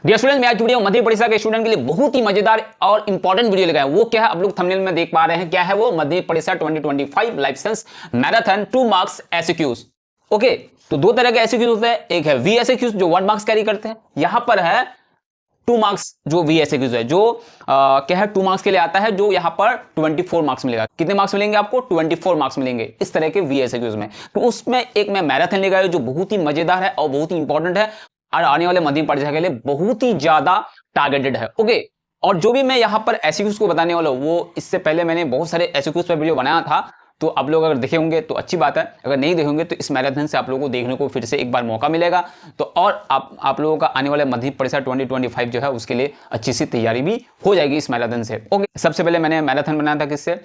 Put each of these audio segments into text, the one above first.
Dear students, मैं आज video मध्य परिसर के स्टूडेंट के लिए बहुत ही मजेदार और इंपॉर्टेंट वीडियो लेकर आया हूं। वो क्या है, आप लोग थंबनेल में देख पा रहे हैं। क्या है वो? मध्य परिसर 2025 life science marathon 2 marks SKUs. Okay, तो दो तरह के एसक्यूज होते हैं। एक है वी एसक्यूज जो 1 मार्क्स कैरी करते हैं, यहां पर है 2 मार्क्स जो वी एसक्यूज है, जो क्या है 2 मार्क्स के लिए आता है, जो यहां पर 24 मार्क्स मिलेगा। कितने मार्क्स मिलेंगे आपको? 24 मार्क्स मिलेंगे इस तरह के वी एसक्यूज में। तो उसमें एक मैं मैराथन लेकर आया जो बहुत ही मजेदार है और बहुत ही इंपॉर्टेंट है और आने वाले मध्यम परीक्षा के लिए बहुत ही ज्यादा टारगेटेड है। ओके, और जो भी मैं यहां पर एसक्यूज को बताने वाला हूं, वो इससे पहले मैंने बहुत सारे एसक्यूज पर वीडियो बनाया था, तो आप लोग अगर देखे होंगे तो अच्छी बात है, अगर नहीं देखे होंगे तो इस मैराथन से आप लोगों को देखने को फिर से एक बार मौका मिलेगा। तो और आप लोगों का आने वाले मध्य परीक्षा 2025 जो है उसके लिए अच्छी सी तैयारी भी हो जाएगी इस मैराथन से। ओके, सबसे पहले मैंने मैराथन बनाया था किससे?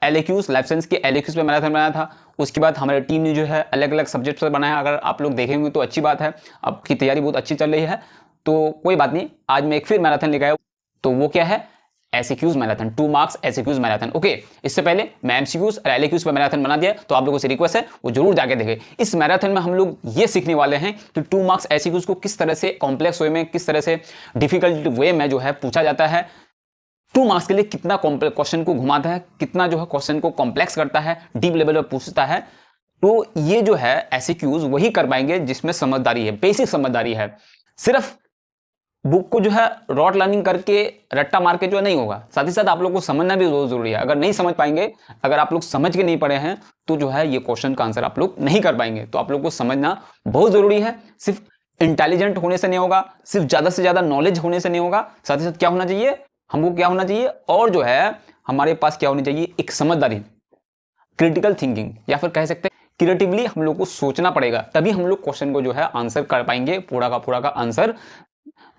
एलक्यूज, लाइफ साइंस के एलक्यूज पे मैराथन बनाया था। उसके बाद हमारी टीम ने जो है अलग अलग सब्जेक्ट पर बनाया। अगर आप लोग देखेंगे तो अच्छी बात है, आपकी तैयारी बहुत अच्छी चल रही है, तो कोई बात नहीं, आज मैं एक फिर मैराथन लेकर आया। तो वो क्या है? SKUs marathon, 2 marks SKUs marathon. Okay, इससे पहले मैं एमसीक्यूज और एलक्यूज पे मैराथन बना दिया, तो आप लोगों से रिक्वेस्ट है वो जरूर जाके देखें। इस मैराथन में हम लोग ये सीखने वाले हैं कि 2 मार्क्स एसक्यूज को किस तरह से कॉम्प्लेक्स वे में, किस तरह से डिफिकल्ट वे में जो है पूछा जाता है। 2 मार्क्स के लिए कितना क्वेश्चन को घुमाता है, कितना जो है क्वेश्चन को कॉम्प्लेक्स करता है, डीप लेवल पर पूछता है। तो ये जो है एसक्यूज वही कर पाएंगे जिसमें समझदारी है, बेसिक समझदारी है। सिर्फ बुक को जो है रॉट लर्निंग करके रट्टा मार के जो नहीं होगा, साथ ही साथ आप लोग को समझना भी बहुत जरूरी है। अगर नहीं समझ पाएंगे, अगर आप लोग समझ के नहीं पढ़े हैं, तो जो है ये क्वेश्चन का आंसर आप लोग नहीं कर पाएंगे। तो आप लोग को समझना बहुत जरूरी है। सिर्फ इंटेलिजेंट होने से नहीं होगा, सिर्फ ज्यादा से ज्यादा नॉलेज होने से नहीं होगा, साथ ही साथ क्या होना चाहिए हमको, क्या होना चाहिए, और जो है हमारे पास क्या होनी चाहिए, एक समझदारी, क्रिटिकल थिंकिंग, या फिर कह सकते हैं क्रिएटिवली हम लोग को सोचना पड़ेगा, तभी हम लोग क्वेश्चन को जो है आंसर कर पाएंगे, पूरा का आंसर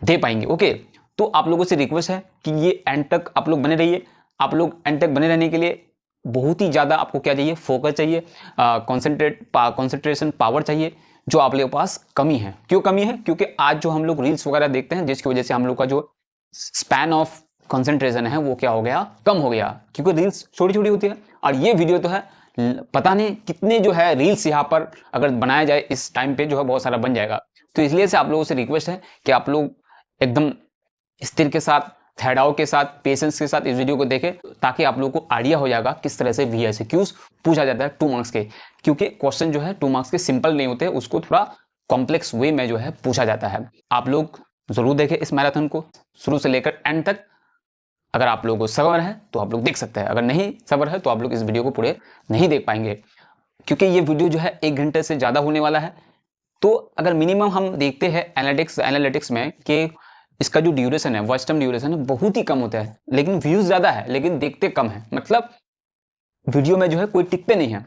दे पाएंगे। ओके, तो आप लोगों से रिक्वेस्ट है कि ये एंड तक आप लोग बने रहिए। आप लोग एंड तक बने रहने के लिए बहुत ही ज्यादा आपको क्या चाहिए? फोकस चाहिए, कॉन्सेंट्रेशन पावर चाहिए, जो आप लोगों के पास कमी है। क्यों कमी है? क्योंकि आज जो हम लोग रील्स वगैरह देखते हैं, जिसकी वजह से हम लोग का जो स्पैन ऑफ कंसंट्रेशन है वो क्या हो गया? कम हो गया, क्योंकि रील्स छोटी छोटी होती है। और ये वीडियो तो है पता नहीं कितने जो है रील्स यहाँ पर अगर बनाया जाए इस टाइम पे जो है बहुत सारा बन जाएगा। तो इसलिए से आप लोगों से रिक्वेस्ट है कि आप लोग एकदम स्थिर के साथ, ठहराव के साथ, पेशेंस के साथ इस वीडियो को देखें, ताकि आप लोगों को आइडिया हो जाएगा किस तरह से वीएसक्यूज पूछा जाता है 2 मार्क्स के। क्योंकि क्वेश्चन जो है 2 मार्क्स के सिंपल नहीं होते, उसको थोड़ा कॉम्प्लेक्स वे में जो है पूछा जाता है। आप लोग जरूर देखें इस मैराथन को शुरू से लेकर एंड तक। अगर आप लोगों को सब्र है तो आप लोग देख सकते हैं, अगर नहीं सब्र है तो आप लोग इस वीडियो को पूरे नहीं देख पाएंगे, क्योंकि ये वीडियो जो है 1 घंटे से ज्यादा होने वाला है। तो अगर मिनिमम हम देखते हैं एनालिटिक्स में कि इसका जो ड्यूरेशन है, वॉइस टाइम ड्यूरेशन है, बहुत ही कम होता है, लेकिन व्यूज ज्यादा है, लेकिन देखते कम है। मतलब वीडियो में जो है कोई टिकते नहीं है,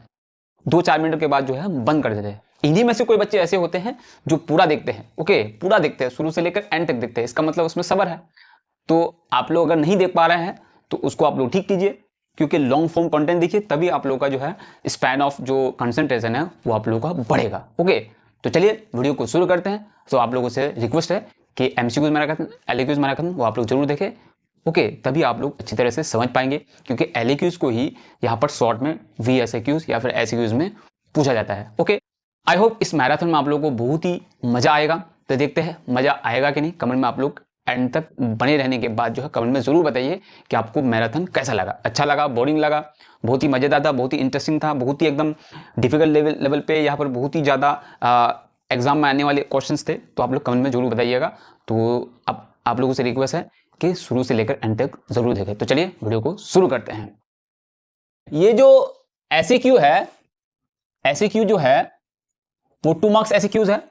2-4 मिनट के बाद जो है बंद कर देते हैं। इन्हीं में से कोई बच्चे ऐसे होते हैं जो पूरा देखते हैं। ओके, पूरा देखते हैं, शुरू से लेकर एंड तक देखते हैं, इसका मतलब उसमें सब्र है। तो आप लोग अगर नहीं देख पा रहे हैं तो उसको आप लोग ठीक कीजिए, क्योंकि लॉन्ग फॉर्म कंटेंट देखिए, तभी आप लोग का जो है स्पैन ऑफ जो कंसंट्रेशन है वो आप लोगों का बढ़ेगा। ओके, तो चलिए वीडियो को शुरू करते हैं। तो आप लोगों से रिक्वेस्ट है कि एमसीक्यूज मैराथन, एलक्यूज मैराथन वो आप लोग जरूर देखें। ओके, तभी आप लोग अच्छी तरह से समझ पाएंगे, क्योंकि एलक्यूज को ही यहाँ पर शॉर्ट में वीएसक्यूज या फिर एसक्यूज में पूछा जाता है। ओके, आई होप इस मैराथन में आप लोगों को बहुत ही मजा आएगा। तो देखते हैं मजा आएगा कि नहीं। कमेंट में आप लोग एंड तक बने रहने के बाद जो है कमेंट में जरूर बताइए कि आपको मैराथन कैसा लगा, अच्छा लगा, बोरिंग लगा, बहुत ही मजेदार था, बहुत ही इंटरेस्टिंग था, बहुत ही एकदम डिफिकल्ट लेवल पे, यहाँ पर बहुत ही ज़्यादा एग्जाम में आने वाले क्वेश्चंस थे। तो आप लोग कमेंट में जरूर बताइएगा। तो आप लोगों से रिक्वेस्ट है कि शुरू से लेकर एंड तक जरूर देखें। तो चलिए वीडियो को शुरू करते हैं। ये जो एसक्यू है, एसक्यू जो है वो 2 मार्क्स एसक्यूज है।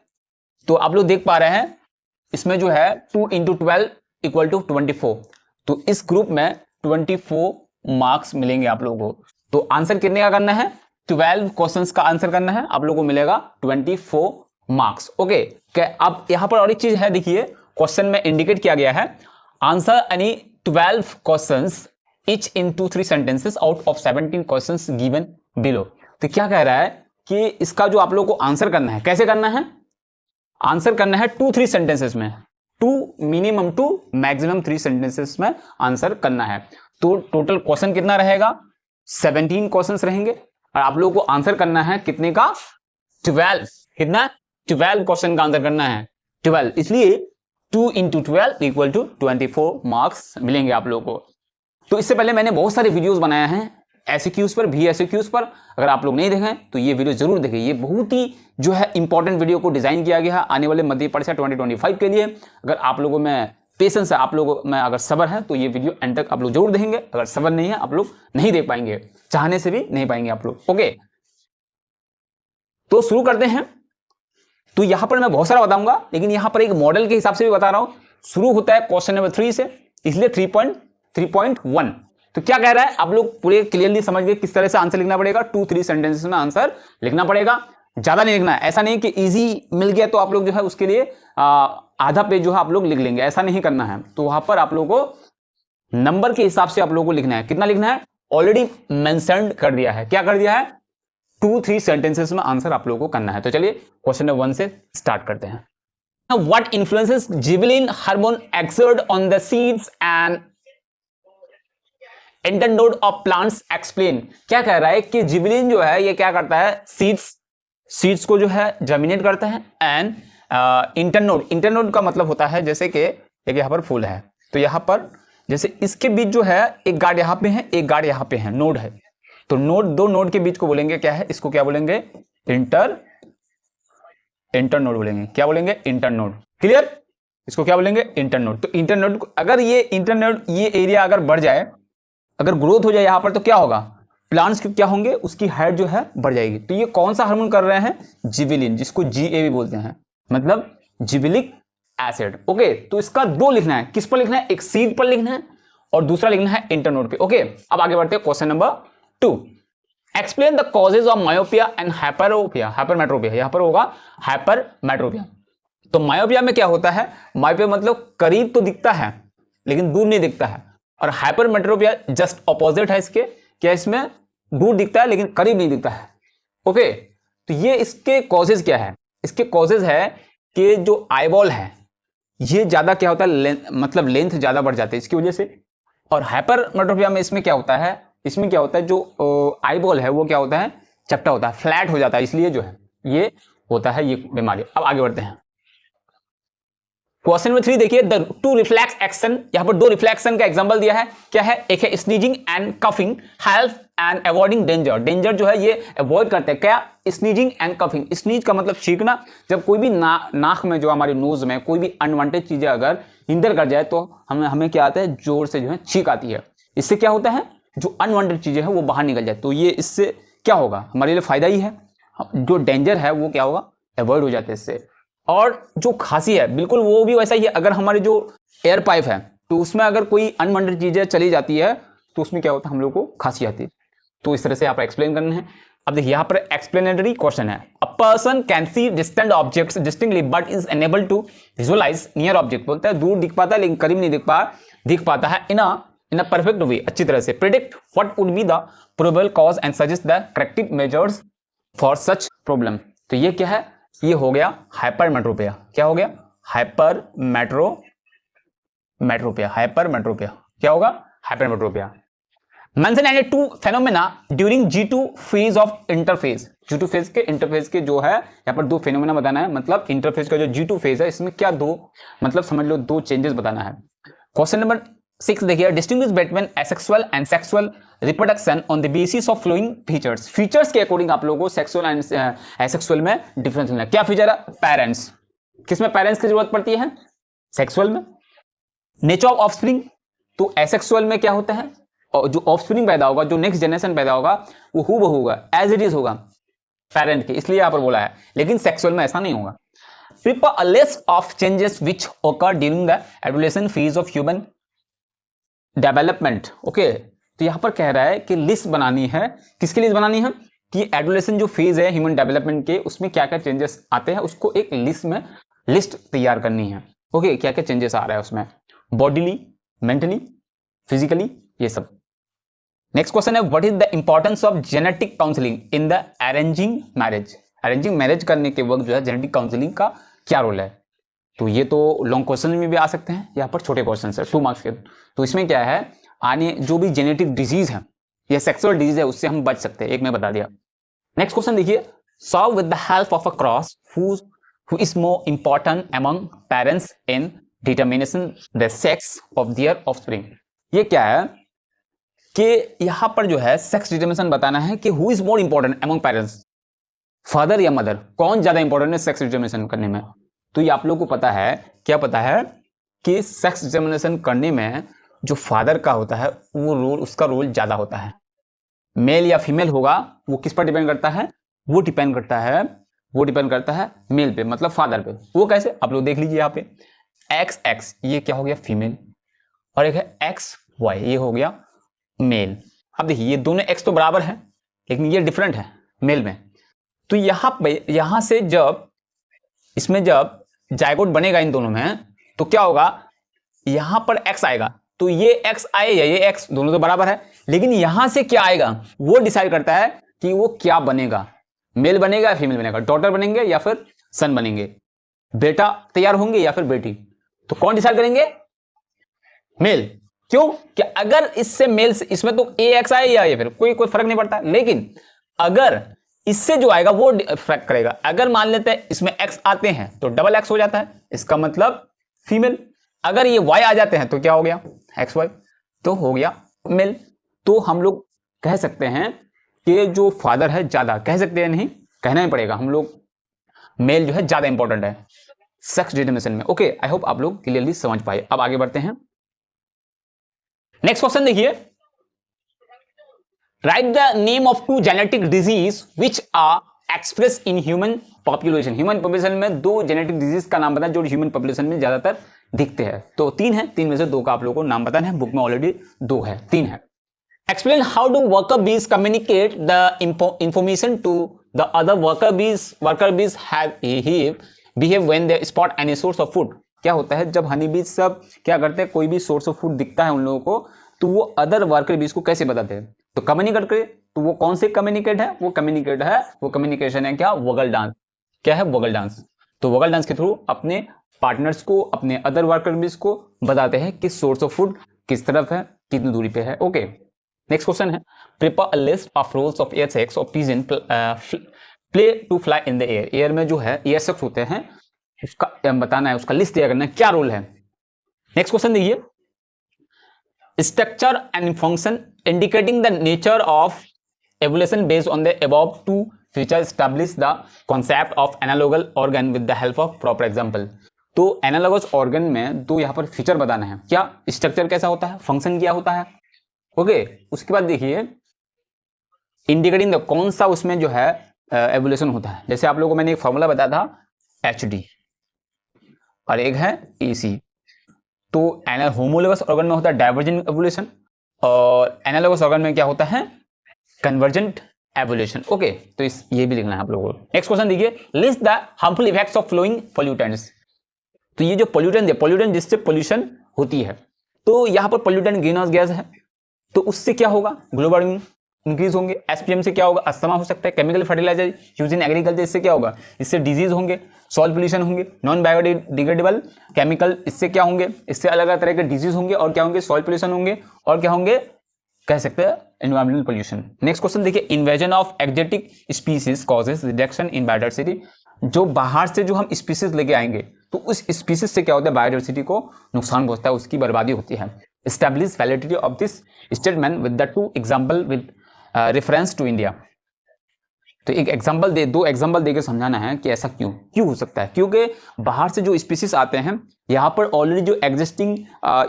तो आप लोग देख पा रहे हैं इसमें जो है 2 × 12 = 24। तो इस ग्रुप में 24 मार्क्स मिलेंगे आप लोगों को। तो आंसर कितने का करना है? 12 क्वेश्चंस का आंसर करना है, आप लोगों को मिलेगा 24 मार्क्स। ओके, अब यहां पर और एक चीज है, देखिए क्वेश्चन में इंडिकेट किया गया है, answer any 12 questions each in 2-3 sentences out of 17 questions given below. तो क्या कह रहा है कि इसका जो आप लोगों को आंसर करना है, कैसे करना है? आंसर करना है 2-3 सेंटेंसेस में, मिनिमम 2 मैक्सिमम 3 सेंटेंसेस में आंसर करना है। तो टोटल क्वेश्चन कितना रहेगा? 17 क्वेश्चंस रहेंगे और आप लोगों को आंसर करना है कितने का? 12। कितना? 12 क्वेश्चन का आंसर करना है, 12। इसलिए 2 इंटू 12 इक्वल टू 24 मार्क्स मिलेंगे आप लोगों को। तो इससे पहले मैंने बहुत सारे वीडियोस बनाए हैं एसक्यूज पर, भी एसक्यूज पर, अगर आप लोग नहीं देखें तो ये वीडियो जरूर देखें। ये बहुत ही जो है इंपॉर्टेंट वीडियो को डिजाइन किया गया है आने वाले मध्य परीक्षा 2025 के लिए। अगर आप लोगों में पेशेंस है, आप लोगों में अगर सब्र है तो ये वीडियो एंड तक आप लोग जरूर देखेंगे। अगर सब्र नहीं है आप लोग नहीं देख पाएंगे, चाहने से भी नहीं पाएंगे आप लोग। ओके, तो शुरू करते हैं। तो यहां पर मैं बहुत सारा बताऊंगा, लेकिन यहां पर एक मॉडल के हिसाब से भी बता रहा हूं। शुरू होता है क्वेश्चन नंबर 3 से, इसलिए 3.1। तो क्या कह रहा है, आप लोग पूरे क्लियरली समझ गए किस तरह से आंसर लिखना पड़ेगा। 2-3 सेंटेंसेस में आंसर लिखना पड़ेगा, ज्यादा नहीं लिखना है। ऐसा नहीं कि इजी मिल गया तो आप लोग जो है उसके लिए आधा पेज जो है आप लोग लिख लेंगे, ऐसा नहीं करना है। तो वहां पर आप लोगों को नंबर के हिसाब से आप लोगों को लिखना है। कितना लिखना है ऑलरेडी मेंशन कर दिया है। क्या कर दिया है, 2-3 सेंटेंसेस में आंसर आप लोगों को करना है। तो चलिए क्वेश्चन नंबर 1 से स्टार्ट करते हैं। What influences gibberellin hormone exert on the seeds and internode of plants? Explain। क्या कह रहा है कि जिबलिन जो है ये क्या करता है, सीड्स को जो है जर्मिनेट करता है। एंड इंटरनोड का मतलब होता है जैसे कि एक यहाँ पर फूल है, तो यहाँ पर जैसे इसके बीच जो है एक गार्ड यहाँ पे है, एक गार्ड यहाँ पे है, नोड है। तो नोड, दो नोड के बीच को बोलेंगे क्या है, इसको क्या बोलेंगे, इंटरनोड बोलेंगे। क्या बोलेंगे, इंटरनोड। क्लियर, इसको क्या बोलेंगे, इंटरनोड। तो इंटरनोड, अगर ये इंटरनोड, ये एरिया अगर बढ़ जाए, अगर ग्रोथ हो जाए यहां पर, तो क्या होगा, प्लांट्स क्या होंगे, उसकी हाइट जो है बढ़ जाएगी। तो ये कौन सा हार्मोन कर रहे हैं, जिबेलिन, जिसको GA भी बोलते हैं, मतलब जिबेलिक एसिड। ओके, तो इसका 2 लिखना है। किस पर लिखना है, एक सीड पर लिखना है और दूसरा लिखना है इंटरनोड पे। ओके, अब आगे बढ़ते हैं question number 2। Explain the causes of myopia and hypermetropia. यहां पर होगा हाइपरमेट्रोपिया। तो मायोपिया में क्या होता है, मायोपिया मतलब करीब तो दिखता है लेकिन दूर नहीं दिखता है, और हाइपरमेट्रोपिया जस्ट ऑपोजिट है इसके। क्या, इसमें दूर दिखता है लेकिन करीब नहीं दिखता है। ओके, तो ये इसके कॉजेज क्या है, इसके कॉजेज है कि जो आईबॉल है ये ज्यादा क्या होता है, मतलब लेंथ ज्यादा बढ़ जाती है इसकी वजह से। और हाइपरमेट्रोपिया में इसमें क्या होता है, इसमें क्या होता है, जो आईबॉल है वो क्या होता है, चपटा होता है, फ्लैट हो जाता है, इसलिए जो है ये होता है ये बीमारी। अब आगे बढ़ते हैं क्वेश्चन नंबर 3 देखिए, द 2 रिफ्लेक्स एक्शन। यहां पर 2 रिफ्लेक्शन का एग्जांपल दिया है। क्या है, एक है sneezing and coughing, help and avoiding danger. Danger जो है ये अवॉइड करते हैं। क्या, स्नीजिंग एंड कफिंग। स्नीज का मतलब छींकना, जब कोई भी नाक में, जो हमारी नोज में कोई भी अनवांटेड चीजें अगर इंटर कर जाए तो हमें क्या आता है, जोर से जो है छींक आती है। इससे क्या होता है, जो अनवांटेड चीजें हैं वो बाहर निकल जाए। तो ये इससे क्या होगा, हमारे लिए फायदा ही है। जो डेंजर है वो क्या होगा, अवॉइड हो जाते हैं इससे। और जो खांसी है बिल्कुल वो भी वैसा ही है। अगर हमारी जो एयर पाइप है तो उसमें अगर कोई अनवांटेड चीजें चली जाती है तो उसमें क्या होता है, हम लोग को खांसी आती है। तो इस तरह से आप एक्सप्लेन करना है। अब देखिए यहाँ पर एक्सप्लेनेटरी क्वेश्चन है। A person can see distant objects distinctly but is unable to visualise near object. बोलता है दूर दिख पाता है लेकिन करीब नहीं दिख पाता है। इन अ परफेक्ट वे, अच्छी तरह से। Predict what would be the probable cause and suggest the corrective measures for such problem. तो ये क्या है, ये हो गया हाइपरमेट्रोपिया। क्या हो गया, हाइपरमेट्रोपिया। क्या होगा, hypermetropia. Mention any 2 phenomena during G2 phase of interphase. G2 phase के इंटरफेज के जो है यहाँ पर 2 फेनोमेना बताना है। मतलब इंटरफेज का जो G2 फेज है इसमें क्या 2, मतलब समझ लो 2 चेंजेस बताना है। क्वेश्चन नंबर 6 देखिए, distinguish between asexual and sexual reproduction on the basis of following features. Features के अकॉर्डिंग आप लोगों को सेक्सुअल एंड एसेक्सुअल में डिफरेंस लेना है। क्या फीचर है, पेरेंट्स। किसमें पेरेंट्स की जरूरत पड़ती है, सेक्सुअल में। नेचर ऑफ ऑफस्प्रिंग, तो एसेक्सुअल में क्या होता है, और जो ऑफस्प्रिंग पैदा होगा, जो नेक्स्ट जनरेशन पैदा होगा वो हूबहू होगा, एज इट इज होगा पेरेंट के, इसलिए यहां पर बोला है। लेकिन सेक्सुअल में ऐसा नहीं होगा। Prepare a list of changes which occur during the adolescent phase of human development. Okay, तो यहां पर कह रहा है कि लिस्ट बनानी है। किसके लिए बनानी है, कि एडोलेसेंट जो फेज है ह्यूमन डेवलपमेंट के, उसमें क्या क्या चेंजेस आते हैं उसको एक लिस्ट तैयार करनी है। ओके, क्या क्या चेंजेस आ रहा है उसमें, बॉडीली, मेंटली, फिजिकली, ये सब। नेक्स्ट क्वेश्चन है, what is the importance of genetic counselling in the arranging marriage. Arranging marriage करने के वक्त जो है जेनेटिक काउंसलिंग का क्या रोल है। तो ये तो लॉन्ग क्वेश्चन में भी आ सकते हैं, यहाँ पर छोटे क्वेश्चन है 2 मार्क्स के। तो इसमें क्या है, आने जो भी जेनेटिक डिजीज है या सेक्सुअल डिजीज है उससे हम बच सकते हैं, एक में बता दिया। नेक्स्ट क्वेश्चन देखिए, solve with the help of a cross who is more important among parents in determination the sex of their offspring. ये क्या है कि यहां पर जो है सेक्स डिटर्मिनेशन बताना है कि who is more important among parents, father या मदर, कौन ज्यादा इंपॉर्टेंट है सेक्स डिटर्मिनेशन करने में। तो ये आप लोगों को पता है, क्या पता है कि सेक्स डिटर्मिनेशन करने में जो फादर का होता है वो रोल, उसका रोल ज्यादा होता है। मेल या फीमेल होगा वो किस पर डिपेंड करता है, वो डिपेंड करता है मेल पे, मतलब फादर पे। वो कैसे, आप लोग देख लीजिए यहाँ पे एक्स एक्स, ये क्या हो गया फीमेल, और एक है एक्स वाई, ये हो गया मेल। अब देखिए ये दोनों एक्स तो बराबर है लेकिन ये डिफरेंट है मेल में। तो यहां से जब इसमें जब जायगोट बनेगा इन दोनों में तो क्या होगा, यहां पर एक्स आएगा, तो ये एक्स आए या ये एक्स, दोनों तो बराबर है, लेकिन यहां से क्या आएगा वो डिसाइड करता है कि वो क्या बनेगा, मेल बनेगा या फीमेल बनेगा, डॉटर बनेंगे या फिर सन बनेंगे, बेटा तैयार होंगे या फिर बेटी। तो कौन डिसाइड करेंगे, मेल। क्यों, कि अगर इससे मेल से इसमें तो ए एक्स आए या ये फिर कोई फर्क नहीं पड़ता, लेकिन अगर इससे जो आएगा वो फर्क करेगा। अगर मान लेते हैं इसमें एक्स आते हैं तो डबल एक्स हो जाता है, इसका मतलब फीमेल। अगर ये वाई आ जाते हैं तो क्या हो गया, एक्स वाई, तो हो गया मेल। तो हम लोग कह सकते हैं कि जो फादर है ज्यादा, कह सकते हैं नहीं, कहना ही पड़ेगा हम लोग, मेल जो है ज्यादा इंपॉर्टेंट है सेक्स डिटर्मिनेशन में। ओके, आई होप आप लोग क्लियरली समझ पाए। अब आगे बढ़ते हैं, नेक्स्ट क्वेश्चन देखिए, write the name of two genetic disease which are express in human population. Human population में दो जेनेटिक डिजीज का नाम बताएं जो ह्यूमन पॉपुलेशन में ज्यादातर दिखते हैं। तो तीन है, तीन में से दो का आप लोगों को नाम बताना है, बुक में ऑलरेडी दो है, तीन है। Explain how do worker bees communicate the information to the other worker bees. Worker bees behave when they spot any source of food. क्या होता है जब हनी बीज सब क्या करते हैं, कोई भी सोर्स ऑफ फूड दिखता है उन लोगों को, तो वो अदर वर्कर बीज को कैसे बताते हैं, तो कम्युनिकेट करे। तो वो कौन से कम्युनिकेट है, वो कम्युनिकेशन है क्या, वोगल डांस। क्या है, वोगल डांस। तो वोगल डांस के थ्रू अपने पार्टनर्स को, अपने अदर वर्कर बीज को बताते हैं कि सोर्स ऑफ फूड किस तरफ है, कितनी दूरी पे है। ओके, नेक्स्ट क्वेश्चन है, prepare a list of roles of air sacs of pigeon play to fly in the air. Air में जो है एयर सेक्स होते हैं, उसका बताना है, उसका लिस्ट तैयार करना है, क्या रोल है। नेक्स्ट क्वेश्चन देखिए, structure and function indicating the nature of evolution based on the above two feature establish the concept of analogous organ with the help of proper example. तो एनालॉगस ऑर्गन में दो यहाँ पर feature बताना है, क्या structure कैसा होता है, फंक्शन क्या होता है। ओके, उसके बाद देखिए इंडिकेटिंग द, कौन सा उसमें जो है एवोल्यूशन होता है। जैसे आप लोगों को मैंने एक फॉर्मूला बताया था HD और एक है AC। तो होमोलोगस ऑर्गन में होता है डाइवर्जेंट एवोल्यूशन और एनालॉगस ऑर्गन में क्या होता है, कन्वर्जेंट एवोल्यूशन। ओके, तो ये भी लिखना है आप लोगों को। नेक्स्ट क्वेश्चन देखिए, list the harmful effects of following pollutants. तो ये जो पोल्यूटेंट जिससे पोल्यूशन होती है, तो यहाँ पर पोल्यूटेंट ग्रीन हाउस गैस है, तो उससे क्या होगा, ग्लोबल वार्मिंग इंक्रीज होंगे। SPM से क्या होगा, अस्थमा हो सकता है। Chemical fertiliser use in agriculture, इससे क्या होगा, इससे डिजीज होंगे। सॉइल पोल्यूशन होंगे। नॉन बायोडिग्रेडेबल केमिकल, इससे क्या होंगे, इससे अलग अलग तरह के डिजीज होंगे और क्या होंगे, सॉइल पोल्यूशन होंगे और क्या होंगे, कह सकते हैं एनवायरमेंटल पोल्यूशन। नेक्स्ट क्वेश्चन देखिए, invasion of exotic species causes reduction in biodiversity. जो बाहर से जो हम स्पीसीज लेके आएंगे तो उस स्पीसीज से क्या होता है, बायोडाइवर्सिटी को नुकसान पहुंचता है, उसकी बर्बादी होती है। Establish validity of this statement with the two example with reference to India. तो एक एग्जांपल दो एग्जांपल देकर समझाना है कि ऐसा क्यों हो सकता है। क्योंकि बाहर से जो स्पीसीज आते हैं, यहाँ पर ऑलरेडी जो एग्जिस्टिंग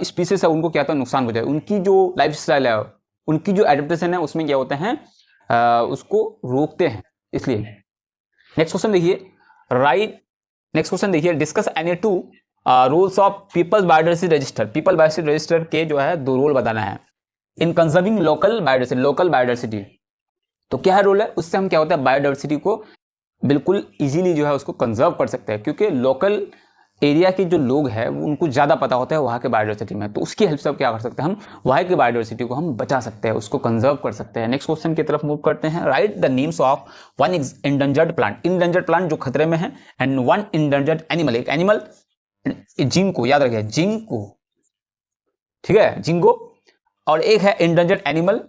स्पीसीज है उनको क्या होता है, नुकसान हो जाए। उनकी जो लाइफ स्टाइल है, उनकी जो एडेप्टेशन है, उसमें क्या होते हैं, उसको रोकते हैं, इसलिए। नेक्स्ट क्वेश्चन देखिए, discuss any two rules of peoples biodiversity register. People biodiversity register के जो है दो रोल बताना है इन कंजर्विंग लोकल बायोडाइवर्सिटी। तो क्या है रोल है, उससे हम क्या होता है, बायोडाइवर्सिटी को बिल्कुल इजीली जो है उसको कंजर्व कर सकते हैं। क्योंकि लोकल एरिया के जो लोग हैं उनको ज़्यादा पता होता है वहाँ के बायोडाइवर्सिटी में, तो उसकी हेल्प से क्या कर सकते हैं, हम वहाँ की बायोडाइवर्सिटी को हम बचा सकते हैं, उसको कंजर्व कर सकते हैं। नेक्स्ट क्वेश्चन की तरफ मूव करते हैं। Right the names of one endangered plant. Endangered plant जो खतरे में है, एंड वन इंडेंजर्ड एनिमल। एक एनिमल जिंको, याद रखिए जिंको, ठीक है, जिंको। और एक है इंडेंजर्ड एनिमल,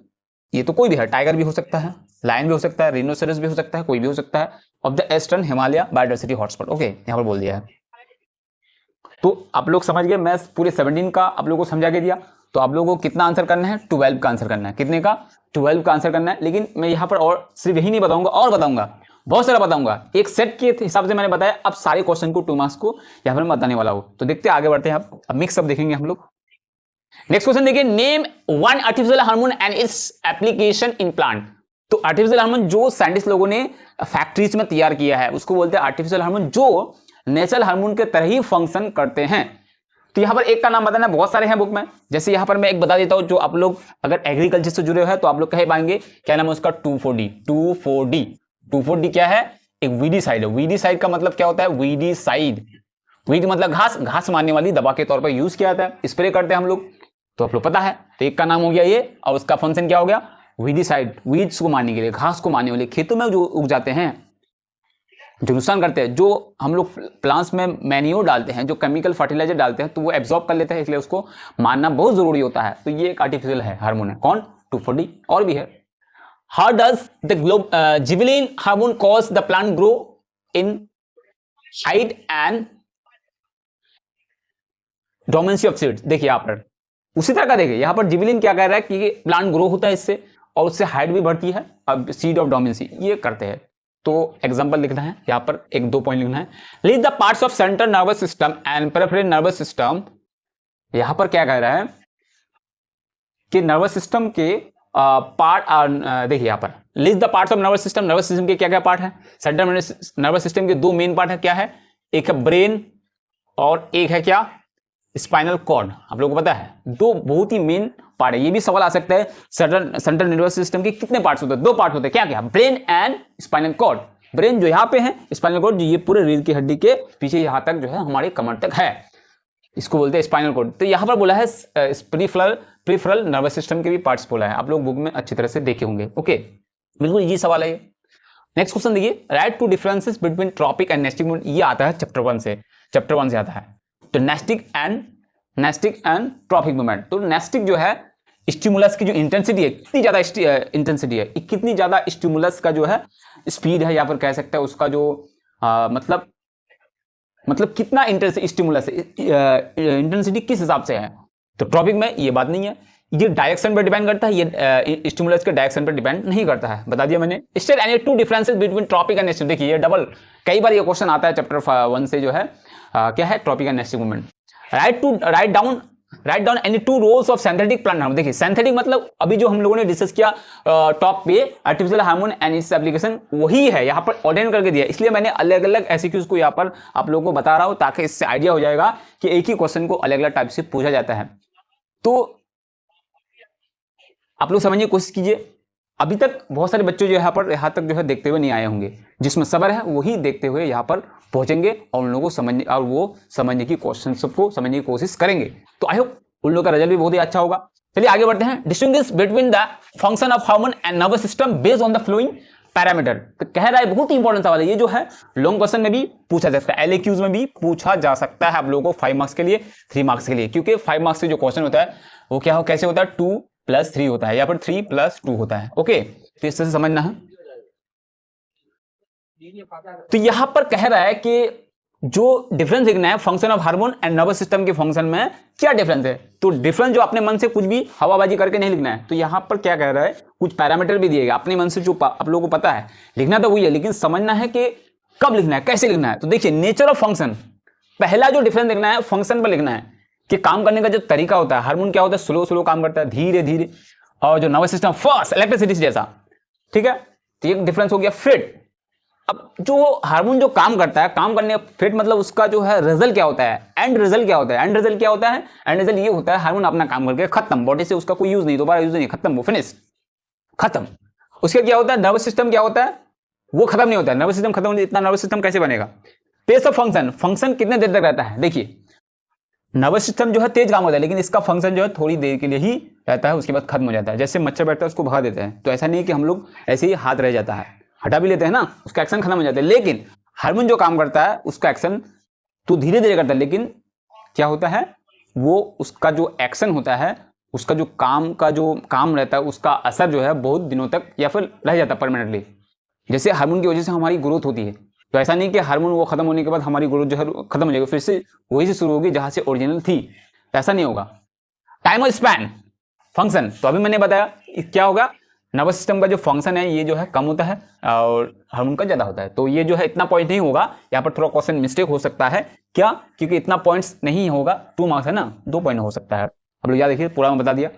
ये तो कोई भी है, टाइगर भी हो सकता है, लायन भी हो सकता है, रिनोसेरस भी हो सकता है, कोई भी हो सकता है। Of the eastern Himalaya biodiversity hotspot. Okay, यहाँ पर बोल दिया है। तो आप लोग समझ गए, मैं पूरे 17 का आप लोगों को समझा के दिया। तो आप लोगों को कितना आंसर करना है, 12 का आंसर करना है। कितने का, 12 का आंसर करना है। लेकिन मैं यहाँ पर और सिर्फ यही नहीं बताऊंगा, और बताऊंगा, बहुत सारा बताऊंगा। एक सेट के हिसाब से मैंने बताया, अब सारे क्वेश्चन को 2 मार्क्स को यहाँ पर मैं बताने वाला हूँ। तो देखते हैं, आगे बढ़ते हैं। अब मिक्सअप देखेंगे हम लोग। नेक्स्ट क्वेश्चन देखिए, name one artificial hormone and its application in plant. तो आर्टिफिशियल हार्मोन जो साइंटिस्ट लोगों ने फैक्ट्रीज में तैयार किया है उसको बोलते हैं आर्टिफिशियल हार्मोन, जो नेचुरल हार्मोन के तरह ही फंक्शन करते हैं। तो यहाँ पर एक का नाम बताना, बहुत सारे हैं बुक में। जैसे यहाँ पर मैं एक बता देता हूँ, जो आप लोग अगर एग्रीकल्चर से जुड़े हुए हैं तो आप लोग कह पाएंगे, क्या नाम है उसका, 2,4-D। 2,4-D, 2,4-D क्या है, एक वीडीसाइड है। वीडीसाइड का मतलब क्या होता है, वीडीसाइड, वीड मतलब घास, घास मारने वाली दवा के तौर पर यूज किया जाता है, स्प्रे करते हैं हम लोग, तो आप लोग पता है। तो एक का नाम हो गया ये, और उसका फंक्शन क्या हो गया, वीडीसाइड, वीड्स को मारने के लिए, घास को मारने वाले, खेतों में जो उग जाते हैं, जो नुकसान करते हैं, जो हम लोग प्लांट्स में मैन्योर डालते हैं, जो केमिकल फर्टिलाइजर डालते हैं, तो वो एब्जॉर्ब कर लेते हैं, इसलिए उसको मारना बहुत जरूरी होता है। तो ये एक आर्टिफिशियल है हार्मोन है, कौन, 2,4-D। और भी है, how does the gibberellin hormone cause the plant grow in height and dormancy of seeds. देखिए यहाँ पर उसी तरह का, देखिए यहाँ पर जिबलिन क्या कह रहा है कि प्लांट ग्रो होता है इससे, और उससे हाइट भी बढ़ती है। अब सीड ऑफ डोमेंसी ये करते हैं। तो एग्जांपल लिखना है यहाँ पर, 1-2 पॉइंट लिखना है। List the parts of central nervous system and peripheral nervous system. यहाँ पर क्या कह रहा है कि नर्वस सिस्टम के पार्ट, देखिए यहाँ पर list the parts of nervous system. Nervous system के क्या क्या पार्ट है, सेंट्रल नर्वस सिस्टम के 2 मेन पार्ट है, क्या है, एक है ब्रेन और एक है क्या, स्पाइनल कॉर्ड। आप लोगों को पता है 2 बहुत ही मेन पार्ट है। ये भी सवाल आ सकता है, सेंट्रल नर्वस सिस्टम के कितने पार्ट्स होते हैं, 2 पार्ट होते हैं, क्या क्या, brain and spinal cord. Brain जो यहाँ पे है, स्पाइनल कॉर्ड जो ये पूरे रीढ़ की हड्डी के पीछे यहाँ तक जो है हमारे कमर तक है, इसको बोलते हैं स्पाइनल कॉर्ड। तो यहाँ पर बोला है प्रीफ्रल नर्वस सिस्टम के भी पार्ट्स बोला है, आप लोग बुक में अच्छी तरह से देखे होंगे। ओके, बिल्कुल ये सवाल है। नेक्स्ट क्वेश्चन देखिए, write two differences between tropic and nastic movement. ये आता है चैप्टर 1 से आता है। तो नेस्टिक एंड ट्रॉपिक मूवमेंट। तो नेस्टिक जो है, स्टिमुलस की जो इंटेंसिटी है, कितनी ज्यादा इंटेंसिटी है, कितनी ज्यादा स्टिमुलस का जो है स्पीड है, या फिर कह सकते हैं उसका जो मतलब कितना स्टिमुलस इंटेंसिटी किस हिसाब से है। तो ट्रॉपिक में ये बात नहीं है, ये डायरेक्शन पर डिपेंड करता है, ये स्टिमुलस के डायरेक्शन पर डिपेंड नहीं करता है, बता दिया मैंने। State any 2 differences between tropic and nastic. देखिए ये डबल, कई बार ये क्वेश्चन आता है चैप्टर 1 से जो है, क्या है, tropic and nastic movement. Write down any 2 roles of synthetic plant hormone. देखिए सिंथेटिक मतलब अभी जो हम लोगों ने डिस्कस किया टॉप पे, artificial hormone and its application, वही है यहाँ पर ऑर्डिनेट करके दिया। इसलिए मैंने अलग अलग एमसीक्यूज को यहाँ पर आप लोगों को बता रहा हूँ, ताकि इससे आइडिया हो जाएगा कि एक ही क्वेश्चन को अलग अलग टाइप से पूछा जाता है। तो आप लोग समझने की कोशिश कीजिए। अभी तक बहुत सारे बच्चे जो यहाँ तक जो है देखते हुए नहीं आए होंगे, जिसमें सब्र है वही देखते हुए यहाँ पर पहुंचेंगे, और उन लोगों को समझने, और वो समझने की क्वेश्चन सबको समझने की कोशिश करेंगे। तो आई होप उन लोगों का रिजल्ट भी बहुत ही अच्छा होगा। चलिए आगे बढ़ते हैं। Distinguish between the function of hormone and nervous system based on the flowing parameter. तो कह रहा है, बहुत ही इंपॉर्टेंट सवाल है ये, जो है लॉन्ग क्वेश्चन में भी पूछा जा सकता है, LAQs में भी पूछा जा सकता है आप लोगों को 5 मार्क्स के लिए, 3 मार्क्स के लिए। क्योंकि 5 मार्क्स से जो क्वेश्चन होता है वो क्या हो, कैसे होता है, 2+3 होता है, या फिर 3+2 होता है। ओके, तो इस तरह से समझना है। तो यहां पर कह रहा है कि जो डिफरेंस लिखना है function of hormone and nervous system के फंक्शन में, क्या डिफरेंस है। तो डिफरेंस जो अपने मन से कुछ भी हवाबाजी करके नहीं लिखना है। तो यहां पर क्या कह रहा है, कुछ पैरामीटर भी दिएगा अपने मन से, जो आप लोगों को पता है लिखना तो वही है, लेकिन समझना है कि कब लिखना है, कैसे लिखना है। तो देखिए नेचर ऑफ फंक्शन, पहला जो डिफरेंस लिखना है फंक्शन पर लिखना है, कि काम करने का जो तरीका होता है। हार्मोन क्या होता है, स्लो काम करता है, धीरे धीरे, और जो नर्वस सिस्टम फास्ट, इलेक्ट्रिसिटी जैसा, ठीक है। तो ये डिफरेंस हो गया। फिट, अब जो हार्मोन जो काम करता है, काम करने फिट मतलब उसका जो है रिजल्ट क्या होता है, एंड रिजल्ट क्या होता है। एंड रिजल्ट क्या होता है, एंड रिजल्ट ये होता है हार्मोन अपना काम करके खत्म, बॉडी से उसका कोई यूज नहीं, दोबारा यूज नहीं, खत्म, वो फिनिश, खत्म। उसके क्या होता है, नर्वस सिस्टम क्या होता है, वो खत्म नहीं होता है। नर्वस सिस्टम खत्म होने, इतना नर्वस सिस्टम कैसे बनेगा। पेस ऑफ फंक्शन, फंक्शन कितने देर तक रहता है। देखिए नर्वस सिस्टम जो है तेज काम होता है, लेकिन इसका फंक्शन जो है थोड़ी देर के लिए ही रहता है, उसके बाद खत्म हो जाता है। जैसे मच्छर बैठता है उसको भगा देते हैं, तो ऐसा नहीं कि हम लोग ऐसे ही हाथ रह जाता है, हटा भी लेते हैं ना, उसका एक्शन खत्म हो जाता है। लेकिन हार्मोन जो काम करता है उसका एक्शन तो धीरे धीरे करता है, लेकिन क्या होता है, वो उसका जो एक्शन होता है, उसका जो काम रहता है, उसका असर जो है बहुत दिनों तक या फिर रह जाता है परमानेंटली। जैसे हार्मोन की वजह से हमारी ग्रोथ होती है, तो ऐसा नहीं कि हार्मोन वो खत्म होने के बाद हमारी ग्रोथ जो है खत्म हो जाएगी, फिर से वही से शुरू होगी जहां से ओरिजिनल थी, ऐसा नहीं होगा। टाइम और स्पैन फंक्शन, तो अभी मैंने बताया क्या होगा, नर्वस सिस्टम का जो फंक्शन है ये जो है कम होता है और हार्मोन का ज्यादा होता है। तो ये जो है इतना पॉइंट नहीं होगा, यहाँ पर थोड़ा क्वेश्चन मिस्टेक हो सकता है, क्या, क्योंकि इतना पॉइंट्स नहीं होगा, 2 मार्क्स है ना, 2 पॉइंट हो सकता है। अब लोग याद देखिए, पूरा मैं बता दिया।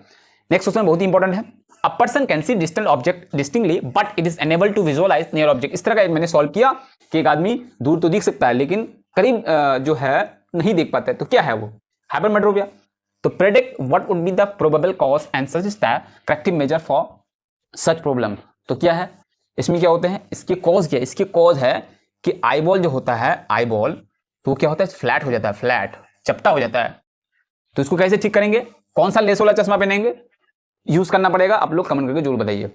नेक्स्ट क्वेश्चन बहुत ही इंपॉर्टेंट है, a person can see distant object distinctly but it is unable to visualise near object. इस तरह का मैंने सॉल्व किया कि एक आदमी दूर तो दिख सकता है लेकिन करीब जो है नहीं देख पाता है, तो क्या है वो, हाइपरमेट्रोपिया। तो predict what would be the probable cause and suggest the corrective measure for such problem. तो क्या है इसमें, क्या होते हैं इसके कॉज, क्या इसके कॉज है कि आईबॉल जो होता है, आईबॉल तो क्या होता है, फ्लैट हो जाता है, फ्लैट चपटा हो जाता है। तो इसको कैसे ठीक करेंगे, कौन सा लेंस वाला चश्मा पहनेंगे, यूज करना पड़ेगा, आप लोग कमेंट करके जरूर बताइए।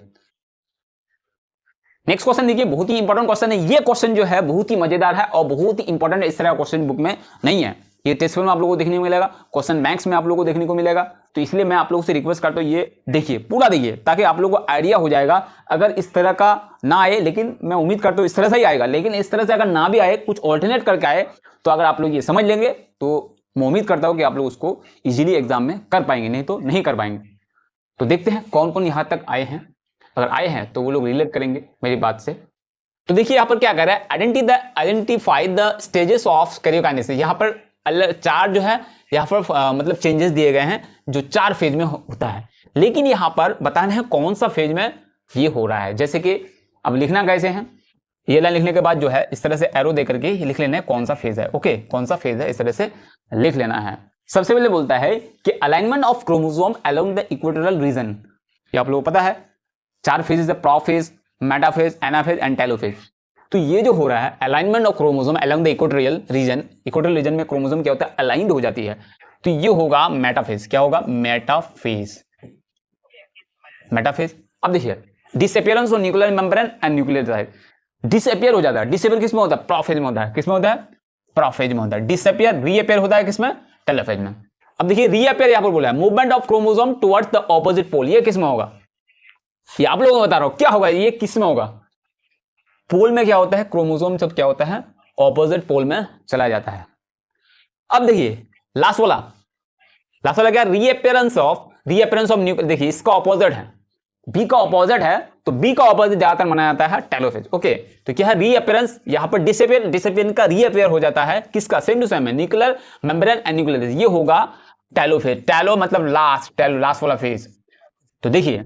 नेक्स्ट क्वेश्चन देखिए, बहुत ही इंपॉर्टेंट क्वेश्चन है ये, क्वेश्चन जो है बहुत ही मजेदार है और बहुत ही इंपॉर्टेंट है, इस तरह का क्वेश्चन बुक में नहीं है, ये टेस्ट पेपर में आप लोगों को देखने को मिलेगा, क्वेश्चन बैंक्स में आप लोगों को देखने को मिलेगा। तो इसलिए मैं आप लोगों से रिक्वेस्ट करता हूं ये देखिए, पूरा देखिए, ताकि आप लोगों को आइडिया हो जाएगा। अगर इस तरह का ना आए, लेकिन मैं उम्मीद करता हूं इस तरह से ही आएगा, लेकिन इस तरह से अगर ना भी आए, कुछ ऑल्टरनेट करके आए, तो अगर आप लोग ये समझ लेंगे तो मैं उम्मीद करता हूं कि आप लोग उसको इजीली एग्जाम में कर पाएंगे, नहीं तो नहीं कर पाएंगे। तो देखते हैं कौन कौन यहां तक आए हैं, अगर आए हैं तो वो लोग रिलेट करेंगे मेरी बात से। तो देखिए यहाँ पर क्या कर रहा है, identify the stages of karyokinesis. यहाँ पर 4 जो है यहाँ पर मतलब चेंजेस दिए गए हैं जो 4 फेज में होता है, लेकिन यहाँ पर बताना है कौन सा फेज में ये हो रहा है। जैसे कि अब लिखना कैसे है, ये लाइन लिखने के बाद जो है इस तरह से एरो दे करके लिख लेना है कौन सा फेज है, ओके कौन सा फेज है, इस तरह से लिख लेना है। सबसे पहले बोलता है कि alignment of chromosome along the equatorial region, ये आप लोगों को पता है 4 फेजेस है, prophase, metaphase, anaphase and telophase. तो ये जो हो रहा है alignment of chromosome along the equatorial region, equatorial region में क्रोमोसोम क्या होता है, अलाइंड हो जाती है, तो ये होगा मेटाफेज। क्या होगा, मेटाफेज, मेटाफेज। अब देखिए disappearance of nuclear membrane and nucleotide, disappear हो जाता है, डिसअपियर किसमें होता है, प्रोफेज में होता है, किसमें होता है, प्रोफेज में होता है। डिसअपियर, रीअपियर होता है किसमें, टेलोफेज में। अब देखिए रीअपियर यहां पर बोला है movement of chromosome towards the opposite pole, ये किसमें होगा, ये आप लोगों को बता रहा हूं क्या होगा, ये किसमें होगा, पोल में क्या होता है, क्रोमोसोम सब क्या होता है, ऑपोजिट पोल में चला जाता है। अब देखिए लास्ट वाला क्या, रीअपियरेंस ऑफ न्यूक्लियर, देखिए इसका ऑपोजिट है, बी का ऑपोजिट है, तो बी का ऑपोजिट ज्यादातर माना जाता है टेलोफेज, ओके। तो क्या है रीअपियरेंस, यहां पर डिसअपियर का रीअपियर हो जाता है, किसका, सेम टू सेम है, न्यूक्लियर मेम्ब्रेन एंड न्यूक्लियर, ये होगा टेलोफेज, टेलो मतलब लास्ट, लास्ट वाला फेज। तो देखिए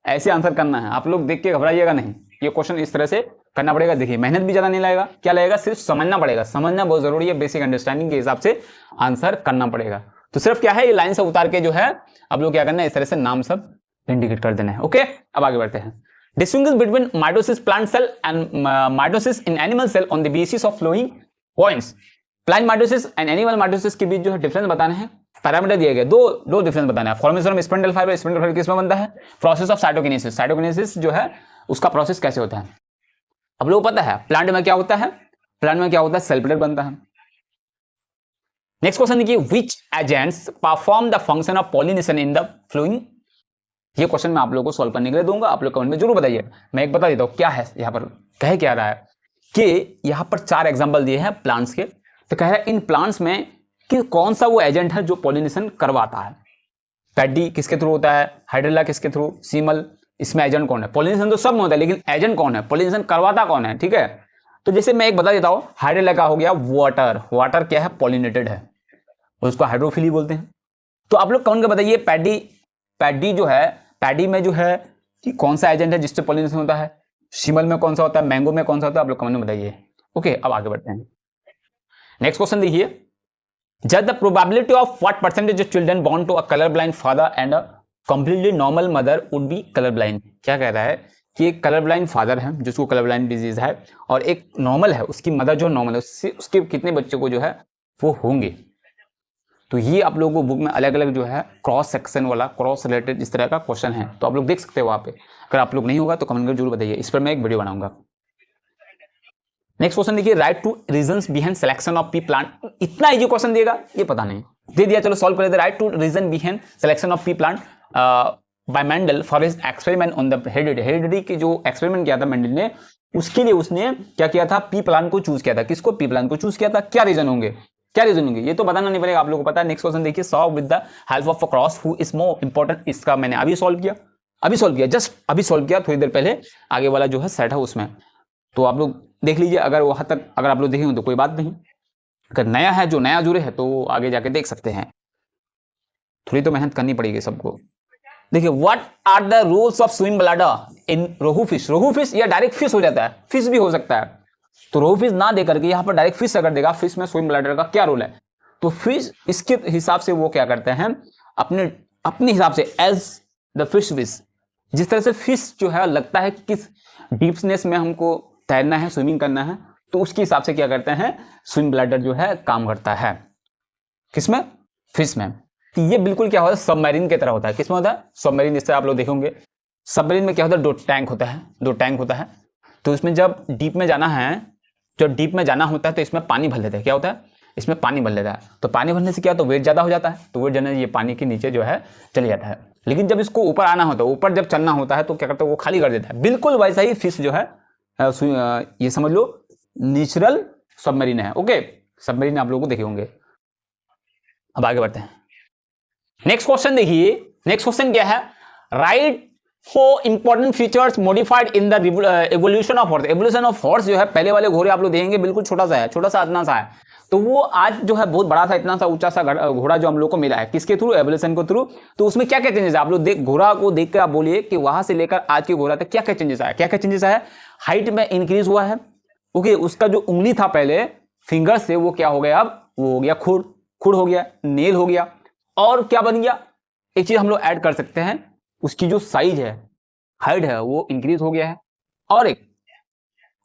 ऐसे आंसर करना है, आप लोग देख के घबराइएगा नहीं, ये क्वेश्चन इस तरह से करना पड़ेगा। देखिए मेहनत भी ज्यादा नहीं लगेगा, क्या लगेगा, सिर्फ समझना पड़ेगा, समझना बहुत जरूरी है, बेसिक अंडरस्टैंडिंग के हिसाब से आंसर करना पड़ेगा। तो सिर्फ क्या है, ये लाइन से उतार के जो है आप लोग क्या करना है, इस तरह से नाम सब इंडिकेट कर देना है, ओके। अब आगे बढ़ते हैं, distinguish between mitosis plant cell and mitosis in animal cell on the basis of following points. Plant mitosis and animal mitosis के बीच जो है डिफरेंस बताना है, पैरामीटर दिए गए, दो डिफरेंस बताना है। Formation of spindle fibre, spindle fibre किसमें बनता है, प्रोसेस ऑफ साइटोकिनेसिस, साइटोकिनेसिस जो है उसका प्रोसेस कैसे होता है। अब लोगों को पता है प्लांट में क्या होता है, प्लांट में क्या होता है, सेल प्लेट बनता है। नेक्स्ट क्वेश्चन देखिए, which agents perform the function of pollination in the flowing. ये क्वेश्चन मैं आप लोगों को सॉल्व करने के लिए दूंगा, आप लोग कमेंट में जरूर बताइए। मैं एक बता देता हूं क्या है, यहाँ पर कह क्या रहा है कि यहाँ पर 4 एग्जाम्पल दिए हैं प्लांट्स के। तो कह रहा है इन प्लांट्स में कि कौन सा वो एजेंट है जो पॉलिनेशन करवाता है। पैडी किसके थ्रू होता है, हाइड्रिला किसके थ्रू, सीमल, इसमें एजेंट कौन है, पॉलिनेशन तो सब में होता है लेकिन एजेंट कौन है, पॉलिनेशन करवाता कौन है, ठीक है। तो जैसे मैं एक बता देता हूं, हाइड्रिला का हो गया वाटर, वाटर क्या है, पॉलिनेटेड है, उसको हाइड्रोफिली बोलते हैं। तो आप लोग कौन का बताइए, पैडी जो है, पैडी में जो है कि कौन सा एजेंट है जिससे पॉलिनेशन होता है, सीमल में कौन सा होता है, मैंगो में कौन सा होता है, आप लोग कमेंट में बताइए, ओके। अब आगे बढ़ते हैं, नेक्स्ट क्वेश्चन देखिए, जज the probability of what percentage of children born to a colour blind father and a completely normal mother would be colour blind. क्या कह रहा है कि एक कलर ब्लाइंड फादर है जिसको कलर ब्लाइंड डिजीज है, और एक नॉर्मल है, उसकी मदर जो नॉर्मल है, उसके कितने बच्चों को जो है वो होंगे। तो ये आप लोगों को बुक में अलग अलग जो है क्रॉस सेक्शन वाला, क्रॉस रिलेटेड इस तरह का क्वेश्चन है, तो आप लोग देख सकते हो वहां पे। अगर आप लोग नहीं होगा तो कमेंट करके जरूर बताइए, इस पर मैं एक वीडियो बनाऊंगा। नेक्स्ट क्वेश्चन देखिए, write two reasons behind selection of pea plant. इतना इजी क्वेश्चन देगा, ये पता नहीं, दे दिया, चलो सॉल्व कर लेते हैं। Write two reason behind selection of pea plant by Mendel for his experiment on the heredity. Heredity की जो एक्सपेरिमेंट किया था मेंडल ने, उसके लिए उसने क्या किया था, पी प्लान को चूज किया था। किसको? पी प्लान को चूज किया था। क्या रीजन होंगे, क्या रीजन होंगे, ये तो बताना नहीं पड़ेगा, आप लोगों को पता है। नेक्स्ट क्वेश्चन देखिए, solve with the help of a cross who is more important. इसका मैंने अभी सॉल्व किया, जस्ट अभी सॉल्व किया थोड़ी देर पहले। आगे वाला जो है सेट है उसमें, तो आप लोग देख लीजिए। अगर वहां तक अगर आप लोग देखेंगे तो कोई बात नहीं, अगर नया है, जो नया जुड़े है तो आगे जाके देख सकते हैं। थोड़ी तो मेहनत करनी पड़ेगी सबको। देखिए, what are the rules of swim bladder in rohu fish. Rohu fish या डायरेक्ट फिश हो जाता है, फिश भी हो सकता है, तो रोहू फिश ना देकर के यहाँ पर डायरेक्ट फिश अगर देगा, फिश में स्विम ब्लैडर का क्या रोल है, तो फिश इसके हिसाब से वो क्या करते हैं, अपने हिसाब से एज द फिश विश, जिस तरह से फिश जो है लगता है किस डीपनेस में हमको तैरना है, स्विमिंग करना है, तो उसके हिसाब से क्या करते हैं, स्विम ब्लैडर जो है काम करता है। किसमें? फिश में। तो ये बिल्कुल क्या होता है, सबमरीन की तरह होता है। किसमें होता है? सबमरीन। जिससे आप लोग देखोगे सबमरीन में क्या होता है, दो टैंक होता है। तो इसमें जब डीप में जाना होता है तो इसमें पानी भर लेते हैं। क्या होता है? इसमें पानी भर लेता है। तो पानी भरने से क्या होता है, वेट ज्यादा हो जाता है, तो वेट जाने ये पानी के नीचे जो है चले जाता है। लेकिन जब इसको ऊपर आना होता है, ऊपर जब चलना होता है, तो क्या करता है, वो खाली कर देता है। बिल्कुल वैसा ही फिश जो है, ये समझ लो नेचुरल सबमरीन है। ओके, सबमरीन आप लोगों को देखे होंगे। अब आगे बढ़ते हैं। नेक्स्ट क्वेश्चन देखिए, नेक्स्ट क्वेश्चन क्या है, right 4 important features modified in the evolution of horse. Evolution of horse जो है, पहले वाले घोड़े आप लोग देखेंगे बिल्कुल छोटा सा इतना सा है, तो वो आज जो है बहुत बड़ा सा, इतना सा ऊंचा सा घोड़ा जो हम लोग को मिला है, किसके थ्रू? एवोल्यूशन के थ्रू। तो उसमें क्या क्या चेंजेस है, आप लोग घोड़ा को देख कर आप बोलिए कि वहां से लेकर आज के घोड़ा तक क्या क्या चेंजेस आया। क्या क्या चेंजेस आया? हाइट में इंक्रीज हुआ है। ओके, उसका जो उंगली था पहले फिंगर से, वो क्या हो गया, अब वो हो गया खुर हो गया, नेल हो गया। और क्या बन गया, एक चीज हम लोग ऐड कर सकते हैं, उसकी जो साइज है, हाइट है, वो इंक्रीज हो गया है। और एक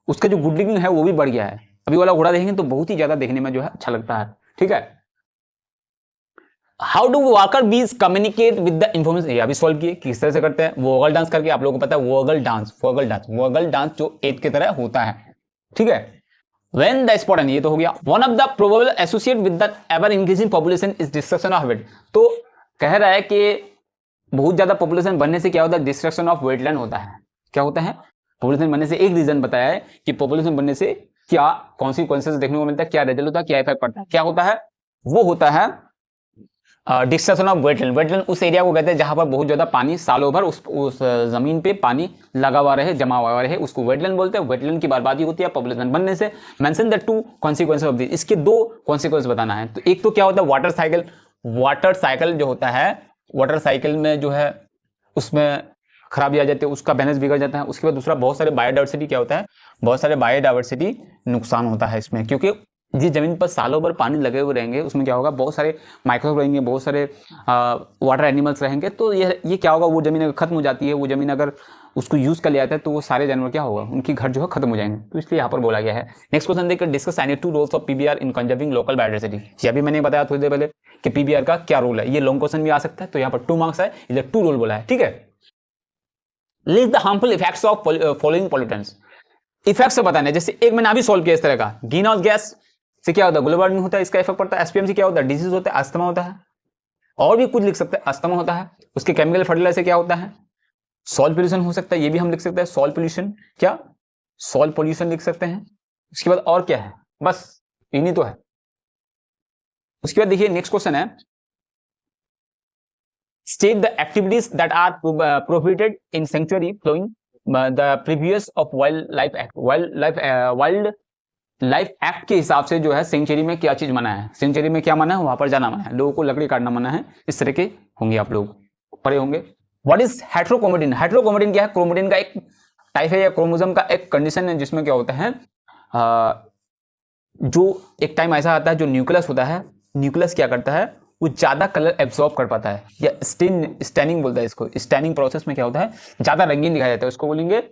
उसका जो गुड लुकिंग है वो भी बढ़ गया है। अभी वाला घोड़ा देखेंगे तो बहुत ही ज्यादा देखने में जो है अच्छा लगता है। ठीक है। हाउ डू वॉकर बीज कम्युनिकेट विद द इंफॉर्मेशन, ये अभी सॉल्व किए, किस तरह से करते हैं, वोगल डांस करके। आप लोगों को पता है वोगल डांस जो एट की तरह होता है। ठीक है। When the spot, ये तो हो गया। One of the probable associate with the ever increasing population is destruction of wetland। तो कह रहा है कि बहुत ज्यादा पॉपुलेशन बनने से क्या होता है, डिस्ट्रक्शन ऑफ वेटलैंड होता है। क्या होता है? पॉपुलेशन बनने से एक रीजन बताया है कि पॉपुलेशन बनने से क्या कॉन्सिक्वेंसेस देखने को मिलता है, क्या रिजल्ट होता है, क्या इफेक्ट पड़ता है। क्या होता है? वो होता है डिस्ट्रक्शन ऑफ वेटलैंड। वेटलैंड उस एरिया को कहते हैं जहां पर बहुत ज्यादा पानी सालों भर उस जमीन पे पानी लगा हुआ रहे, जमा हुआ रहे, उसको वेटलैंड बोलते हैं। वेटलैंड की बर्बादी होती है पॉपुलेशन बनने से। Mention the 2 consequences of this, इसके 2 कॉन्सिक्वेंस बताना है। तो एक तो क्या होता है, वाटर साइकिल जो होता है, वाटर साइकिल में जो है उसमें खराबी आ जाती है, उसका बैलेंस बिगड़ जाता है। उसके बाद दूसरा, बहुत सारे बायोडाइवर्सिटी क्या होता है, बहुत सारे बायोडाइवर्सिटी नुकसान होता है इसमें, क्योंकि जिस जमीन पर सालों भर पानी लगे हुए रहेंगे उसमें क्या होगा, बहुत सारे माइक्रोब रहेंगे, बहुत सारे वाटर एनिमल्स रहेंगे। तो ये क्या होगा, वो जमीन अगर खत्म हो जाती है, वो जमीन अगर उसको यूज कर लिया जाता है, तो वो सारे जानवर क्या होगा, उनकी घर जो है खत्म हो जाएंगे। तो इसलिए यहाँ पर बोला गया है। नेक्स्ट क्वेश्चन देखकर, discuss any 2 roles of PBR in conserving local biodiversity. ये अभी मैंने बताया थोड़ी देर पहले कि पीबीआर का क्या रोल है। ये लॉन्ग क्वेश्चन भी आ सकता है, तो यहाँ पर 2 मार्क्स है, इधर 2 रोल बोला है। ठीक है। List the harmful effects of following pollutants. Effects बताने, जैसे एक मैंने अभी सॉल्व किया इस तरह का, ग्रीन हाउस गैस से क्या होता है, ग्लोबल वार्मिंग होता है, इसका इफेक्ट पड़ता है। एसपीएम से क्या होता है, डिजीज होता है, अस्थमा होता है, और भी कुछ लिख सकते हैं, अस्थमा होता है। उसके केमिकल फर्टिलाइजर से क्या होता है, सॉइल पोल्यूशन हो सकता है, ये भी हम लिख सकते हैं, सॉइल पोल्यूशन। क्या? सॉइल पोल्यूशन लिख सकते हैं। उसके बाद और क्या है, बस इन्हीं तो है। उसके बाद देखिए नेक्स्ट क्वेश्चन है, state the activities that are prohibited in sanctuary following the previous of wild life act. Wild life act के हिसाब से जो है सेंचुरी में क्या चीज मना है, सेंचुरी में क्या मना है, वहां पर जाना मना है, लोगों को लकड़ी काटना मना है। इस तरह के होंगे, आप लोग पढ़े होंगे। What is heterochromatin? हेट्रोक्रोमेटिन क्या है? क्रोमेटिन का एक टाइप है या क्रोमोसोम का एक कंडीशन है, जिसमें क्या होता है, जो एक टाइम ऐसा आता है, जो न्यूक्लियस होता है, न्यूक्लियस क्या करता है, वो ज्यादा कलर एब्सॉर्ब कर पाता है, या स्टैनिंग बोलता है इसको। स्टैनिंग प्रोसेस में क्या होता है, ज्यादा रंगीन दिखाई देता है, उसको बोलेंगे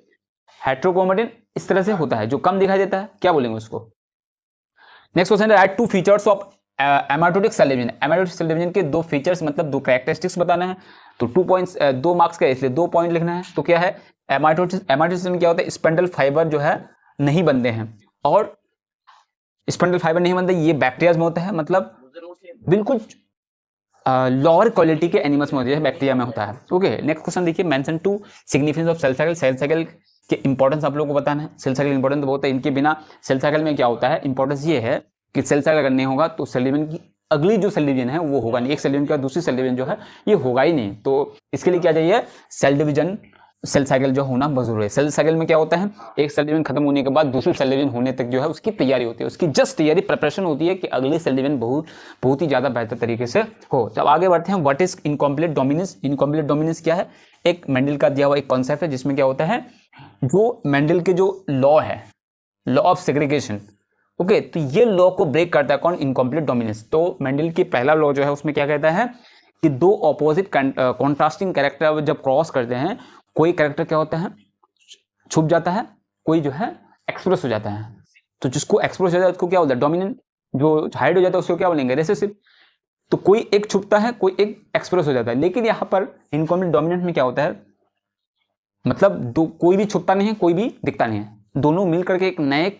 हेट्रोक्रोमेटिन। इस तरह से होता है, जो कम दिखाई देता है, क्या बोलेंगे उसको। नेक्स्ट क्वेश्चन है, write 2 features of amitotic cell division. Amitotic cell division के 2 फीचर्स, मतलब 2 कैरेक्टरिस्टिक्स बताना है। तो 2 मार्क्स का, इसलिए 2 पॉइंट लिखना है। तो क्या है, एमाटोटिस में क्या होता है, स्पेंडल फाइबर जो है नहीं बनते हैं, और स्पेंडल फाइबर नहीं बनते, ये बैक्टीरिया में होता है, मतलब बिल्कुल लोअर क्वालिटी के एनिमल्स में होती है, बैक्टीरिया में होता है। ओके। नेक्स्ट क्वेश्चन देखिए, mention 2 significance of cell cycle. Cell cycle कि इंपॉर्टेंस आप लोगों को बताना है। सेल साइकिल इंपॉर्टेंट बहुत है, इनके बिना सेल साइकिल में क्या होता है, इंपॉर्टेंस ये है कि सेल साइकिल अगर नहीं होगा तो सेल डिवीजन की अगली जो सेल डिवीजन है वो होगा नहीं, एक सेल डिवीजन का दूसरी सेल डिवीजन जो है ये होगा ही नहीं। तो इसके लिए क्या चाहिए, सेल डिवीजन, सेल साइकिल जो होना बहुत जरूरी है। सेल साइकिल में क्या होता है, एक सेल डिवीजन खत्म होने के बाद दूसरी सेल डिवीजन होने तक जो है उसकी तैयारी होती है, उसकी जस्ट तैयारी प्रिपरेशन होती है कि अगली सेल डिवीजन बहुत ही ज्यादा बेहतर तरीके से हो। तब आगे बढ़ते हैं, what is incomplete dominance. Incomplete dominance क्या है, एक मेंडल का दिया हुआ एक कॉन्सेप्ट है जिसमें क्या होता है, जो मेंडल के जो लॉ है, लॉ ऑफ सेग्रीगेशन, ओके, तो ये लॉ को ब्रेक करता है कौन, इनकम्प्लीट डोमिनेंस। तो मेंडल की पहला लॉ जो है उसमें क्या कहता है कि दो ऑपोजिट कॉन्ट्रास्टिंग कैरेक्टर जब क्रॉस करते हैं, कोई कैरेक्टर क्या होता है, छुप जाता है, कोई जो है एक्सप्रेस हो जाता है। तो जिसको एक्सप्रेस हो जाता है उसको क्या बोलता है, डोमिनेंट। जो हाइड हो जाता है उसको क्या बोलेंगे, रिसेसिव। तो कोई एक छुपता है, कोई एक एक्सप्रेस हो जाता है। लेकिन यहाँ पर इनकम्प्लीट डोमिनेंट में क्या होता है, मतलब कोई भी छुपता नहीं है, कोई भी दिखता नहीं है, दोनों मिल करके एक नए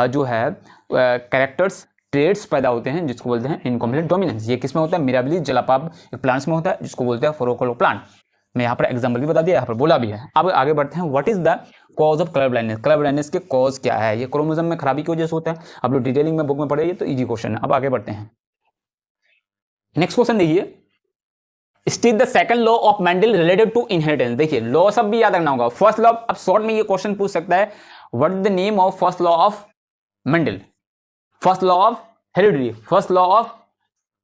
जो है कैरेक्टर्स, ट्रेड्स पैदा होते हैं जिसको बोलते हैं इनकम्प्लीट डोमिनेंस। ये किसमें होता है, मिराबिलिस जलापाब प्लांट्स में होता है जिसको बोलते हैं फोरोकोलो प्लांट। मैं यहाँ पर एग्जांपल भी बता दिया, यहाँ पर बोला भी है। अब आगे बढ़ते हैं, what is the cause of colour blindness. Colour blindness के कॉज क्या है, ये क्रोमोसोम में खराबी की वजह से होता है। आप लोग डिटेलिंग में बुक में पढ़े, तो इजी क्वेश्चन है। अब आगे बढ़ते हैं, नेक्स्ट क्वेश्चन देखिए, state the second law of Mendel related to inheritance. देखिए लॉ सब भी याद रखना होगा। फर्स्ट लॉ, अब शॉर्ट में ये क्वेश्चन पूछ सकता है, what is the name of first law of Mendel, first law of heredity, first law of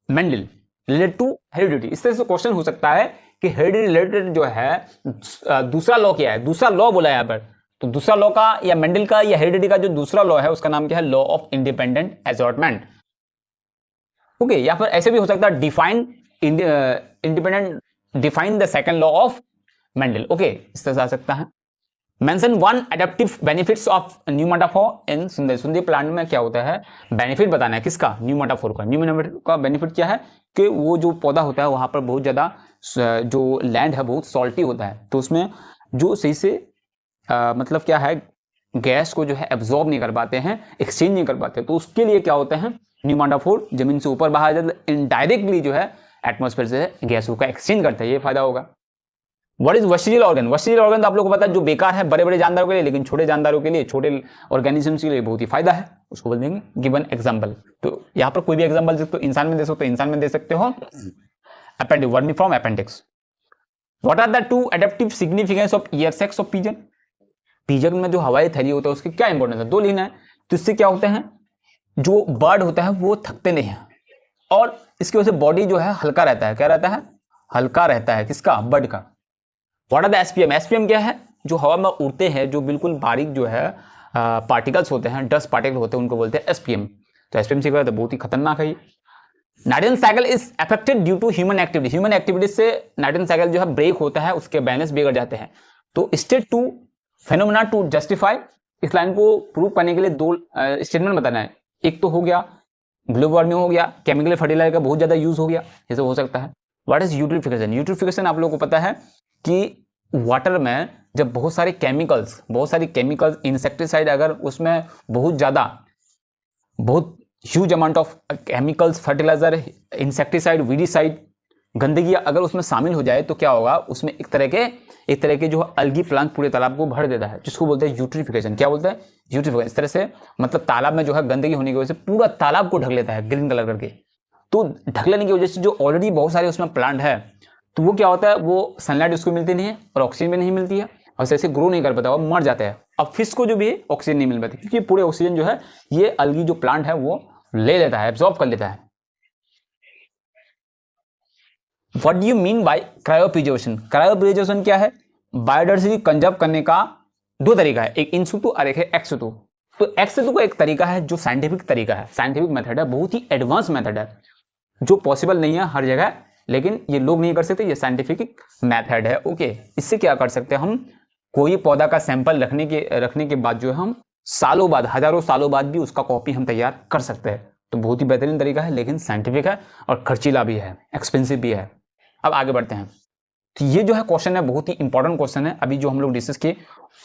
Mendel related to heredity. इस तरह से क्वेश्चन हो सकता है कि हेरिडिटी रिलेटेड जो है दूसरा लॉ क्या है, दूसरा लॉ बोला है यहाँ पर। तो दूसरा लॉ का या मेंडल का या हेरिडिटी का जो दूसरा लॉ है उसका नाम क्या है, law of independent assortment. Okay, या फिर ऐसे भी हो सकता है define independent, define the second law of Mendel. Okay, इस तरह से आ सकता है। Mention one adaptive benefits of pneumatophore in Sundar. Sundar plant में क्या होता है, बेनिफिट बताना है किसका, न्यूमेटाफोर का। न्यूमेटाफोर का बेनिफिट क्या है कि वो जो पौधा होता है वहां पर बहुत ज्यादा जो लैंड है बहुत सॉल्टी होता है, तो उसमें जो सही से मतलब क्या है, गैस को जो है एब्जॉर्ब नहीं कर पाते हैं, एक्सचेंज नहीं कर पाते। तो उसके लिए क्या होता है, न्यूमेटाफोर जमीन से ऊपर बाहर जाता है, इनडायरेक्टली जो है एटमॉस्फेयर से गैसों का एक्सचेंज करता है, ये फायदा होगा। What is vestigial organ. Vestigial organ तो आप लोगों को पता है जो बेकार है बड़े बड़े जानदारों के लिए, लेकिन छोटे जानदारों के लिए, छोटे ऑर्गेनिजम्स के लिए बहुत ही फायदा है, उसको बोल देंगे गिवन एग्जांपल। तो यहाँ पर कोई भी एग्जांपल तो इंसान में दे सकते हो, इंसान में दे सकते हो appendix, vermiform appendix. What are the two adaptive significance of air sacs of pigeon. Pigeon में जो हवाई थैली होता है उसकी क्या इंपॉर्टेंस है, दो लेना है। तो इससे क्या होता है, जो बर्ड होता है वो थकते नहीं है, और इसकी वजह से बॉडी जो है हल्का रहता है। क्या रहता है, हल्का रहता है, किसका, बर्ड का। What are the SPM. SPM क्या है, जो हवा में उड़ते हैं, जो बिल्कुल बारीक जो है पार्टिकल्स होते हैं, डस्ट पार्टिकल होते हैं, उनको बोलते हैं एसपीएम। तो एसपीएम से क्या होता है, बहुत ही खतरनाक है ये। Nitrogen cycle is affected due to human activity. Human activity से नाइट्रोजन साइकिल जो है ब्रेक होता है, उसके बैलेंस बिगड़ जाते हैं। तो state two phenomena to justify, इस लाइन को प्रूव करने के लिए दो स्टेटमेंट बताना है। एक तो हो गया ग्लोबल वार्मिंग, हो गया केमिकल फर्टिलाइजर का बहुत ज्यादा यूज हो गया, ये सब हो सकता है। What is eutrophication. यूट्रिफिकेशन आप लोगों को पता है कि वाटर में जब बहुत सारे केमिकल्स इंसेक्टिसाइड, अगर उसमें बहुत ज्यादा, बहुत huge amount of chemicals, fertiliser, insecticide, weedicide, गंदगी अगर उसमें शामिल हो जाए तो क्या होगा, उसमें एक तरह के जो अलगी प्लांट पूरे तालाब को भर देता है, जिसको बोलते हैं यूट्रिफिकेशन। क्या बोलते हैं, यूट्रिफिकेशन। इस तरह से मतलब तालाब में जो है गंदगी होने की वजह से पूरा तालाब को ढक लेता है ग्रीन कलर करके। तो ढक लेने की वजह से जो ऑलरेडी बहुत सारे उसमें प्लांट है, तो वो क्या होता है, वो सनलाइट उसको मिलती नहीं है और ऑक्सीजन भी नहीं मिलती है, और ऐसे ग्रो नहीं कर पाता, वो मर जाता है। अब फिश को जो भी है ऑक्सीजन नहीं मिल पाती, क्योंकि पूरे ऑक्सीजन जो है ये अलगी जो प्लांट है वो ले लेता है, एब्जॉर्ब कर लेता है। What do you mean bye cryopreservation. Cryopreservation क्या है, बायोडाइवर्सिटी कंजर्व करने का दो तरीका है, एक इन सितु और एक है एक्स सितु। तो एक्स सितु का एक तरीका है जो साइंटिफिक तरीका है, साइंटिफिक मेथड है, बहुत ही एडवांस मेथड है, जो पॉसिबल नहीं है हर जगह, लेकिन ये लोग नहीं कर सकते, ये साइंटिफिक मेथड है। ओके, इससे क्या कर सकते हैं हम, कोई पौधा का सैंपल रखने के बाद जो है हम सालों बाद, हजारों सालों बाद भी उसका कॉपी हम तैयार कर सकते हैं। तो बहुत ही बेहतरीन तरीका है, लेकिन साइंटिफिक है और खर्चीला भी है, एक्सपेंसिव भी है। अब आगे बढ़ते हैं। तो ये जो है क्वेश्चन है बहुत ही इंपॉर्टेंट क्वेश्चन है, अभी जो हम लोग डिस्कस किए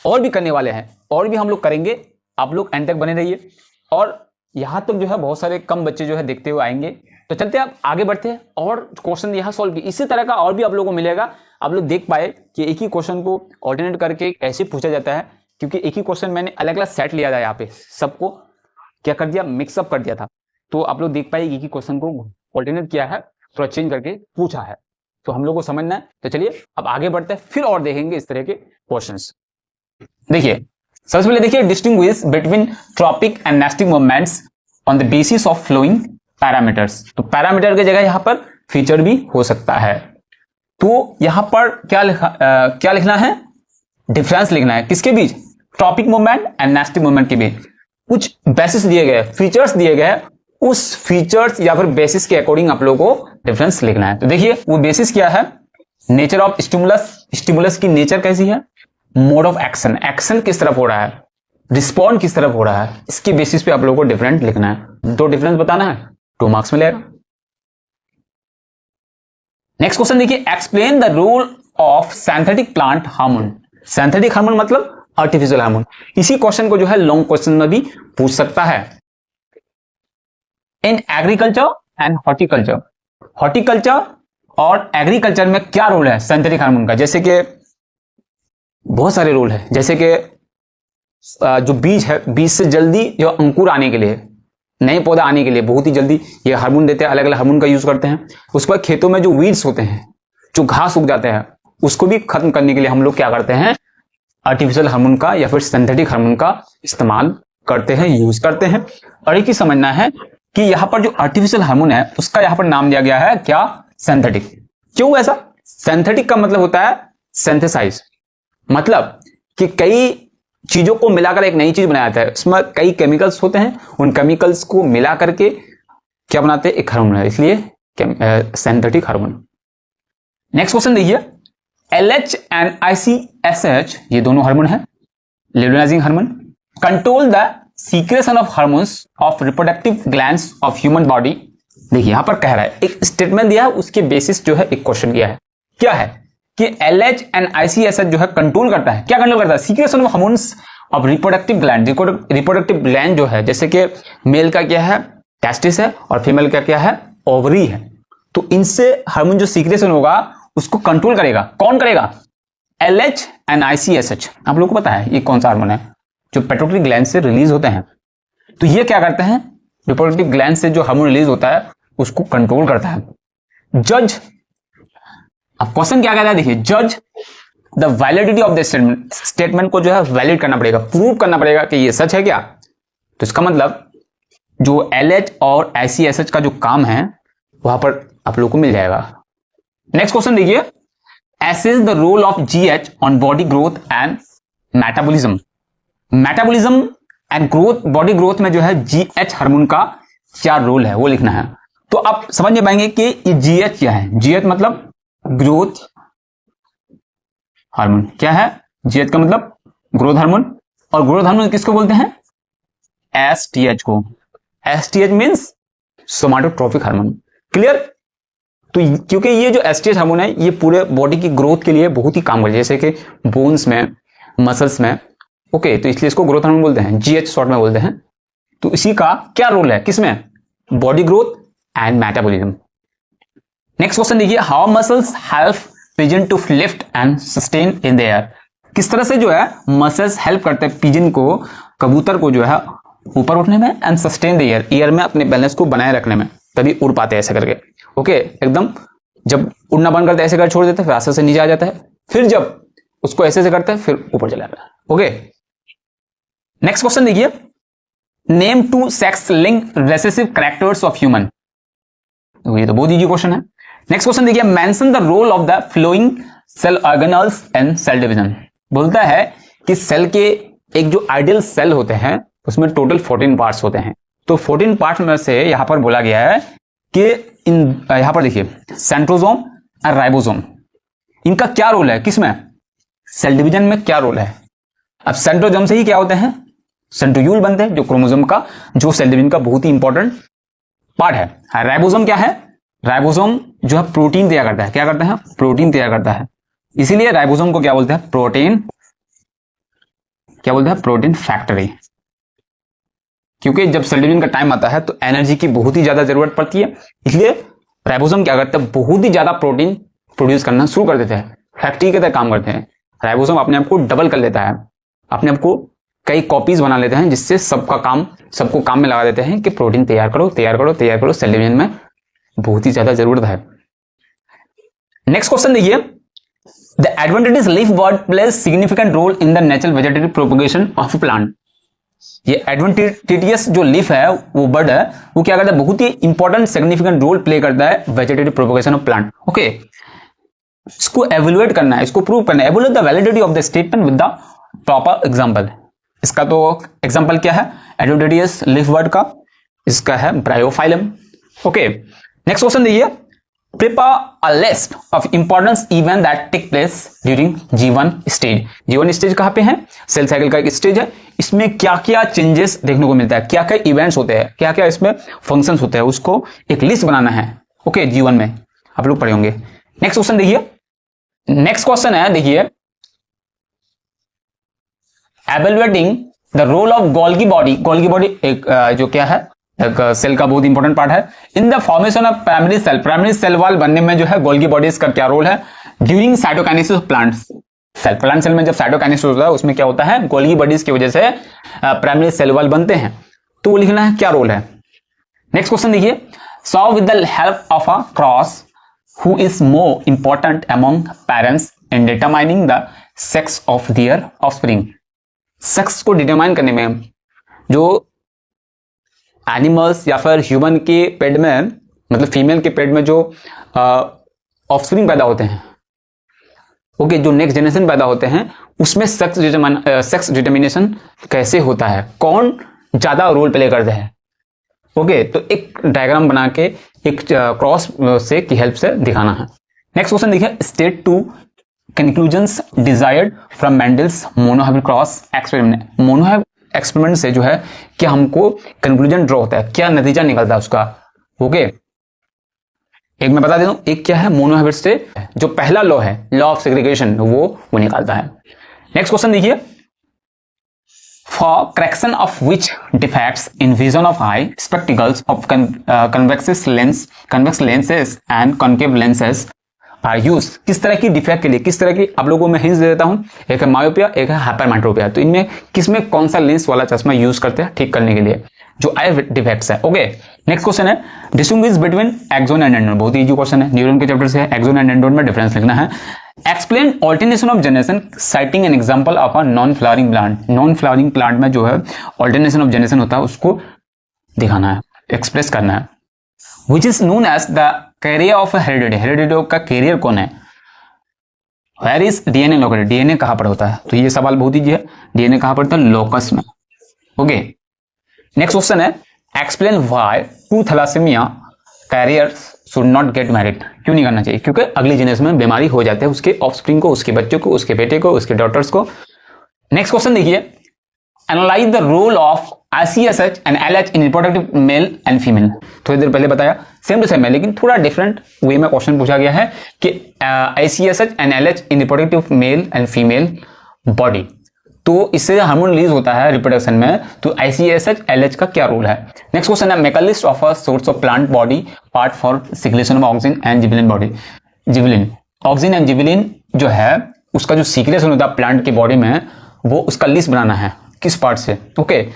और भी करने वाले हैं, और भी हम लोग करेंगे, आप लोग एंड तक बने रहिए। और यहाँ तक जो है बहुत सारे कम बच्चे जो है देखते हुए आएंगे। तो चलते हैं, आप आगे बढ़ते हैं और क्वेश्चन यहाँ सॉल्व किए, इसी तरह का और भी आप लोगों को मिलेगा। आप लोग देख पाए कि एक ही क्वेश्चन को ऑल्टरनेट करके कैसे पूछा जाता है, क्योंकि एक ही क्वेश्चन मैंने अलग अलग सेट लिया था, यहाँ पे सबको क्या कर दिया, मिक्सअप कर दिया था। तो आप लोग देख पाएंगे कि क्वेश्चन को ऑल्टरनेट किया है, थोड़ा चेंज करके पूछा है, तो हम लोग को समझना है। तो चलिए अब आगे बढ़ते हैं, फिर और देखेंगे इस तरह के क्वेश्चंस। देखिए सबसे पहले देखिए, distinguish between tropic and nastic movements on the basis of following parameters. तो पैरामीटर की जगह यहां पर फीचर भी हो सकता है। तो यहां पर क्या लिखना है, डिफरेंस लिखना है किसके बीच, tropic movement and nastic movement के बीच। कुछ बेसिस दिए गए, फीचर्स दिए गए, उस फीचर्स या फिर बेसिस के अकॉर्डिंग आप लोगों को डिफरेंस लिखना है। तो देखिए वो बेसिस क्या है, नेचर ऑफ स्टिमुलस, स्टिमुलस की नेचर कैसी है, मोड ऑफ एक्शन, एक्शन किस तरफ हो रहा है, रिस्पॉन्ड किस तरफ हो रहा है, इसके बेसिस पे आप लोगों को डिफरेंट लिखना है। दो डिफरेंस बताना है, 2 मार्क्स मिलेगा। नेक्स्ट क्वेश्चन देखिए, explain the role of synthetic plant hormone. Synthetic hormone मतलब आर्टिफिशियल हार्मोन। इसी क्वेश्चन को जो है लॉन्ग क्वेश्चन में भी पूछ सकता है। इन एग्रीकल्चर एंड हॉर्टिकल्चर, हॉर्टिकल्चर और एग्रीकल्चर में क्या रोल है सिंथेटिक हार्मोन का। जैसे कि बहुत सारे रोल है, जैसे कि जो बीज है, बीज से जल्दी जो अंकुर आने के लिए, नए पौधा आने के लिए बहुत ही जल्दी ये हार्मोन देते हैं, अलग अलग हार्मोन का यूज करते हैं। उसके बाद खेतों में जो वीड्स होते हैं, जो घास उग जाते हैं, उसको भी खत्म करने के लिए हम लोग क्या करते हैं, आर्टिफिशियल हार्मोन का या फिर सिंथेटिक हार्मोन का इस्तेमाल करते हैं, यूज करते हैं। और एक ही समझना है कि यहां पर जो आर्टिफिशियल हार्मोन है उसका यहां पर नाम दिया गया है क्या, सिंथेटिक। क्यों ऐसा, सिंथेटिक का मतलब होता है सिंथेसाइज, मतलब कि कई चीजों को मिलाकर एक नई चीज बनाया जाता है, उसमें कई केमिकल्स होते हैं, उन केमिकल्स को मिला करके क्या बनाते हैं, एक हार्मोन है, इसलिए सिंथेटिक हार्मोन। नेक्स्ट क्वेश्चन देखिए, LH एंड ICSH ये दोनों हार्मोन है, luteinizing hormone, control the secretion of hormones of reproductive glands of human body. देखिए यहां पर कह रहा है, एक स्टेटमेंट दिया है, उसके बेसिस जो है एक क्वेश्चन किया है, क्या है कि LH एंड ICSH जो है कंट्रोल करता है, क्या कंट्रोल करता है, secretion of hormones of reproductive gland. Reproductive gland जो है, जैसे कि मेल का क्या है, टेस्टिस है, और फीमेल का क्या है, ओवरी है। तो इनसे हार्मोन जो सीक्रेशन होगा उसको कंट्रोल करेगा, कौन करेगा, LH एंड ICSH। आप लोगों को पता है ये कौन सा हार्मोन है, जो पिट्यूटरी ग्लैंड से रिलीज होते हैं। तो ये क्या करते हैं, रिप्रोडक्टिव ग्लैंड से जो हार्मोन रिलीज होता है उसको कंट्रोल करता है। जज, अब क्वेश्चन क्या कहता है, देखिए, जज the validity of the statement, statement को जो है वैलिड करना पड़ेगा, प्रूव करना पड़ेगा कि ये सच है क्या। तो इसका मतलब जो LH और ICSH का जो काम है वहां पर आप लोग को मिल जाएगा। नेक्स्ट क्वेश्चन देखिए, assess the role of GH on body growth and metabolism. Metabolism and growth, body growth में जो है GH हार्मोन का क्या रोल है वो लिखना है। तो आप समझ नहीं पाएंगे कि ये GH क्या है। GH मतलब ग्रोथ हार्मोन, क्या है, GH का मतलब ग्रोथ हार्मोन, और ग्रोथ हार्मोन किसको बोलते हैं, STH को। STH means somatotropic hormone, clear. तो क्योंकि ये जो STH हार्मोन है ये पूरे बॉडी की ग्रोथ के लिए बहुत ही काम करता है, जैसे कि बोन्स में, मसल्स में, ओके, तो इसलिए इसको ग्रोथ हार्मोन बोलते हैं, GH शॉर्ट में बोलते हैं। तो इसी का क्या रोल है, किसमें, body growth and metabolism. Next question देखिए, how muscles help pigeon to lift and sustain in the air. किस तरह से जो है मसल्स हेल्प करते हैं पिजन को, कबूतर को जो है ऊपर उठने में, and sustain the air, air में अपने बैलेंस को बनाए रखने में, तभी उड़ पाते हैं ऐसे करके। ओके, एकदम जब उड़ना बंद करते हैं ऐसे कर छोड़ देते हैं, फिर आस्ते से नीचे आ जाता है, फिर जब उसको ऐसे से करते हैं फिर ऊपर चला जाता है। ओके, नेक्स्ट क्वेश्चन देखिए, name 2 sex link recessive characters of human. तो ये तो बहुत इजी क्वेश्चन है। नेक्स्ट क्वेश्चन देखिए, mention the role of the following cell organelles and cell division. बोलता है कि सेल के एक जो आइडियल सेल होते हैं उसमें टोटल 14 पार्ट्स होते हैं। तो 14 पार्ट्स में से यहां पर बोला गया है कि यहां पर देखिए सेंट्रोसोम और राइबोसोम, इनका क्या रोल है, किसमें, सेल डिवीजन में क्या रोल है। अब सेंट्रोसोम से ही क्या होते हैं, सेंट्रियोल बनते हैं, जो क्रोमोसोम का, जो सेल डिवीजन का बहुत ही इंपॉर्टेंट पार्ट है। राइबोसोम क्या है, राइबोसोम जो है प्रोटीन तैयार करता है, क्या करता है, प्रोटीन तैयार करता है। इसीलिए राइबोसोम को क्या बोलते हैं, प्रोटीन, क्या बोलते हैं, प्रोटीन फैक्ट्री। क्योंकि जब सेल डिवीजन का टाइम आता है तो एनर्जी की बहुत ही ज्यादा जरूरत पड़ती है, इसलिए राइबोसोम क्या करते हैं, बहुत ही ज्यादा प्रोटीन प्रोड्यूस करना शुरू कर देते हैं, फैक्ट्री की तरह काम करते हैं। राइबोसोम अपने आप को डबल कर लेता है अपने आप को कई कॉपीज बना लेते हैं, जिससे सबको काम में लगा देते हैं कि प्रोटीन तैयार करो। सेल डिवीजन में बहुत ही ज्यादा जरूरत है। नेक्स्ट क्वेश्चन देखिए, the advantages leaf bud plays significant role in the natural vegetative propagation of plant. ये एडवांटेजियस जो लीफ है, वो बर्ड है, वो क्या करता है, बहुत ही इंपॉर्टेंट सिग्निफिकेंट रोल प्ले करता है vegetative propagation of plant. Okay, इसको एवेलुएट करना है, इसको प्रूव करना है। Evaluate the validity of the statement with the proper example. इसका तो एग्जांपल क्या है एडवांटेजियस लीफ बर्ड का, इसका है ब्रायोफाइलम। ओके, नेक्स्ट क्वेश्चन देखिए, prepare a list of importance event that take place during G1 stage. G1 stage कहां पे है, सेल साइकिल का एक स्टेज है। इसमें क्या क्या चेंजेस देखने को मिलता है, क्या क्या इवेंट्स होते हैं, क्या क्या इसमें फंक्शंस होते हैं, उसको एक लिस्ट बनाना है। ओके, G1 में आप लोग पढ़े होंगे। नेक्स्ट क्वेश्चन देखिए, नेक्स्ट क्वेश्चन है देखिए, evaluating the role of Golgi body. Golgi body एक जो क्या है, एक सेल का बहुत इंपॉर्टेंट पार्ट है। In the formation of primary cell, primary cell wall बनने में जो है गोल्गी बॉडीज का क्या रोल है during cytokinesis of plant cell. Plant cell में जब साइटोकाइनेसिस होता है, उसमें क्या होता है, गोल्गी बॉडीज की वजह से प्राइमरी सेल वॉल बनते हैं। तो वो लिखना है क्या रोल है। नेक्स्ट क्वेश्चन देखिए, solve with the help of a cross who is more important among parents in determining the sex of their offspring. Sex को डिटरमाइन करने में जो एनिमल्स या फिर ह्यूमन के पेट में, मतलब फीमेल के पेट में जो ऑफस्प्रिंग पैदा होते हैं, ओके, जो नेक्स्ट जनरेशन पैदा होते हैं, उसमें सेक्स डिटर्मिनेशन कैसे होता है, कौन ज्यादा रोल प्ले करता है। ओके, तो एक डायग्राम बना के एक क्रॉस से की हेल्प से दिखाना है। नेक्स्ट क्वेश्चन देखिए, state 2 conclusions desired from Mendel's monohybrid cross experiment. Monohybrid experiment से जो है क्या हमको कंक्लूजन ड्रॉ होता है, क्या नतीजा निकलता है उसका। ओके, एक मैं बता देता हूं, एक क्या है, मोनोहाइब्रिड से जो पहला लॉ है, लॉ ऑफ सेग्रीगेशन, वो निकालता है। नेक्स्ट क्वेश्चन देखिए, for correction of which defects in vision of eye spectacles of convex lenses and concave lenses are use. किस तरह की डिफेक्ट के लिए, किस तरह की, आप लोगों को मैं हिंट्स दे देता हूं, एक है मायोपिया, एक है हाइपरमेट्रोपिया। तो इनमें किसमें कौन सा लेंस वाला चश्मा यूज करते हैं ठीक करने के लिए, जो आई डिफेक्ट्स है। ओके, नेक्स्ट क्वेश्चन है, distinguish between axon and dendron. बहुत इजी क्वेश्चन है, न्यूरॉन के चैप्टर से है, एक्सोन एंड एंडोन में डिफरेंस लिखना है। Explain alternation of generation citing an example of a non flowering plant. Non flowering plant में जो है ऑल्टरनेशन ऑफ जनरेशन होता है, उसको दिखाना है, एक्सप्रेस करना है। Which is known as the carrier of heredity. Heredity का कैरियर कौन है। Where is DNA located, DNA कहां पर होता है, तो ये सवाल बहुत ईजी है, डीएनए कहां पर होता है, लोकस में। ओके, नेक्स्ट क्वेश्चन है, explain why two thalassemia carriers should not get married. क्यों नहीं करना चाहिए, क्योंकि अगली जनरेशन में बीमारी हो जाते हैं उसके ऑफस्प्रिंग को, उसके बच्चों को, उसके बेटे को, उसके डॉटर्स को। नेक्स्ट क्वेश्चन देखिए, analyse the role of ICSH and LH in reproductive male and female. थोड़ी देर पहले बताया, सेम टू सेम है, लेकिन थोड़ा डिफरेंट वे में क्वेश्चन पूछा गया है कि ICSH and LH in reproductive male and female body. तो इससे हार्मोन रिलीज होता है रिप्रोडक्शन में, तो ICSH LH का क्या रोल है। नेक्स्ट क्वेश्चन है, make a list of a source of plant body part for secretion of oxygen and gibberellin body. Gibberellin, oxygen and gibberellin जो है उसका जो सीक्रेशन होता है प्लांट की बॉडी में, वो उसका लिस्ट बनाना है, किस पार्ट से। ओके,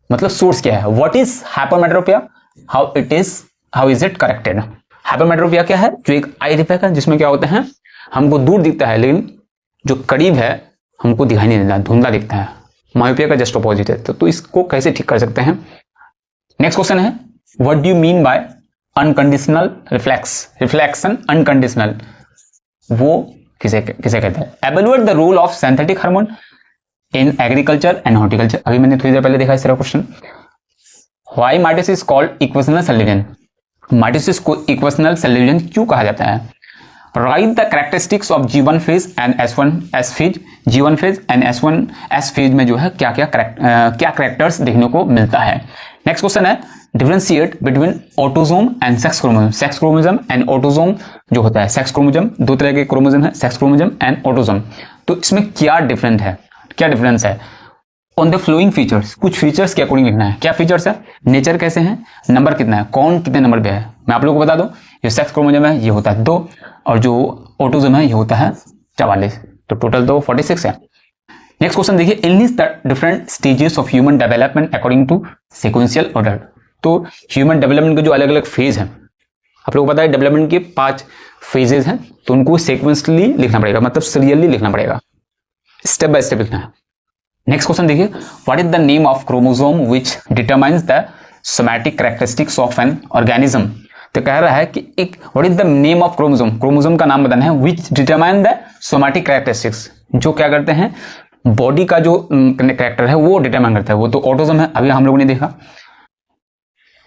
मतलब सोर्स क्या है। What is hypermetropia, how is it corrected. Hypermetropia क्या है, जो एक आई डिफेक्ट है, जिसमें क्या होता है, हमको दूर दिखता है लेकिन जो करीब है हमको दिखाई नहीं देता, धुंधला दिखता है। मायोपिया का जस्ट अपोजिट है। तो इसको कैसे ठीक कर सकते हैं। नेक्स्ट क्वेश्चन है, what do you mean by unconditional reflection unconditional, वो किसे कहते हैं। Evaluate the role of synthetic hormone in agriculture and horticulture. अभी मैंने थोड़ी देर पहले देखा इस तरह question. Why mitosis called equational cell division. Mitosis को इक्वेशनल सेल डिवीजन क्यों कहा जाता है। Write the characteristics of G1 phase and S1S phase. G1 phase and S1S phase में जो है क्या कैरेक्टर्स देखने को मिलता है। नेक्स्ट क्वेश्चन है, differentiate between autosome and sex chromosome. Sex chromosome and autosome जो होता है, सेक्स क्रोमोसोम दो तरह के क्रोमोसोम है, सेक्स क्रोमोसोम एंड ऑटोसोम। तो इसमें क्या डिफरेंस है। ऑन द फ्लोइंग फीचर्स, कुछ फीचर्स के अकॉर्डिंग लिखना है। क्या फीचर्स है, नेचर कैसे है, नंबर कितना है, कौन कितने नंबर पे है। मैं आप लोगों को बता दूं, ये सेक्स क्रोमोसोम है ये होता है 2, और जो ऑटोसोम है ये होता है 44, तो टोटल तो 46 है। नेक्स्ट क्वेश्चन देखिए, enlist the different stages of human development according to sequential order. तो ह्यूमन डेवलपमेंट के जो अलग अलग फेज हैं, आप लोगों को पता है डेवलपमेंट के 5 फेजेस हैं, तो उनको सीक्वेंसली लिखना पड़ेगा, मतलब सीरियली लिखना पड़ेगा, स्टेप बाय स्टेप लिखना है। नेक्स्ट क्वेश्चन देखिए, what is the name of chromosome which determines the somatic characteristics of an organism. तो कह रहा है कि एक what is the name of chromosome, chromosome का नाम बताना है, विच डिटरमाइन द सोमैटिक कैरेक्टरिस्टिक्स, जो क्या करते हैं बॉडी का जो कैरेक्टर है वो डिटरमाइन करता है, वो तो ऑटोसोम है, अभी हम लोगों ने देखा।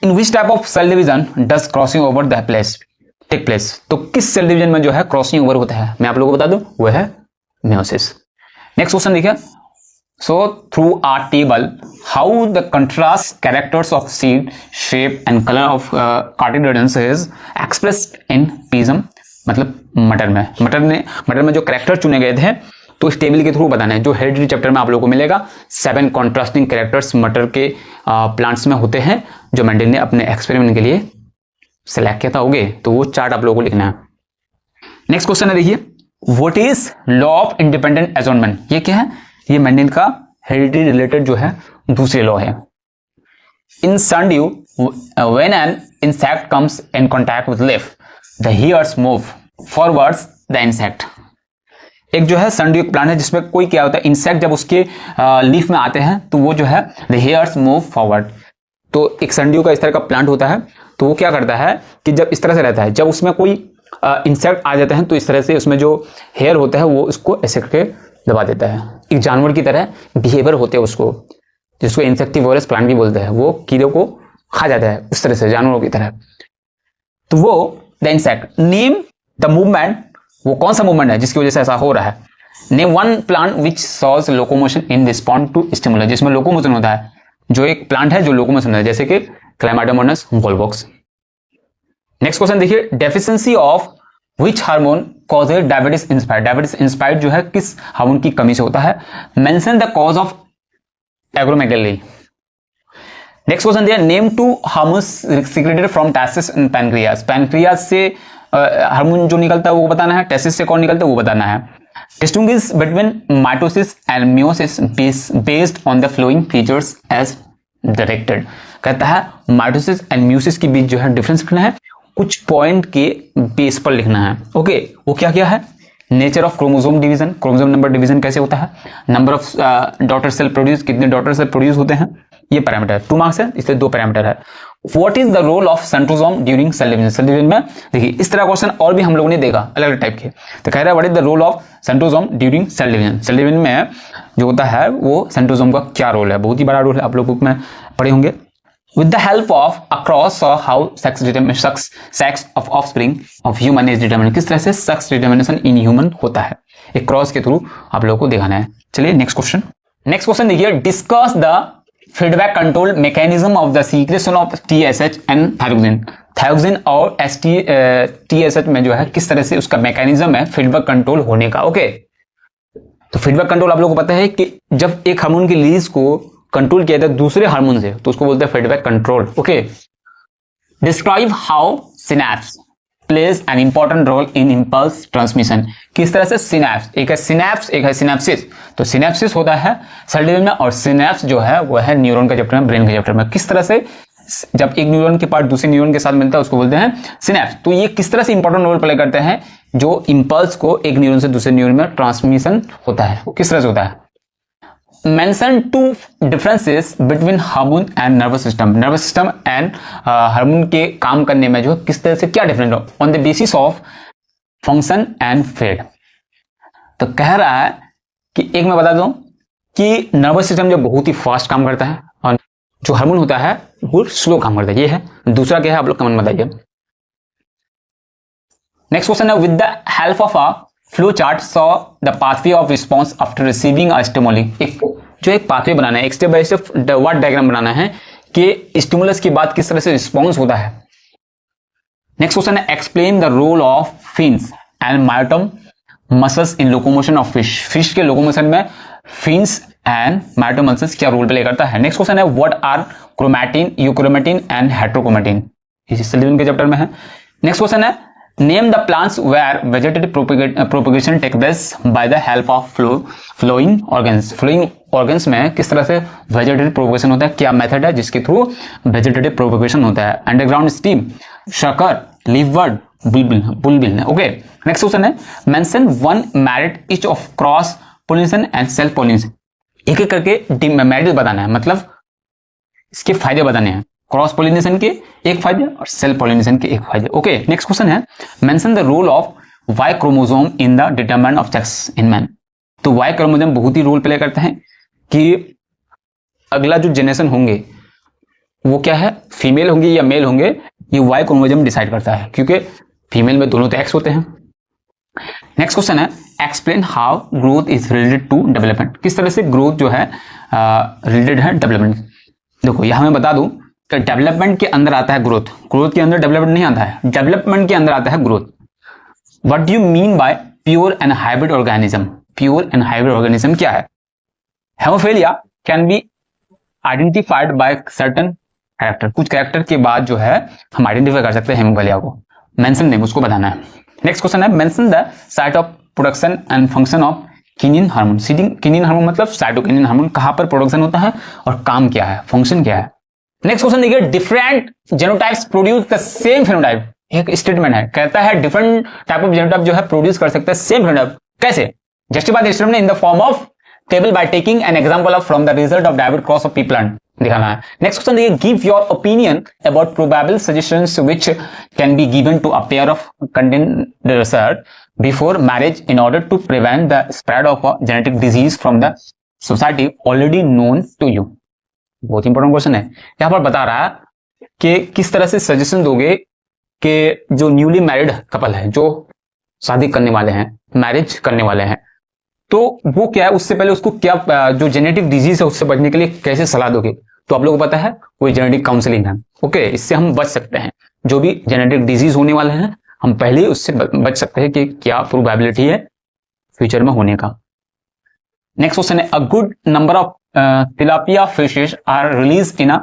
In which type of cell division does crossing over the place take place, तो किस सेल डिवीजन में जो है क्रॉसिंग ओवर होता है, मैं आप लोगों को बता दूं वो है मेयोसिस। नेक्स्ट क्वेश्चन देखिए, so through our table how the contrast characters of seed shape and color of cotyledons is expressed in pism, मतलब मटर में जो कैरेक्टर चुने गए थे तो इस टेबल के थ्रू बताना है। जो हेरिडिटी चैप्टर में आप लोगों को मिलेगा 7 कॉन्ट्रास्टिंग कैरेक्टर्स मटर के प्लांट्स में होते हैं जो मेंडल ने अपने एक्सपेरिमेंट के लिए सिलेक्ट किया था, होगे तो वो चार्ट आप लोगों को लिखना है। नेक्स्ट क्वेश्चन है देखिए, what is law of independent adjournment, ये क्या है, ये मेंडल का हेरिडिटी रिलेटेड जो है दूसरे लॉ है। In sundew when an insect comes in contact with leaf the hairs move forwards the insect. एक जो है सनड्यू प्लांट है जिसमें कोई क्या होता है, इंसेक्ट जब उसके लीफ में आते हैं तो वो जो है द हेयर्स मूव फॉरवर्ड। तो एक सनड्यू का इस तरह का प्लांट होता है, तो वो क्या करता है कि जब इस तरह से रहता है, जब उसमें कोई इंसेक्ट आ जाते हैं तो इस तरह से उसमें जो हेयर होता है वो उसको ऐसे करके दबा देता है, एक जानवर की तरह बिहेवियर होते हैं उसको, जिसको इंसेक्टिवोरस प्लांट भी बोलते हैं, वो कीड़ों को खा जाता है उस तरह से जानवरों की तरह। तो वो the insect name the movement, वो कौन सा मूवमेंट है जिसकी वजह से ऐसा हो रहा है। Name one plant which shows locomotion in respond to stimulus, जिसमें लोकोमोशन होता है, जो एक प्लांट है जो लोकोमोशन है, जैसे कि क्लाइमाइडोमोनास वोल्वॉक्स। नेक्स्ट क्वेश्चन देखिए, deficiency of which hormone causes diabetes inspired, diabetes inspired जो है किस हार्मोन की कमी से होता है। Mention the cause of acromegaly. Next question दिया, name 2 hormones secreted from testis and pancreas, pancreas से हार्मोन जो निकलता है वो बताना है, टेस्टिस से कौन निकलता है वो बताना है। Distinguish between mitosis and meiosis based on the following features as directed, कहता है माइटोसिस एंड मियोसिस के बीच जो है डिफरेंस लिखना है, कुछ पॉइंट के बेस पर लिखना है। ओके, वो क्या क्या है, nature of chromosome division, chromosome number division कैसे होता है, number of daughter cell produce, कितने डॉटर सेल प्रोड्यूस होते हैं, ये पैरामीटर 2 मार्क्स है, इसलिए 2 पैरामीटर है। What is the role of centrosome during cell division, cell division में देखिए इस तरह क्वेश्चन और भी हम लोगों ने देखा अलग अलग टाइप के, तो कह रहा है what is the role of centrosome during cell division, cell division में जो होता है वो सेंट्रोसोम का क्या रोल है, बहुत ही बड़ा रोल है, आप लोग बुक में पढ़े होंगे। With the help of across how sex of offspring of human is determined, किस तरह से sex determination in human होता है, एक क्रॉस के थ्रू आप लोगों को दिखाना है। चलिए नेक्स्ट क्वेश्चन देखिए, discuss the feedback control mechanism of the secretion of TSH and thyroxine, thyroxine और TSH में जो है किस तरह से उसका मैकेनिज्म है फीडबैक कंट्रोल होने का। ओके, तो फीडबैक कंट्रोल आप लोगों को पता है कि जब एक हार्मोन की रिलीज को कंट्रोल किया जाता है दूसरे हार्मोन से तो उसको बोलते हैं feedback control. Okay, describe how synapse plays an important role in impulse transmission, किस तरह से सिनैप्स, एक है सिनैप्स एक है सिनैप्सिस, तो सिनैप्सिस होता है सेल डिवीजन में और सिनैप्स जो है वो है न्यूरॉन के चैप्टर में, ब्रेन के चैप्टर में, किस तरह से जब एक न्यूरॉन के पार्ट दूसरे न्यूरॉन के साथ मिलता है उसको बोलते हैं सिनैप्स। तो ये किस तरह से इंपॉर्टेंट रोल प्ले करते हैं, जो इंपल्स को एक न्यूरॉन से दूसरे न्यूरॉन में ट्रांसमिशन होता है वो किस तरह से होता है। Mention 2 differences between hormone and nervous system, nervous system and hormone के काम करने में जो किस तरह से क्या डिफरेंट हो on the basis of function and fed. तो कह रहा है कि एक मैं बता दूं कि नर्वस सिस्टम जो बहुत ही फास्ट काम करता है और जो हार्मोन होता है वो स्लो काम करता है, ये है। दूसरा क्या है आप लोग कमेंट बताइए। नेक्स्ट क्वेश्चन है, with the help of a flow chart show the pathway of response after receiving a stimuli, एक पाथवे बनाना है, एक step by step word diagram बनाना है कि स्टिमुलस के बाद किस तरह से रिस्पॉन्स होता है। नेक्स्ट क्वेश्चन है, explain the role of fins and myotome muscles in locomotion of fish, fish के लोकोमोशन में फिन्स एंड मायोटम मसल्स क्या रोल प्ले करता है। नेक्स्ट क्वेश्चन है, what are chromatin, euchromatin and heterochromatin, इस सेल डिवीजन के chapter में है। नेक्स्ट क्वेश्चन है, name the plants where vegetative propagation take place by the help of flowing organs. Flowing organs में किस तरह से वेजिटेटिव प्रोपगेशन होता है, क्या मेथड है जिसके थ्रू वेजिटेटिव प्रोपगेशन होता है? अंडरग्राउंड स्टीम, शकर, लीफबर्ड, बुलबिल। ओके, नेक्स्ट क्वेश्चन है mention one merit each of cross pollination and self pollination. एक एक करके मेरिट बताना है, मतलब इसके फायदे बताने हैं। क्रॉस पोलिनेशन के एक फायदे और सेल्फ पोलिनेशन के एक फायदे। ओके, नेक्स्ट क्वेश्चन है mention the role of Y chromosome in the determinant of sex in man. तो वाई क्रोमोसोम बहुत ही रोल प्ले करता है कि अगला जो जनरेशन होंगे वो क्या है, फीमेल होंगे या मेल होंगे, ये वाई क्रोमोसोम डिसाइड करता है, क्योंकि फीमेल में दोनों तो एक्स होते हैं। नेक्स्ट क्वेश्चन है explain how growth is related to development. किस तरह से ग्रोथ जो है रिलेटेड है डेवलपमेंट। देखो यहां मैं बता दूं कि डेवलपमेंट के अंदर आता है ग्रोथ, ग्रोथ के अंदर डेवलपमेंट नहीं आता है, डेवलपमेंट के अंदर आता है growth. What do you mean bye pure and hybrid organism? Pure and hybrid organism क्या है? Haemophilia can be identified by certain character. कुछ कैरेक्टर के बाद जो है हम आइडेंटिफाई कर सकते हैं हेमोफिलिया को। मेंशन नेम उसको बताना है। नेक्स्ट क्वेश्चन है mention the site of production and function of kinin hormone. Kinin hormone मतलब साइटोकिनिन हार्मोन, कहां पर प्रोडक्शन होता है और काम क्या है, फंक्शन क्या है। नेक्स्ट क्वेश्चन देखिए different genotypes produce the same phenotype. एक स्टेटमेंट है, कहता है डिफरेंट टाइप ऑफ जेनोटाइप जो है प्रोड्यूस कर सकते हैं सेम फेनोटाइप। कैसे? Justify the statement in the form of table by taking an example of from the result of dihybrid cross of pea plant दिखाना है। नेक्स्ट क्वेश्चन देखिए give your opinion about probable suggestions which can be given to a pair of contenders before marriage in order to prevent the spread of a genetic disease from the society already known to you. बहुत important question है। यहां पर बता रहा है कि किस तरह से सजेशन दोगे कि जो न्यूली मैरिड कपल है, जो शादी करने वाले हैं, मैरिज करने वाले हैं, तो वो क्या है, उससे पहले उसको क्या जो जेनेटिक डिजीज है उससे बचने के लिए कैसे सलाह दोगे? तो आप लोगों को पता है वो जेनेटिक काउंसलिंग है। ओके, इससे हम बच सकते हैं। जो भी जेनेटिक डिजीज होने वाले हैं हम पहले ही उससे बच सकते हैं कि क्या प्रोबेबिलिटी है फ्यूचर में होने का। नेक्स्ट क्वेश्चन है a good number of tilapia fishes are released in a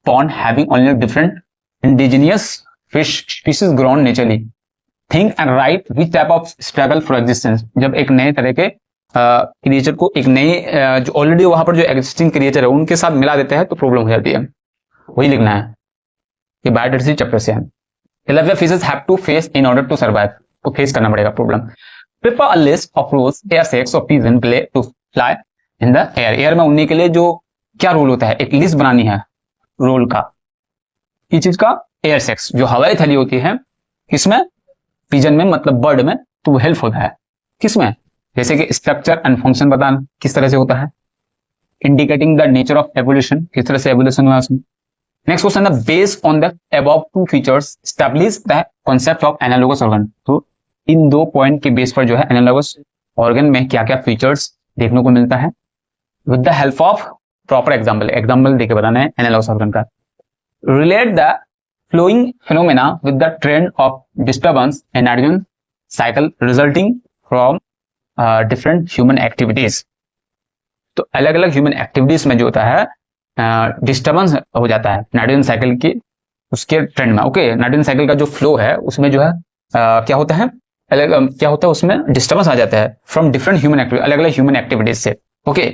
pond having only different indigenous fish species grown naturally. Think and write which type of struggle for existence. जब एक नए तरह के creature को एक नए जो ऑलरेडी वहां पर जो एग्जिस्टिंग क्रिएचर है उनके साथ मिला देते हैं तो प्रॉब्लम हो जाती है, वही लिखना है। ये बायोडाइवर्सिटी चैप्टर से है। tilapia fishes have to face in order to survive, तो फेस करना पड़ेगा problem. Prepare a list of rules air sex of pigeon play to fly in the air. Air में उड़ने के लिए जो क्या रूल होता है, एक लिस्ट बनानी है रोल का, इस चीज का एयर सेक्स जो हवाई थैली होती है किसमें, पिजन में मतलब बर्ड में, तो वो हेल्प होता है किसमें, जैसे कि स्ट्रक्चर एंड फंक्शन बताना किस तरह से होता है, indicating the nature of evolution, किस तरह से एवोल्यूशन हुआ उसमें। नेक्स्ट क्वेश्चन है based on the above two features establish the concept of analogous organ. तो इन दो पॉइंट के बेस पर जो है एनालॉगस ऑर्गन में क्या क्या फीचर्स देखने को मिलता है, with the help of proper example देके बताना है एनालॉगस ऑर्गन का। relate the flowing phenomena with the trend of disturbance in nitrogen cycle resulting from different human activities। तो अलग अलग ह्यूमन एक्टिविटीज में जो होता है डिस्टर्बेंस हो जाता है नाइट्रोजन साइकिल की उसके ट्रेंड में। ओके, नाइट्रोजन साइकिल का जो फ्लो है उसमें जो है क्या होता है, अलग क्या होता है उसमें डिस्टर्बेंस आ जाता है फ्रॉम डिफरेंट ह्यूमन एक्टिविटी, अलग अलग ह्यूमन एक्टिविटीज से। ओके,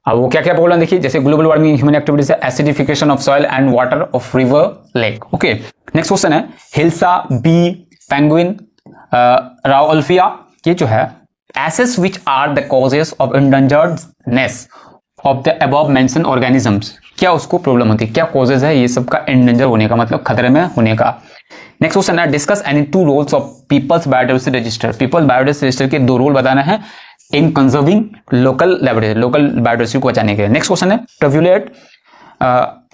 अब वो क्या क्या प्रॉब्लम देखिए, जैसे global warming, human activities, acidification of soil and water of river lake. Okay, next question है हिल्सा बी पेंगुइन राउल्फिया के जो है assess which are the causes of endangeredness of the above mention organisms. क्या उसको problem होती है, क्या causes है ये सब का एंडेंजर होने का, मतलब खतरे में होने का। नेक्स्ट क्वेश्चन है discuss any two roles of peoples biodiversity register. People's biodiversity register के दो रोल बताना है इन कंजर्विंग लोकल बायोडाइवर्सिटी को बचाने के लिए। नेक्स्ट क्वेश्चन है tabulate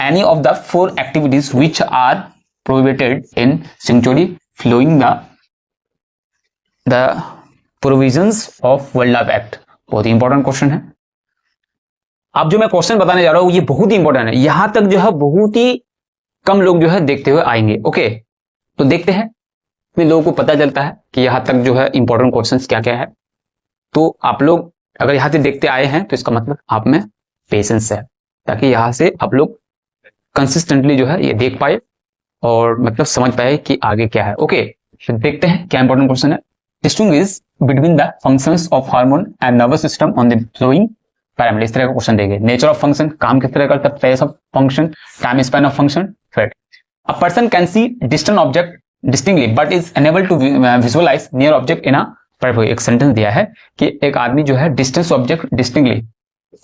any of the 4 activities which are prohibited in sanctuary following the provisions of wild life act. बहुत ही इंपॉर्टेंट क्वेश्चन है। अब जो मैं क्वेश्चन बताने जा रहा हूं ये बहुत ही इंपॉर्टेंट है, यहां तक जो है बहुत ही कम लोग जो है देखते हुए आएंगे। ओके, तो देखते हैं फिर लोगों को पता चलता है कि यहां तक जो है इंपॉर्टेंट क्वेश्चंस क्या क्या है। तो आप लोग अगर यहां से देखते आए हैं तो इसका मतलब आप में पेशेंस है, ताकि यहां से आप लोग कंसिस्टेंटली जो है ये देख पाए और मतलब समझ पाए कि आगे क्या है। ओके, तो देखते हैं क्या इंपॉर्टेंट क्वेश्चन है। Distinguish between the functions of hormone and nervous system on the flowing parameter, इस तरह का क्वेश्चन देंगे। नेचर ऑफ फंक्शन, काम किस तरह करता है, place of function, time span of function, फिर a person can see distant object distinctly but is unable to visualise near object in a parabolic. एक सेंटेंस दिया है कि एक आदमी जो है distance object distinctly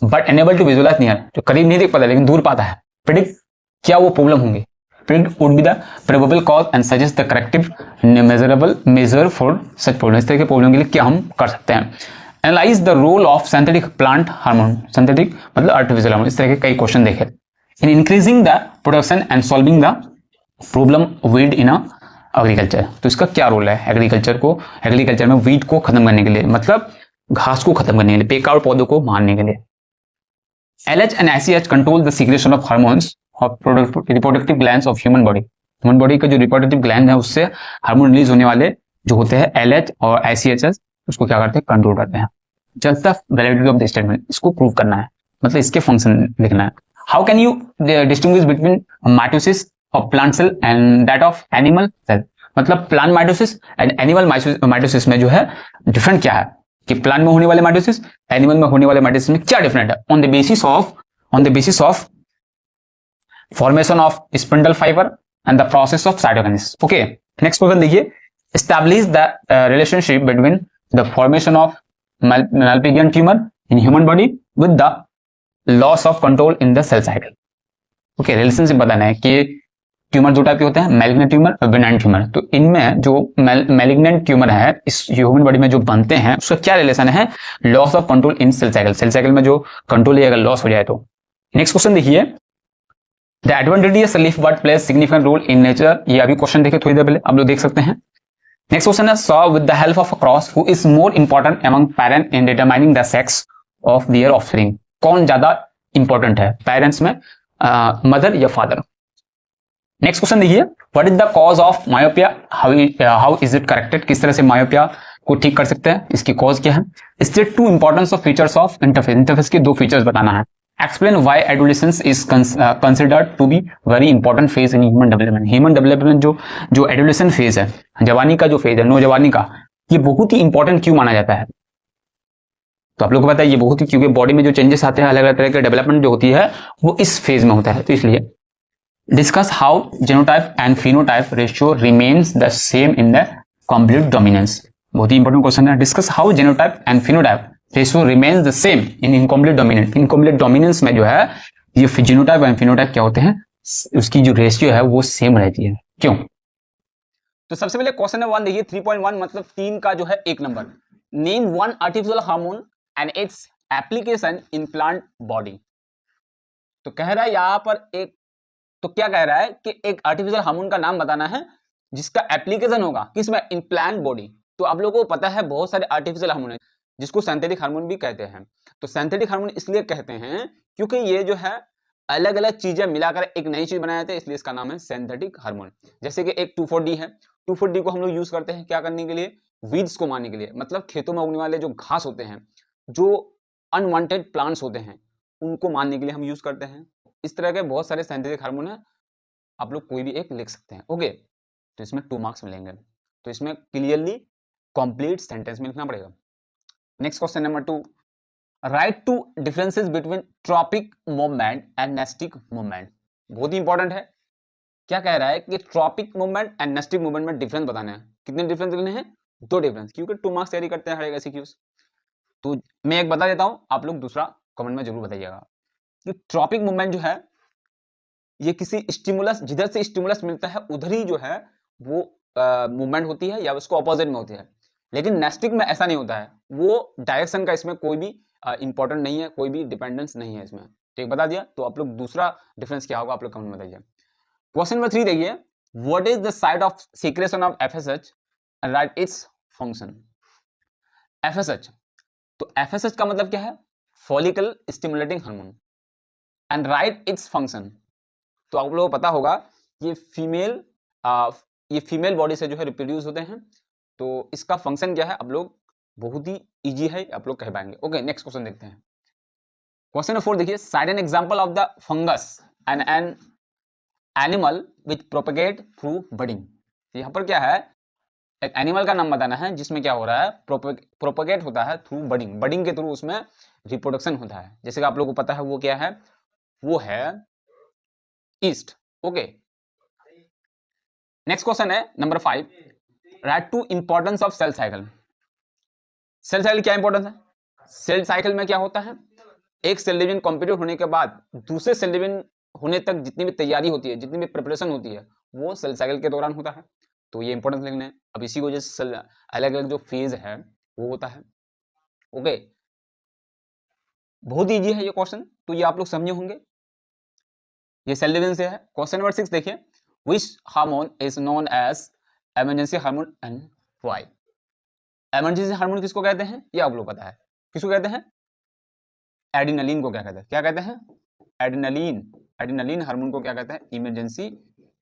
but unable to visualise near, जो करीब नहीं देख पाता लेकिन दूर पाता है। प्रेडिक्ट, क्या वो प्रॉब्लम होंगे। Predict would be the probable cause and suggest the corrective measurable measure for such problem. इस तरह के प्रॉब्लम के लिए क्या हम कर सकते हैं। Analyse the role of synthetic plant hormone, synthetic मतलब आर्टिफिशियल हार्मोन, इस तरह के कई क्वेश्चन देखे। In increasing the production and solving the problem weed in agriculture, तो इसका क्या रोल है एग्रीकल्चर में वीड को खत्म करने के लिए, मतलब घास को खत्म करने के लिए, बेकार पौधों को मारने के लिए। LH and ICH control the secretion of hormones of reproductive glands of human body. Human body का जो रिप्रोडक्टिव ग्लैंड है उससे हार्मोन रिलीज होने वाले जो होते हैं LH और ICH, उसको क्या करते हैं, कंट्रोल करते हैं। Just the validity of the statement, इसको प्रूव करना है, मतलब इसके फंक्शन लिखना है। How can you distinguish between mitosis of plant cell and that of animal cell, मतलब plant mitosis and animal mitosis में जो है डिफरेंट क्या है, कि प्लांट में होने वाले माइटोसिस, एनिमल में होने वाले माइटोसिस में क्या डिफरेंट है। On the basis of formation of spindle fiber and the process of cytokinesis. Okay, next question देखिए। Establish the relationship between the formation of Malpighian tumor in human body with the loss of control in the cell cycle। Okay, relationship बताना है कि tumour दो type के होते हैं, malignant tumour और benign tumour. तो इनमें जो मैलिग्नेंट ट्यूमर है इस ह्यूमन बॉडी में जो बनते हैं उसका क्या रिलेशन है, loss of control in cell cycle, cell cycle में जो कंट्रोल है अगर लॉस हो जाए तो। नेक्स्ट क्वेश्चन देखिए। The advantages leaf bud plays significant role in nature, ये अभी क्वेश्चन देखे थोड़ी देर पहले, आप लोग देख सकते हैं। नेक्स्ट क्वेश्चन है, saw with the help of a cross who is more important among parent in determining the sex of their offspring. कौन ज्यादा इंपॉर्टेंट है पेरेंट्स में, मदर या फादर। नेक्स्ट क्वेश्चन देखिए। What is the cause of myopia, how is it corrected, किस तरह से myopia को ठीक कर सकते हैं, इसकी कॉज क्या है। State two importance of features of interface, interface के दो फीचर्स बताना है। Explain why adolescence is considered to be very important phase in human development. Human development जो एडोलेसेंट फेज है, जवानी का जो फेज है, नौजवानी का, ये बहुत ही इंपॉर्टेंट क्यों माना जाता है। तो आप लोगों को पता है ये बहुत ही, क्योंकि बॉडी में जो चेंजेस आते हैं, अलग अलग तरह के डेवलपमेंट जो होती है वो इस फेज में होता है, तो इसलिए। Discuss how genotype and phenotype ratio remains the same in the complete dominance. बहुत ही इंपॉर्टेंट क्वेश्चन है। Discuss how genotype and phenotype ratio remains the same in incomplete dominance. Incomplete dominance में जो है ये जीनोटाइप एंड फिनोटाइप क्या होते हैं, उसकी जो रेशियो है वो सेम रहती है, क्यों। तो सबसे पहले क्वेश्चन नंबर 1 देखिए, 3.1 मतलब 3 का जो है 1 number. Name one artificial hormone and its application in plant body. तो कह रहा है यहां पर एक, तो क्या कह रहा है कि एक आर्टिफिशियल हार्मोन का नाम बताना है जिसका एप्लीकेशन होगा किसमें, इन प्लांट बॉडी। तो आप लोगों को पता है बहुत सारे आर्टिफिशियल हार्मोन है जिसको सिंथेटिक हार्मोन भी कहते हैं। तो सिंथेटिक हार्मोन इसलिए कहते हैं क्योंकि ये जो है अलग अलग चीजें मिलाकर एक नई चीज बनाए थे, इसलिए इसका नाम है सिंथेटिक हार्मोन। जैसे कि एक 2,4-D है, 2,4-D को हम लोग यूज करते हैं क्या करने के लिए, वीड्स को मारने के लिए, मतलब खेतों में उगने वाले जो घास होते हैं, जो अनवांटेड प्लांट्स होते हैं, उनको मारने के लिए हम यूज करते हैं। इस तरह के बहुत सारे सिंथेटिक हार्मोन है, आप लोग कोई भी एक लिख सकते हैं। ओके, तो इसमें 2 मार्क्स मिलेंगे। तो इसमें क्लियरली कंप्लीट सेंटेंस में लिखना पड़ेगा। Next question number 2, write two differences between tropic movement and nastic movement. बहुत ही इंपॉर्टेंट है। क्या कह रहा है कि tropic movement and nastic movement में डिफरेंस बताना है। कितने डिफरेंस लिखने हैं, 2 डिफरेंस, क्योंकि 2 मार्क्स तैयारी करते हैं हर एक एमसीक्यूज। तो मैं एक बता देता हूं, आप लोग दूसरा कमेंट में जरूर बताइएगा कि ट्रॉपिक मूवमेंट जो है ये किसी स्टिमुलस, जिधर से स्टिमुलस मिलता है उधर ही जो है वो मूवमेंट होती है या उसको ऑपोजिट में होती है। लेकिन नेस्टिक में ऐसा नहीं होता है, वो डायरेक्शन का इसमें कोई भी इंपॉर्टेंट नहीं है, कोई भी डिपेंडेंस नहीं है इसमें। ठीक बता दिया। तो आप लोग दूसरा डिफरेंस क्या होगा आप लोग कमेंट में बताइए। क्वेश्चन नंबर 3 देखिए, what is the site of secretion of FSH and right its function. FSH, तो एफएसएच का मतलब क्या है, follicle stimulating hormone, and right its function. तो आप लोगों को पता होगा ये फीमेल बॉडी से जो है रिप्रोड्यूस होते हैं। तो इसका फंक्शन क्या है आप लोग, बहुत ही इजी है, आप लोग कह पाएंगे। ओके, नेक्स्ट क्वेश्चन देखते हैं। क्वेश्चन नंबर 4 देखिए, side N example of the fungus and an animal which propagate through budding. यहां पर क्या है, एक एनिमल का नाम बताना है जिसमें क्या हो रहा है, प्रोपोगेट होता है थ्रू बडिंग, बडिंग के थ्रू उसमें रिप्रोडक्शन होता है। जैसे कि आप लोगों को पता है वो क्या है, वो है ईस्ट। ओके, नेक्स्ट क्वेश्चन है number 5, write two importance of cell cycle. Cell cycle क्या इंपॉर्टेंस है? सेल साइकिल में क्या होता है, एक सेल डिवीजन कंप्लीट होने के बाद दूसरे सेल डिवीजन होने तक जितनी भी तैयारी होती है, जितनी भी प्रिपरेशन होती है, वो सेल साइकिल के दौरान होता है। तो ये इंपॉर्टेंस लिखना है। अब इसी की वजह से अलग अलग जो फेज है वो होता है। ओके, बहुत ईजी है ये क्वेश्चन, तो ये आप लोग समझे होंगे। ये सेल डिवीजन से है। क्वेश्चन नंबर 6 देखिए, which hormone is known as emergency hormone and why. Emergency hormone किसको कहते हैं, ये आप लोग पता है, किसको कहते हैं? एड्रेनलिन को क्या कहते हैं, क्या कहते हैं? एड्रेनलिन। एड्रेनलिन हार्मोन को क्या कहते हैं?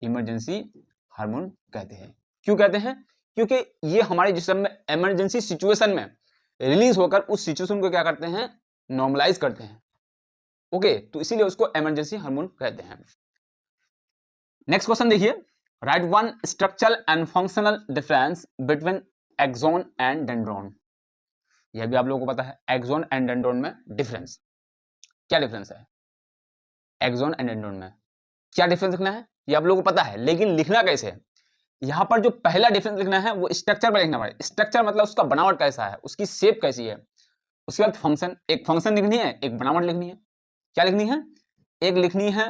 इमरजेंसी हार्मोन कहते हैं। क्यों कहते हैं? क्योंकि ये हमारे जिस्म में इमरजेंसी सिचुएशन में रिलीज होकर उस सिचुएशन को क्या करते हैं, नॉर्मलाइज करते हैं। ओके, तो इसीलिए उसको इमरजेंसी हार्मोन कहते हैं। नेक्स्ट क्वेश्चन देखिए, write one structural and functional difference between axon and dendron. यह भी आप लोगों को पता है, एक्सोन एंड डेंड्रॉन में डिफरेंस, क्या डिफरेंस है एक्सोन एंड डेंड्रॉन में, क्या डिफरेंस लिखना है, ये आप लोगों को पता है, लेकिन लिखना कैसे है? यहां पर जो पहला डिफरेंस लिखना है वो स्ट्रक्चर पर लिखना पड़ेगा। स्ट्रक्चर मतलब उसका बनावट कैसा है, उसकी शेप कैसी है। उसके बाद फंक्शन, एक फंक्शन लिखनी है, एक बनावट लिखनी है। क्या लिखनी है? एक लिखनी है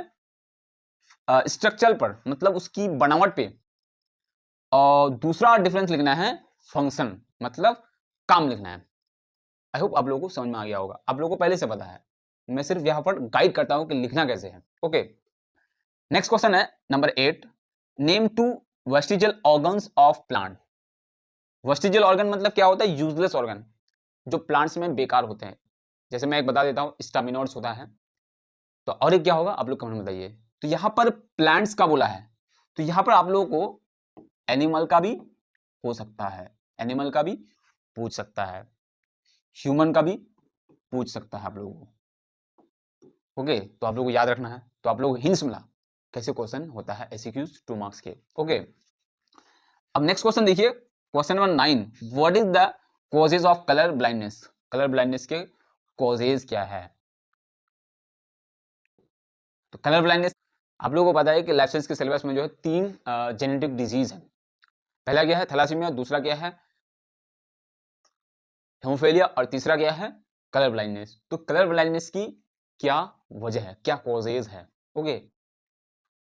स्ट्रक्चर पर, मतलब उसकी बनावट पे, और दूसरा डिफरेंस लिखना है फंक्शन, मतलब काम लिखना है। आई होप आप लोगों को समझ में आ गया होगा, आप लोगों को पहले से पता है, मैं सिर्फ यहां पर गाइड करता हूं कि लिखना कैसे है। ओके, नेक्स्ट क्वेश्चन है number 8, name two vestigial organs of plant. Vestigial organ मतलब क्या होता है? यूजलेस ऑर्गन, जो प्लांट्स में बेकार होते हैं। जैसे मैं एक बता देता हूं, स्टामिनोड्स होता है। तो और एक क्या होगा, आप लोग कमेंट में बताइए। तो यहां पर प्लांट्स का बोला है, तो यहां पर आप लोगों को एनिमल का भी हो सकता है, एनिमल का भी पूछ सकता है, ह्यूमन का भी पूछ सकता है आप लोगों को। ओके, तो आप लोगों को याद रखना है। तो आप लोगों को हिंट्स मिला कैसे क्वेश्चन होता है एमसीक्यूज 2 मार्क्स के। ओके, अब नेक्स्ट क्वेश्चन देखिए, question number 9, what is the causes of colour blindness. Colour blindness के कॉजेज क्या है? तो कलर ब्लाइंडनेस आप लोगों को पता है कि लाइफ साइंस के सिलेबस में जो है 3 जेनेटिक डिजीज है। पहला क्या है? थैलासीमिया, दूसरा क्या है? हेमोफीलिया, और तीसरा क्या है? Colour blindness. तो कलर ब्लाइंडनेस की क्या वजह है, क्या कॉजेज है? ओके,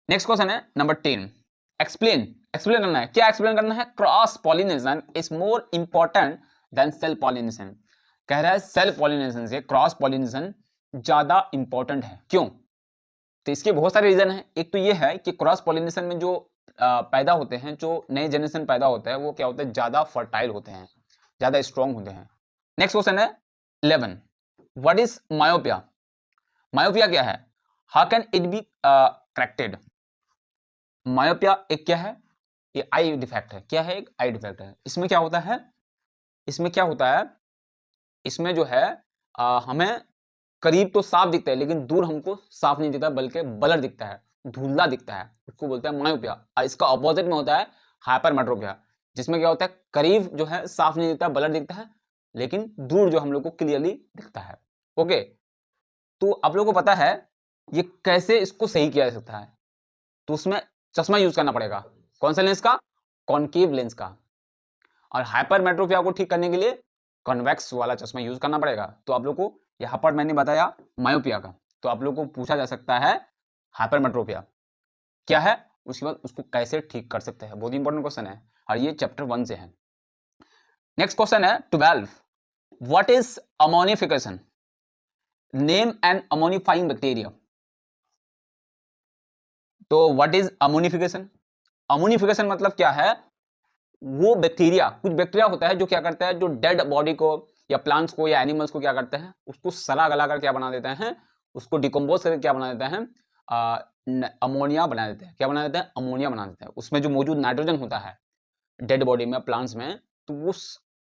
नेक्स्ट क्वेश्चन है नंबर 10, एक्सप्लेन। एक्सप्लेन करना है, क्या एक्सप्लेन करना है? Cross pollination is more important than self pollination. कह रहा है सेल पॉलिनेशन से क्रॉस पॉलिनेशन ज्यादा इंपॉर्टेंट है। क्यों? तो इसके बहुत सारे रीजन है। एक तो ये है कि क्रॉस पॉलिनेशन में जो पैदा होते हैं, जो नए जनरेशन पैदा होता है, वो क्या होता है, ज्यादा फर्टाइल होते हैं, ज्यादा स्ट्रॉन्ग होते हैं। नेक्स्ट क्वेश्चन है 11, व्हाट इज मायोपिया। मायोपिया क्या है? How can it be corrected. Myopia एक क्या है? ये आई डिफेक्ट है। क्या है? एक आई डिफेक्ट है। इसमें क्या होता है, इसमें क्या होता है, इसमें जो है हमें करीब तो साफ दिखता है, लेकिन दूर हमको साफ नहीं दिखता, बल्कि ब्लर दिखता है, धुंधला दिखता है, उसको बोलते हैं मायोपिया। और इसका ऑपोजिट में होता है हाइपरमेट्रोपिया, जिसमें क्या होता है, करीब जो है साफ नहीं दिखता, ब्लर दिखता है, लेकिन दूर जो हम लोग को क्लियरली दिखता है। ओके, तो आप लोगों को पता है ये कैसे इसको सही किया जा सकता है। तो उसमें चश्मा यूज करना पड़ेगा। कौन सा लेंस का? कॉनकेव लेंस का। और हाइपरमेट्रोपिया को ठीक करने के लिए कॉन्वेक्स वाला चश्मा यूज करना पड़ेगा। तो आप लोग को यहां पर मैंने बताया मायोपिया का, तो आप लोग को पूछा जा सकता है हाइपरमेट्रोपिया क्या है, उसके बाद उसको कैसे ठीक कर सकते हैं। बहुत इंपॉर्टेंट क्वेश्चन है, और ये चैप्टर 1 से है। नेक्स्ट क्वेश्चन है 12, what is ammonification, name and ammonifying bacteria. तो व्हाट इज अमोनिफिकेशन? अमोनिफिकेशन मतलब क्या है? वो बैक्टीरिया, कुछ बैक्टीरिया होता है जो क्या करता है, जो डेड बॉडी को या प्लांट्स को या एनिमल्स को क्या करते हैं, उसको सड़ा गला कर क्या बना देते हैं, उसको डिकम्पोज करके क्या बना देते हैं, अमोनिया बना देते हैं। क्या बना देते हैं? अमोनिया बना देते हैं। उसमें जो मौजूद नाइट्रोजन होता है डेड बॉडी में, प्लांट्स में, तो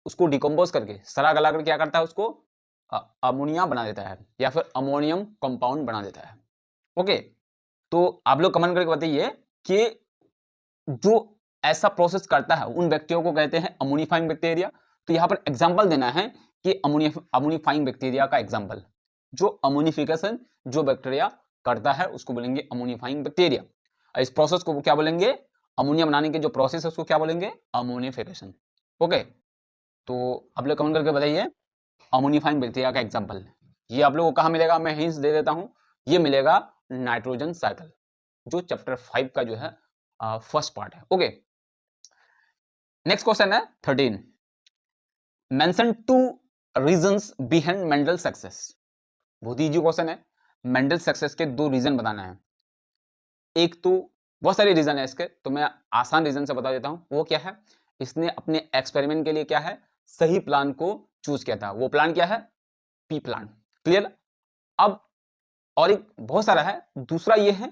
उसको डिकम्पोज करके सड़ा गला कर क्या करता है, उसको अमोनिया बना देता है, या फिर अमोनियम कंपाउंड बना देता है। ओके, तो आप लोग कमेंट करके बताइए कि जो ऐसा प्रोसेस करता है उन व्यक्तियों को कहते हैं अमोनिफाइंग बैक्टीरिया। तो यहाँ पर एग्जाम्पल देना है कि अमोनिफाइंग बैक्टीरिया का एग्जाम्पल, जो अमोनिफिकेशन जो बैक्टीरिया करता है उसको बोलेंगे अमोनिफाइंग बैक्टीरिया। इस प्रोसेस को क्या बोलेंगे, अमोनिया बनाने के जो प्रोसेस है उसको क्या बोलेंगे, अमोनिफिकेशन। ओके, तो आप लोग कमेंट करके बताइए अमोनिफाइंग बैक्टीरिया का एग्जाम्पल। ये आप लोगों को कहाँ मिलेगा, मैं हिंट्स दे देता हूँ, ये मिलेगा नाइट्रोजन साइकिल, जो चैप्टर 5 का जो है फर्स्ट पार्ट है। ओके, नेक्स्ट क्वेश्चन है 13, mention 2 reasons behind Mendel success. बहुत इजी क्वेश्चन है, मेंडल सक्सेस के 2 रीजन बताना है। एक तो बहुत सारे रीजन है इसके, तो मैं आसान रीजन से बता देता हूं। वो क्या है, इसने अपने एक्सपेरिमेंट के लिए क्या है, सही प्लान को चूज किया था। वो प्लान क्या है, पी प्लान। क्लियर। अब और एक बहुत सारा है, दूसरा ये है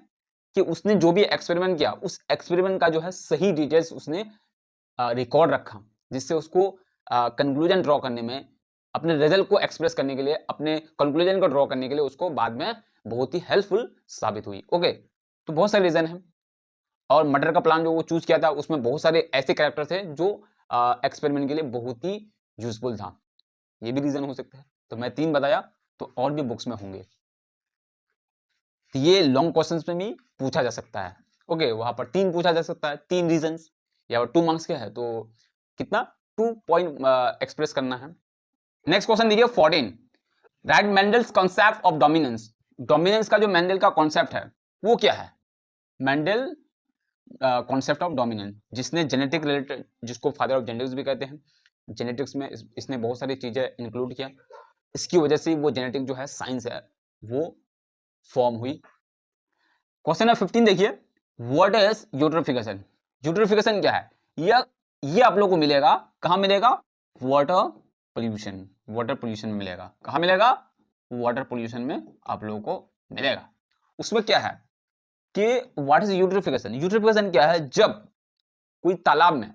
कि उसने जो भी एक्सपेरिमेंट किया उस एक्सपेरिमेंट का जो है सही डिटेल्स उसने रिकॉर्ड रखा, जिससे उसको कंक्लूजन ड्रॉ करने में, अपने रिजल्ट को एक्सप्रेस करने के लिए, अपने कंक्लूजन को ड्रॉ करने के लिए उसको बाद में बहुत ही हेल्पफुल साबित हुई। ओके, तो बहुत सारे रीजन है। और मर्डर का प्लान जो वो चूज किया था उसमें बहुत सारे ऐसे कैरेक्टर थे जो एक्सपेरिमेंट के लिए बहुत ही यूजफुल था। ये भी रीजन हो सकता है। तो मैं 3 बताया, तो और भी बुक्स में होंगे। तो ये लॉन्ग क्वेश्चंस में भी पूछा जा सकता है। ओके, वहां पर 3 पूछा जा सकता है, 3 रीजंस, या 2 मार्क्स के है तो कितना 2 पॉइंट एक्सप्रेस करना है। नेक्स्ट क्वेश्चन देखिए 14, right Mendel's concept of dominance. Dominance का जो मेंडल का कॉन्सेप्ट है वो क्या है, मेंडल कॉन्सेप्ट ऑफ डोमिनेंस, जिसने जेनेटिक रिलेटेड, जिसको फादर ऑफ जेनेटिक्स भी कहते हैं, जेनेटिक्स में इसने बहुत सारी चीजें इंक्लूड किया। इसकी वजह से वो जेनेटिक जो है साइंस है वो फॉर्म हुई। क्वेश्चन नंबर 15 देखिए, व्हाट इज यूट्रोफिकेशन। यूट्रोफिकेशन क्या है, ये आप लोगों को मिलेगा, कहां मिलेगा, वाटर पोल्यूशन। वाटर पोल्यूशन में मिलेगा, कहां मिलेगा, वाटर पोल्यूशन में आप लोगों को मिलेगा। उसमें क्या है कि व्हाट इज यूट्रोफिकेशन। यूट्रोफिकेशन क्या है, जब कोई तालाब में,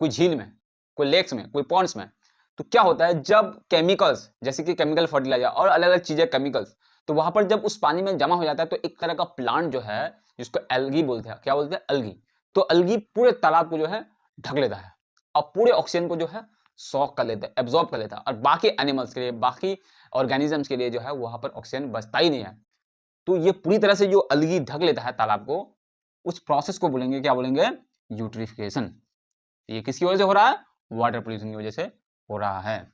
कोई झील में, कोई लेक्स में, कोई पॉन्ड्स में, तो क्या होता है, जब केमिकल्स जैसे कि केमिकल फर्टिलाइजर और अलग अलग चीजें केमिकल्स, तो वहां पर जब उस पानी में जमा हो जाता है तो एक तरह का प्लांट जो है जिसको एल्गी बोलते हैं, क्या बोलते हैं, एल्गी। तो एल्गी पूरे तालाब को जो है ढक लेता है और पूरे ऑक्सीजन को जो है सॉक कर लेता है, एब्जॉर्ब कर लेता है, और बाकी एनिमल्स के लिए, बाकी ऑर्गेनिजम्स के लिए जो है वहां पर ऑक्सीजन बचता ही नहीं है। तो ये पूरी तरह से जो एल्गी ढक लेता है तालाब को, उस प्रोसेस को बोलेंगे, क्या बोलेंगे, यूट्रिफिकेशन। ये किसकी वजह से हो रहा है, वाटर पोल्यूशन की वजह से हो रहा है।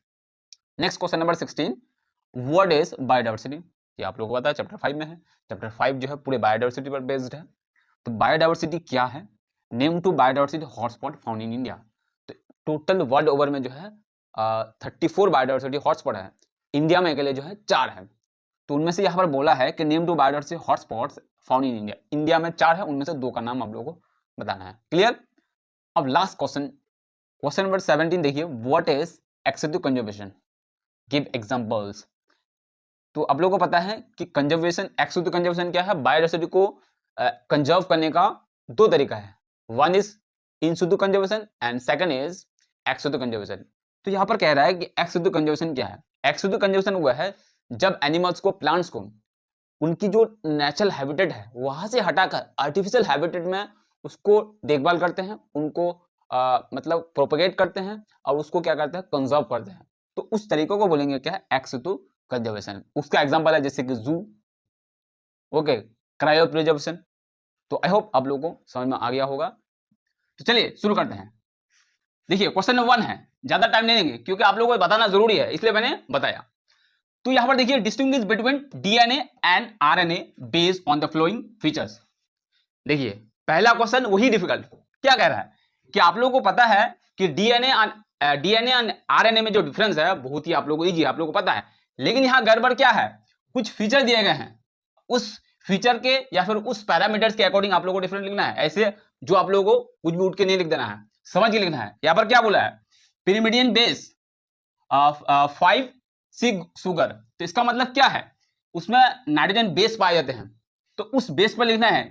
Next question number 16, what is biodiversity. ये आप लोगों को पता है चैप्टर 5 में है। चैप्टर 5 जो है पूरे बायोडाइवर्सिटी पर बेस्ड है। तो बायोडाइवर्सिटी क्या है, name two biodiversity hotspot found in India. तो टोटल वर्ल्ड ओवर में जो है 34 बायोडाइवर्सिटी हॉटस्पॉट है, इंडिया में अकेले जो है 4 है। तो उनमें से यहाँ पर बोला है कि name two biodiversity hotspots found in India. India में 4 है, उनमें से 2 का नाम आप लोगों को बताना है। क्लियर। अब लास्ट क्वेश्चन, क्वेश्चन नंबर 17 देखिए, what is excessive conservation, give examples. तो आप लोगों को पता है कि कंजर्वेशन, एक्सेसिव कंजर्वेशन क्या है, बायोडाइवर्सिटी को कंजर्व करने का 2 तरीका है, one is in situ conservation and second is excessive conservation. तो यहाँ पर कह रहा है कि एक्सेसिव कंजर्वेशन क्या है। एक्सेसिव कंजर्वेशन वो है जब एनिमल्स को, प्लांट्स को, उनकी जो नेचुरल हैबिटेट है वहां से हटाकर आर्टिफिशियल हैबिटेट में उसको देखभाल करते हैं, उनको मतलब प्रोपेगेट करते हैं और उसको क्या करते हैं, कंजर्व करते हैं। तो उस तरीकों को बोलेंगे क्या है, एक्सेसिव कंजर्वेशन। उसका एग्जांपल है जैसे कि जू, ओके, क्रायो प्रिजर्वेशन। तो आई होप आप लोगों को समझ में आ गया होगा। तो चलिए शुरू करते हैं। देखिए क्वेश्चन नंबर 1 है, ज्यादा टाइम नहीं लेंगे क्योंकि आप लोगों को बताना जरूरी है, इसलिए मैंने बताया। तो यहां पर देखिए, distinguish between DNA and RNA based on the following features. देखिए पहला क्वेश्चन वही डिफिकल्ट, क्या कह रहा है कि आप लोगों को पता है कि डीएनए एंड आरएनए में जो डिफरेंस है बहुत ही आप लोगों को इजी, आप लोगों को पता है। लेकिन यहां गड़बड़ क्या है, कुछ फीचर दिए गए हैं, उस फीचर के या फिर उस पैरामीटर्स के अकॉर्डिंग आप लोगों को डिफरेंट लिखना है। ऐसे जो आप लोगों को कुछ भी उठ के नहीं लिख देना है, समझ के लिखना है। यहां पर क्या बोला है, पिरिमिडियन बेस 5 सिग शुगर। तो इसका मतलब क्या है, उसमें नाइट्रोजन बेस पाए जाते हैं, तो उस बेस पर लिखना है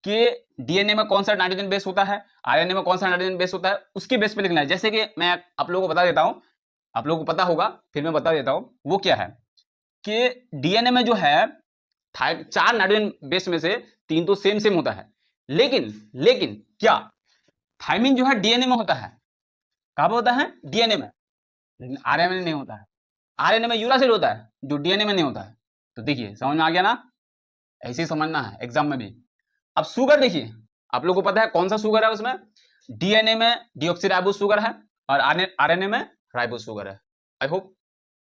कि डीएनए में कौन सा नाइट्रोजन बेस होता है, आरएनए में कौन सा नाइट्रोजन बेस होता है, उसके बेस पर लिखना है। जैसे कि मैं आप लोगों को बता देता हूं, आप लोगों को पता होगा, फिर मैं बता देता हूं वो क्या है कि डीएनए में जो है 4 नाइट्रोजन बेस में से 3 तो सेम होता है, लेकिन क्या थायमिन जो है डीएनए में होता है। कहां पर होता है? डीएनए में, लेकिन आरएनए में नहीं होता है। आरएनए में यूरासिल होता है जो डीएनए में नहीं होता है। तो देखिए समझ में आ गया ना, ऐसे ही समझना है एग्जाम में भी। अब शुगर देखिए, आप लोगों को पता है कौन सा शुगर है उसमें? डीएनए में डीऑक्सीराइबोस शुगर है और आरएनए में राइबोस शुगर है। आई होप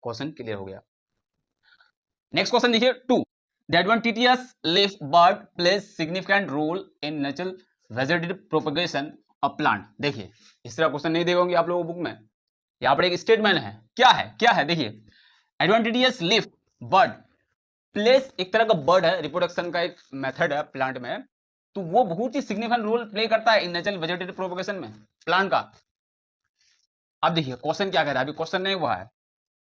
क्वेश्चन क्लियर हो गया। नेक्स्ट क्वेश्चन देखिए 2, the adventitious leaf bud plays significant role in natural vegetative propagation of plant. देखिए इस तरह क्वेश्चन नहीं देंगे आप लोगों को बुक में, यहाँ पर एक स्टेटमेंट है। क्या है देखिए, एडवेंटिशियस लीफ बर्ड प्लेस एक तरह का बर्ड है, रिप्रोडक्शन का एक मेथड है प्लांट में, तो वो बहुत ही सिग्निफिकेंट रोल प्ले करता है इन नेचुरल वेजिटेटिव प्रोपगेशन में प्लांट का। अब देखिए क्वेश्चन क्या कह रहा है, अभी क्वेश्चन नहीं हुआ है।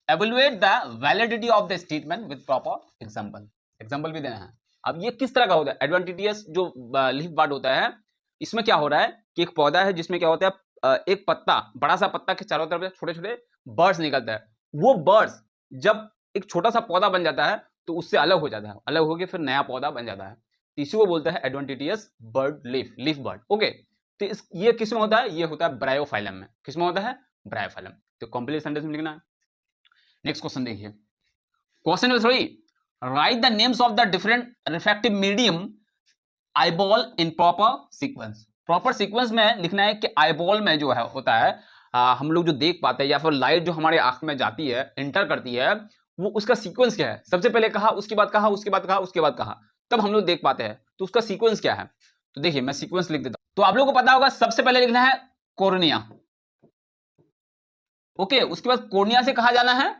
Evaluate the validity of the statement with proper example, example भी देना है। अब ये किस तरह का होता है? एडवेंटिशियस जो लीफ बर्ड होता है, इसमें क्या हो रहा है कि एक पौधा है जिसमें क्या होता है, एक पत्ता, बड़ा सा पत्ता के चारों तरफ छोटे छोटे बर्ड्स निकलता है। वो बर्ड्स जब एक छोटा सा पौधा बन जाता है तो उससे अलग हो जाता है, अलग होकर फिर नया पौधा बन जाता है। इसी को बोलते हैं adventitious bird leaf bird. Okay, तो ये किस में होता है? ये होता है ब्रायोफाइलम में। किस में होता है? ब्रायोफाइलम। तो कंप्लीट सेंटेंस में लिखना है। नेक्स्ट क्वेश्चन देखिए, question number 3, right the names of the different refractive medium eyeball in proper sequence. Proper sequence में लिखना है कि आईबॉल में जो है होता है, हम लोग जो देख पाते हैं या फिर लाइट जो हमारे आंख में जाती है, इंटर करती है, वो उसका सीक्वेंस क्या है? सबसे पहले कहा, उसके बाद कहा, उसके बाद कहा, उसके बाद कहा, तब हम लोग देख पाते हैं। तो उसका सीक्वेंस क्या है? तो देखिए मैं सीक्वेंस लिख देता हूं। तो आप लोगों को पता होगा सबसे पहले लिखना है कॉर्निया। ओके, उसके बाद कॉर्निया से कहा जाना है,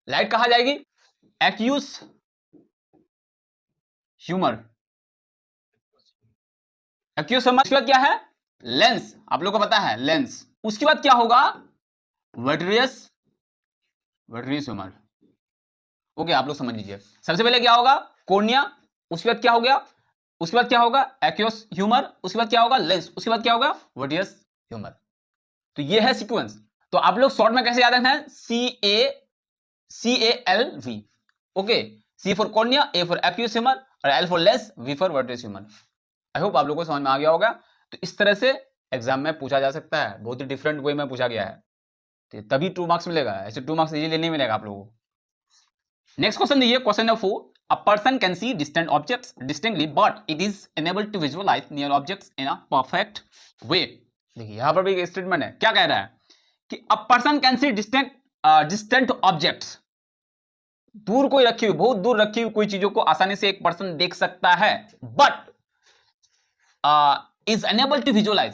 लाइट कहा जाएगी एक्यूस ह्यूमर। एक्यूस ह्यूमर उसके बाद क्या है? लेंस। आप लोगों को पता है लेंस। उसके बाद क्या होगा? वर्टियस ह्यूमर। ओके, आप लोग समझ लीजिए। सबसे पहले क्या होगा? कॉर्निया, उसके बाद क्या हो गया? उसके बाद क्या होगा? एक्यूस ह्यूमर, उसके बाद क्या होगा? लेंस, उसके बाद क्या होगा? वर्टियस ह्यूमर। तो ये है सीक्वेंस। तो आप लोग शॉर्ट में कैसे याद रखना है? CALV। Okay, C for cornea, A for aqueous humour और L for lens, V for वर्टियस ह्यूमर। आई होप आप लोगों को समझ में आ गया होगा। तो इस तरह से एग्जाम में पूछा जा सकता है, बहुत ही डिफरेंट वे में पूछा गया है, तो तभी 2 मार्क्स मिलेगा, ऐसे 2 मार्क्स इजीली नहीं मिलेगा आप लोगों को। नेक्स्ट क्वेश्चन देखिए, question number 4, a person can see distant objects distinctly but it is unable to visualise near objects in a perfect way. देखिए यहां पर भी एक स्टेटमेंट है। क्या कह रहा है कि अ person can see distant objects, दूर कोई रखी हुई, बहुत दूर रखी हुई कोई चीजों को आसानी से एक पर्सन देख सकता है, but is unable to visualise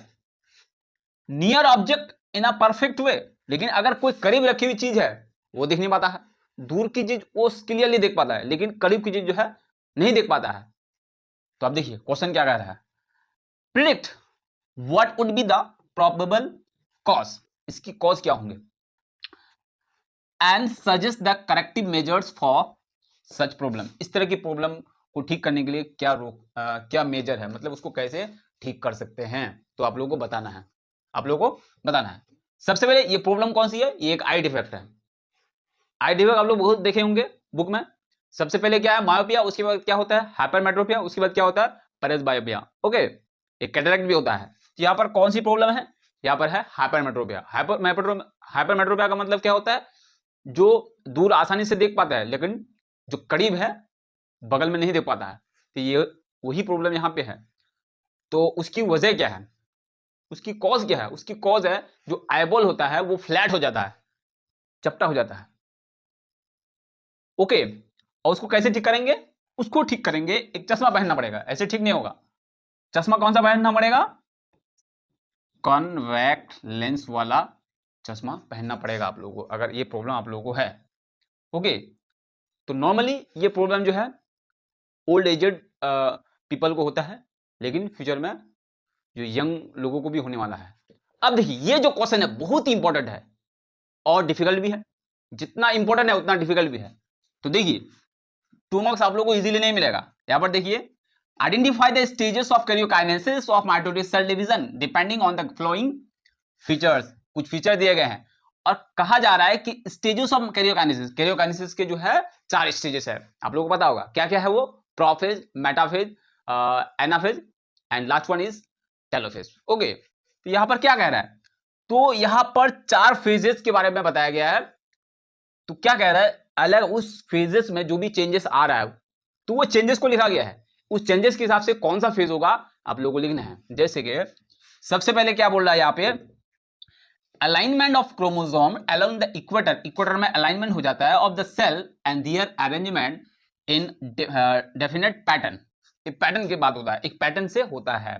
near object in a perfect way. लेकिन अगर कोई करीब रखी हुई चीज है वो देख नहीं पाता है, दूर की चीज वो क्लियरली देख पाता है, लेकिन करीब की चीज जो है नहीं देख पाता है। तो अब देखिए क्वेश्चन क्या कह रहा है, predict what would be the probable cause, इसकी कॉज क्या होंगे, and suggest the corrective measures for such problem. इस तरह की प्रॉब्लम को ठीक करने के लिए क्या मेजर है, मतलब उसको कैसे ठीक कर सकते हैं, तो आप लोगों को बताना है, आप लोगों को बताना है। सबसे पहले ये प्रॉब्लम कौन सी है? ये एक आई डिफेक्ट है। आई डिफेक्ट आप लोग बहुत देखे होंगे बुक में। सबसे पहले क्या है? मायोपिया, उसके बाद क्या होता है? हाइपरमेट्रोपिया, उसके बाद क्या होता है? पेरेसबायोपिया। ओके, एक कैटरेक्ट भी होता है। तो यहाँ पर कौन सी प्रॉब्लम है? यहाँ पर है हाइपरमेट्रोपिया। हाइपरमेट्रोपिया का मतलब क्या होता है? जो दूर आसानी से देख पाता है लेकिन जो करीब है बगल में नहीं देख पाता है, तो ये वही प्रॉब्लम यहाँ पे है। तो उसकी वजह क्या है? उसकी कॉज क्या है? उसकी कॉज है जो आईबॉल होता है वो फ्लैट हो जाता है, चपटा हो जाता है। ओके, और उसको कैसे ठीक करेंगे? उसको ठीक करेंगे, एक चश्मा पहनना पड़ेगा, ऐसे ठीक नहीं होगा। चश्मा कौन सा पहनना पड़ेगा? कॉन्वेक्स लेंस वाला चश्मा पहनना पड़ेगा आप लोगों को, अगर ये प्रॉब्लम आप लोगों को है। ओके, तो नॉर्मली ये प्रॉब्लम जो है ओल्ड एजेड पीपल को होता है, लेकिन फ्यूचर में जो यंग लोगों को भी होने वाला है। अब देखिए ये जो क्वेश्चन है बहुत ही इंपॉर्टेंट है और डिफिकल्ट भी है, जितना इंपॉर्टेंट है उतना डिफिकल्ट भी है। तो देखिए 2 मार्क्स आप लोगों को इजीली नहीं मिलेगा। यहां पर देखिए, identify the stages of karyokinesis of mitotic cell division depending on the following features. कुछ फीचर दिए गए हैं और कहा जा रहा है कि स्टेजेस ऑफ कैरियोकाइनेसिस के जो है 4 स्टेजेस है। आप लोगों को पता होगा क्या क्या है वो? Prophase, metaphase, anaphase and last one is telophase. Okay, तो यहां पर क्या कह रहा है, तो यहां पर 4 फेजेस के बारे में बताया गया है। तो क्या कह रहा है, अलग उस फेजेस में जो भी चेंजेस आ रहा है तो वो चेंजेस को लिखा गया है, उस चेंजेस के हिसाब से कौन सा फेज होगा आप लोगों को लिखना है। जैसे कि सबसे पहले क्या बोल रहा है यहां पे, alignment of chromosome along the equator, equator में अलाइनमेंट हो जाता है of the cell and their arrangement in definite pattern, एक पैटर्न की बात होता है, एक पैटर्न से होता है।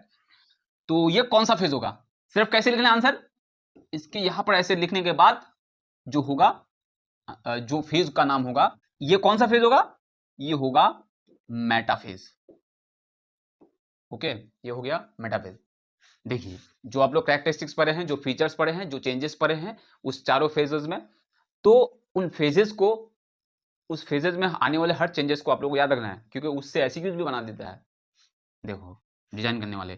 तो ये कौन सा फेज होगा, सिर्फ कैसे लिखना है आंसर, इसके यहां पर ऐसे लिखने के बाद जो होगा जो फेज का नाम होगा, ये कौन सा फेज होगा, ये होगा मेटाफेज। ओके, ये हो गया मेटाफेज। देखिए जो आप लोग कैरेक्टरिस्टिक्स पढ़े हैं, जो फीचर्स पढ़े हैं, जो चेंजेस पढ़े हैं उस चारों फेजेस में, तो उन फेजेस को, उस फेजेस में आने वाले हर चेंजेस को आप लोगों को याद रखना है, क्योंकि उससे एमसीक्यूज भी बना देता है, देखो डिजाइन करने वाले।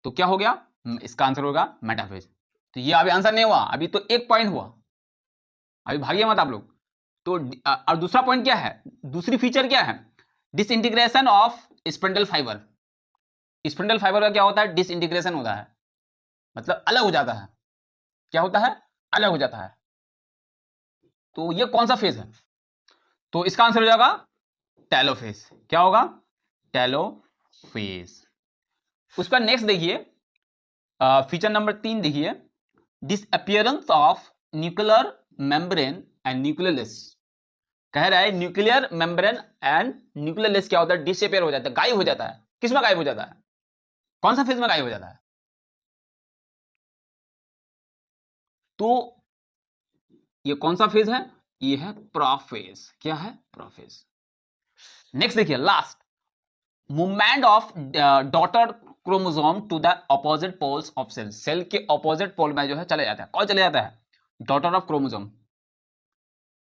तो क्या हो गया, इसका आंसर होगा मेटाफेज। तो ये अभी आंसर नहीं हुआ, अभी तो एक पॉइंट हुआ, अभी भागिए मत आप लोग। तो और दूसरा पॉइंट क्या है, दूसरी फीचर क्या है, disintegration of spindle fibre. Spindle fibre का क्या होता है, डिसइंटीग्रेशन होता है, मतलब अलग हो जाता है। क्या होता है, अलग हो जाता है। तो ये कौन सा फेज है, तो इसका आंसर हो जाएगा टेलोफेज। क्या होगा, टेलोफेज। उस पर नेक्स्ट देखिए, फीचर नंबर 3 देखिए, disappearance of nuclear membrane and nucleus. कह रहा है न्यूक्लियर मेम्ब्रेन एंड न्यूक्लियस क्या होता है, डिसअपियर हो जाता है, गायब हो जाता है। किस में गायब हो जाता है, कौन सा फेज में गायब हो जाता है, तो ये कौन सा फेज है, ये है प्रोफेज। क्या है, प्रोफेज। नेक्स्ट देखिए, last, movement of daughter chromosome to the opposite poles of cell, cell के ऑपोजिट पोल में जो है चले जाता है, कौन चले जाता है, डॉटर ऑफ क्रोमोसोम।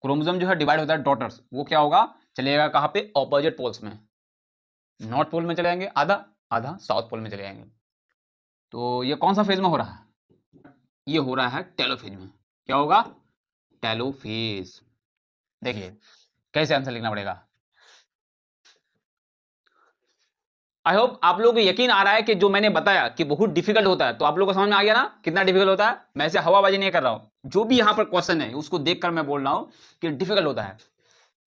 क्रोमोसोम जो है डिवाइड होता है डॉटर्स, वो क्या होगा, चलेगा कहां पे, ऑपोजिट पोल्स में। नॉर्थ पोल में चले जाएंगे आधा, आधा साउथ पोल में चले जाएंगे। तो ये कौन सा फेज में हो रहा है, ये हो रहा है टेलोफेज में। क्या होगा, टेलोफेज। देखिए कैसे आंसर लिखना पड़ेगा। आई होप आप लोगों को यकीन आ रहा है कि जो मैंने बताया कि बहुत डिफिकल्ट होता है, तो आप लोगों को समझ में आ गया ना कितना डिफिकल्ट होता है। मैं ऐसे हवाबाजी नहीं कर रहा हूं, जो भी यहां पर क्वेश्चन है उसको देखकर मैं बोल रहा हूं कि डिफिकल्ट होता है।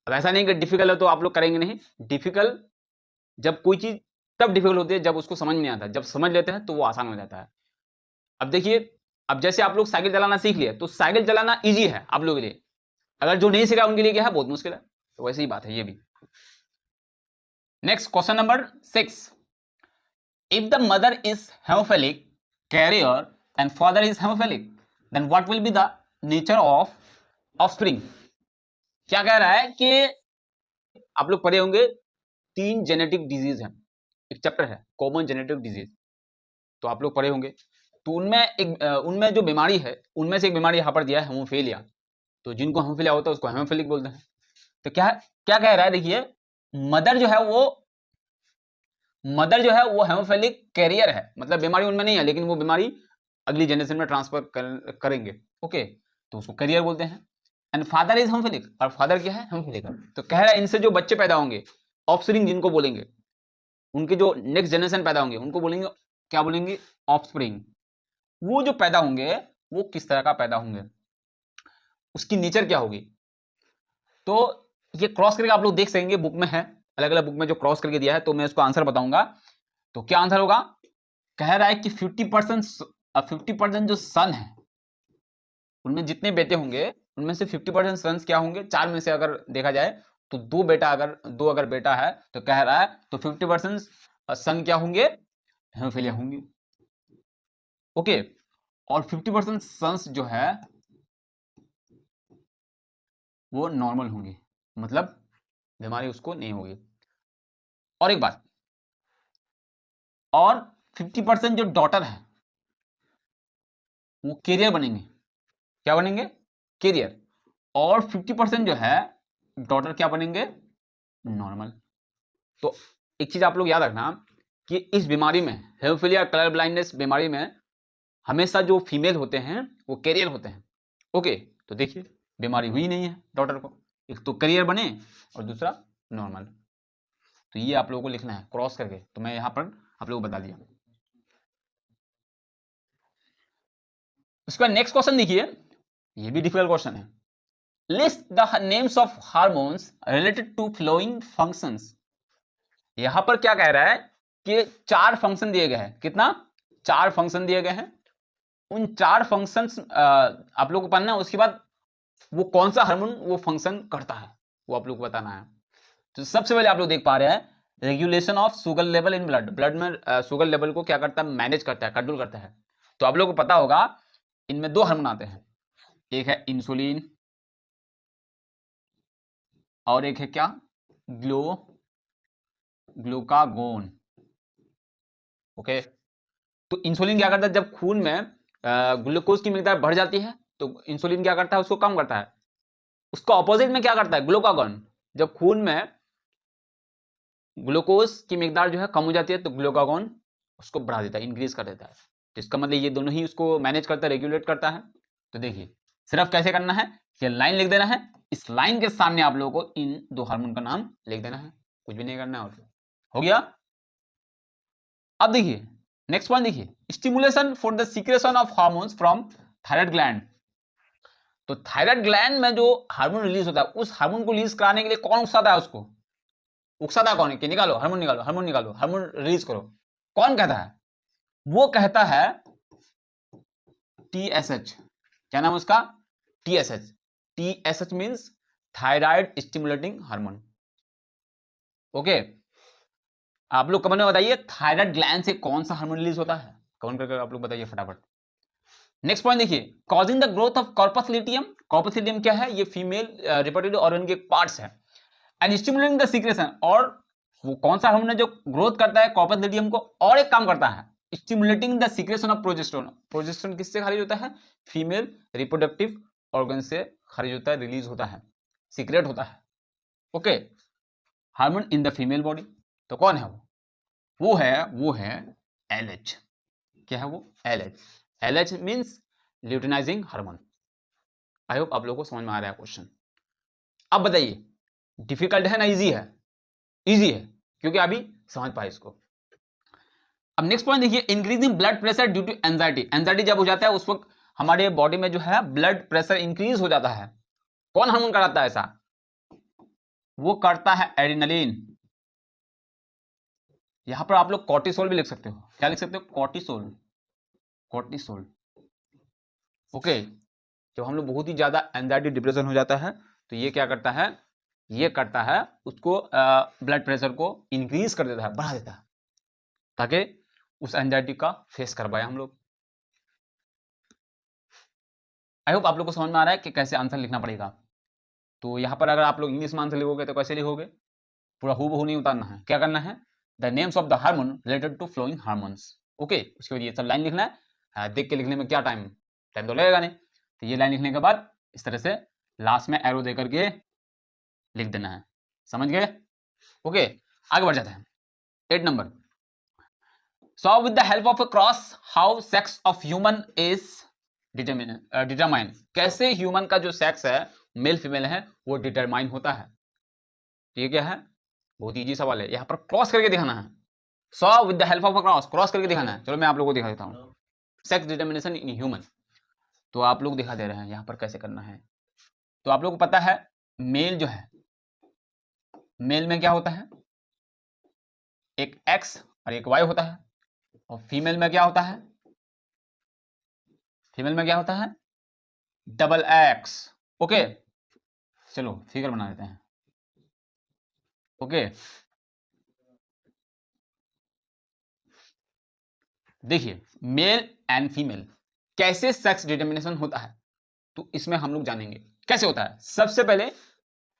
अब ऐसा नहीं कि डिफिकल्ट है तो आप लोग करेंगे नहीं, डिफिकल्ट जब कोई चीज तब डिफिकल्ट होती है जब उसको समझ नहीं आता, जब समझ लेते हैं तो वो आसान हो जाता है। अब देखिए, अब जैसे आप लोग साइकिल चलाना सीख लिए, तो साइकिल चलाना ईजी है आप लोगों के लिए, अगर जो नहीं सीखा उनके लिए क्या है, बहुत मुश्किल है। तो वैसे ही बात है ये भी। Next question number 6, if the mother is hemophilic carrier and father is hemophilic, then what will be the nature of offspring। क्या कह रहा है कि आप लोग पढ़े होंगे 3 जेनेटिक डिजीज हैं, एक चैप्टर है कॉमन जेनेटिक डिजीज, तो आप लोग पढ़े होंगे। तो उनमें जो बीमारी है, उनमें से एक बीमारी यहां पर दिया है हेमोफीलिया। तो जिनको हेमोफीलिया होता है उसको हेमोफिलिक बोलते हैं। तो क्या कह रहा है, देखिए मदर जो है वो हेमोफिलिक कैरियर है, मतलब बीमारी उनमें नहीं है लेकिन वो बीमारी अगली जनरेशन में ट्रांसफर करेंगे। ओके, तो उसको कैरियर बोलते हैं। एंड फादर इज हेमोफिलिक, और फादर क्या है, हेमोफिलिक। तो कह रहा है इनसे जो बच्चे पैदा होंगे, ऑफस्प्रिंग जिनको बोलेंगे, उनके जो नेक्स्ट जनरेशन पैदा होंगे उनको बोलेंगे, क्या बोलेंगे, ऑफस्प्रिंग। वो जो पैदा होंगे वो किस तरह का पैदा होंगे, उसकी नेचर क्या होगी। तो ये क्रॉस करके आप लोग देख सकेंगे, बुक में है, अलग अलग बुक में जो क्रॉस करके दिया है, तो मैं उसको आंसर बताऊंगा। तो क्या आंसर होगा, कह रहा है कि 50% जो सन है, उनमें जितने बेटे होंगे उनमें से 50% सन्स क्या होंगे, 4 में से अगर देखा जाए तो दो अगर बेटा है तो कह रहा है तो 50% सन क्या होंगे, हेमोफिलिया होंगे। ओके, और 50% सन्स जो है वो नॉर्मल होंगे, मतलब बीमारी उसको नहीं होगी। और एक बात, और 50% जो डॉटर है वो कैरियर बनेंगे। क्या बनेंगे, कैरियर। और 50% जो है डॉटर क्या बनेंगे, नॉर्मल। तो एक चीज आप लोग याद रखना कि इस बीमारी में, हेमोफिलिया कलर ब्लाइंडनेस बीमारी में, हमेशा जो फीमेल होते हैं वो कैरियर होते हैं। ओके, तो देखिए बीमारी हुई नहीं है डॉटर को, एक तो कैरियर बने और दूसरा नॉर्मल। तो ये आप लोगों को लिखना है क्रॉस करके, तो मैं यहां पर आप लोगों को बता दिया। उसके बाद नेक्स्ट क्वेश्चन देखिए, ये भी डिफिकल्ट क्वेश्चन है। List the names of hormones related to following functions. यहां पर क्या कह रहा है कि 4 फंक्शन दिए गए हैं। कितना? 4 फंक्शन दिए गए हैं। उन 4 फंक्शंस आप लोग को पढ़ना है। उसके बाद वो कौन सा हार्मोन वो फंक्शन करता है वो आप लोग को बताना है। तो सबसे पहले आप लोग देख पा रहे हैं regulation of sugar level in blood. Blood में शुगर लेवल को क्या करता है? मैनेज करता है, कंट्रोल करता है। तो आप लोग को पता होगा इनमें 2 हार्मोन आते हैं, एक है इंसुलिन और एक है क्या? ग्लूकागोन। ओके, तो इंसुलिन क्या करता है? जब खून में ग्लूकोज की मिकदार बढ़ जाती है तो इंसुलिन क्या करता है? उसको कम करता है। उसका ऑपोजिट में क्या करता है? ग्लूकागोन। जब खून में ग्लूकोज की मिकदार जो है कम हो जाती है तो ग्लूकागोन उसको बढ़ा देता है, इंक्रीज कर देता है। तो इसका मतलब ये दोनों ही उसको मैनेज करता है, रेगुलेट करता है। तो देखिए सिर्फ कैसे करना है, ये लाइन लिख देना है। इस लाइन के सामने आप लोगों को इन 2 हार्मोन का नाम लिख देना है, कुछ भी नहीं करना है। और हो गया। अब देखिए नेक्स्ट पॉइंट देखिए, stimulation for the secretion of hormones from thyroid gland. तो थायराइड ग्लैंड में जो हार्मोन रिलीज होता है उस हार्मोन को रिलीज कराने के लिए कौन उकसाता है? उसको उकसाता कौन है कि निकालो हार्मोन, निकालो हार्मोन, निकालो हार्मोन, रिलीज करो। कौन कहता है? वो कहता है TSH। क्या नाम उसका? TSH। TSH means thyroid stimulating hormone. Okay, आप लोग कमेंट में बताइए थायराइड ग्लैंड से कौन सा हार्मोन रिलीज होता है? कमेंट करके आप लोग बताइए फटाफट। नेक्स्ट पॉइंट देखिए, causing the growth of corpus luteum. Corpus luteum क्या है? ये फीमेल रिप्रोडक्टिव ऑर्गन के पार्ट्स है। एंड स्टिमुलेटिंग द सीक्रेशन, और वो कौन सा हार्मोन है जो ग्रोथ करता है कॉर्पस लिटियम को? और एक काम करता है, stimulating the secretion of progesterone. Progesterone किससे खारिज होता है? फीमेल रिप्रोडक्टिव ऑर्गन से खारिज होता है, रिलीज होता है, सीक्रेट होता है। Okay, hormone in the female body. तो कौन है वो है LH। क्या है वो? LH। LH means luteinizing hormone. आई होप आप लोगों को समझ में आ रहा है क्वेश्चन। अब बताइए डिफिकल्ट है ना इजी है? इजी है क्योंकि अभी समझ पाए इसको। अब नेक्स्ट पॉइंट देखिए, increasing blood pressure due to anxiety. Anxiety जब हो जाता है उस वक्त हमारे बॉडी में जो है ब्लड प्रेशर इंक्रीज हो जाता है। कौन हार्मोन कराता है ऐसा? वो करता है एड्रेनलिन। यहां पर आप लोग कॉर्टिसोल भी लिख सकते हो। क्या लिख सकते हो? कॉर्टिसोल। कॉर्टिसोल। ओके, जब हम लोग बहुत ही ज्यादा एंजाइटी डिप्रेशन हो जाता है तो ये क्या करता है? ये करता है उसको ब्लड प्रेशर को इंक्रीज कर देता है, बढ़ा देता है, ताकि उस एंजाइटी का फेस कर पाए हम लोग। आई होप आप लोग को समझ में आ रहा है कि कैसे आंसर लिखना पड़ेगा। तो यहाँ पर अगर आप लोग इंग्लिश में आंसर लिखोगे तो कैसे लिखोगे? पूरा हूबहू नहीं उतारना है। क्या करना है? The names of the hormone related to following hormones. Okay, उसके बाद ये सब लाइन लिखना है। देख के लिखने में क्या टाइम टाइम तो लगेगा नहीं। तो ये लाइन लिखने के बाद इस तरह से लास्ट में एरो दे करके लिख देना है। समझ गए? ओके, आगे बढ़ जाते हैं। 8 number, solve with the help of a cross how sex of human is determine. कैसे ह्यूमन का जो सेक्स है मेल फीमेल है वो डिटरमाइन होता है। तो ये क्या है? बहुत इजी सवाल है। यहाँ पर क्रॉस करके दिखाना है। Solve with the help of a cross, cross करके दिखाना है। चलो मैं आप लोगों को दिखा देता हूँ। सेक्स डिटर्मिनेशन इन ह्यूमन, तो आप लोग दिखा दे रहे हैं यहाँ पर कैसे करना है। तो आप लोग को पता है मेल जो है, मेल में क्या होता है? एक X और एक Y होता है। और फीमेल में क्या होता है? फीमेल में क्या होता है? Double X। ओके, चलो फिगर बना देते हैं। ओके, देखिए मेल एंड फीमेल कैसे सेक्स डिटर्मिनेशन होता है तो इसमें हम लोग जानेंगे कैसे होता है। सबसे पहले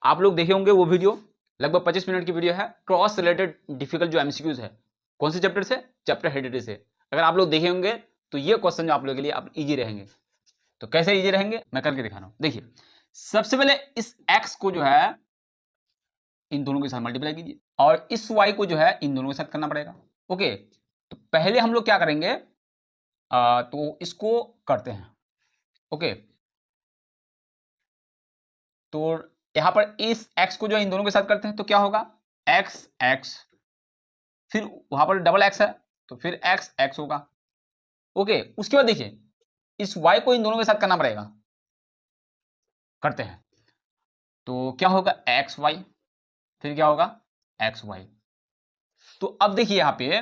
आप लोग देखे होंगे वो वीडियो, लगभग 25 मिनट की वीडियो है, क्रॉस रिलेटेड डिफिकल्ट जो एमसीक्यूज है। कौन से चैप्टर से? चैप्टर हेरिडिटी से। अगर आप लोग देखे होंगे तो ये क्वेश्चन जो आप लोगों के लिए आप इजी रहेंगे। तो कैसे इजी रहेंगे मैं करके दिखा रहा हूं। देखिए सबसे पहले इस x को जो है इन दोनों के साथ मल्टीप्लाई कीजिए और इस y को जो है इन दोनों के साथ करना पड़ेगा। ओके, तो पहले हम लोग क्या करेंगे? तो इसको करते हैं। ओके, तो यहां पर इस x को जो इन दोनों के साथ करते हैं तो क्या होगा? x x, फिर वहां पर डबल x है तो फिर x x होगा। ओके, उसके बाद देखिए इस y को इन दोनों के साथ करना पड़ेगा, करते हैं तो क्या होगा xy, फिर क्या होगा xy। तो अब देखिए यहां पे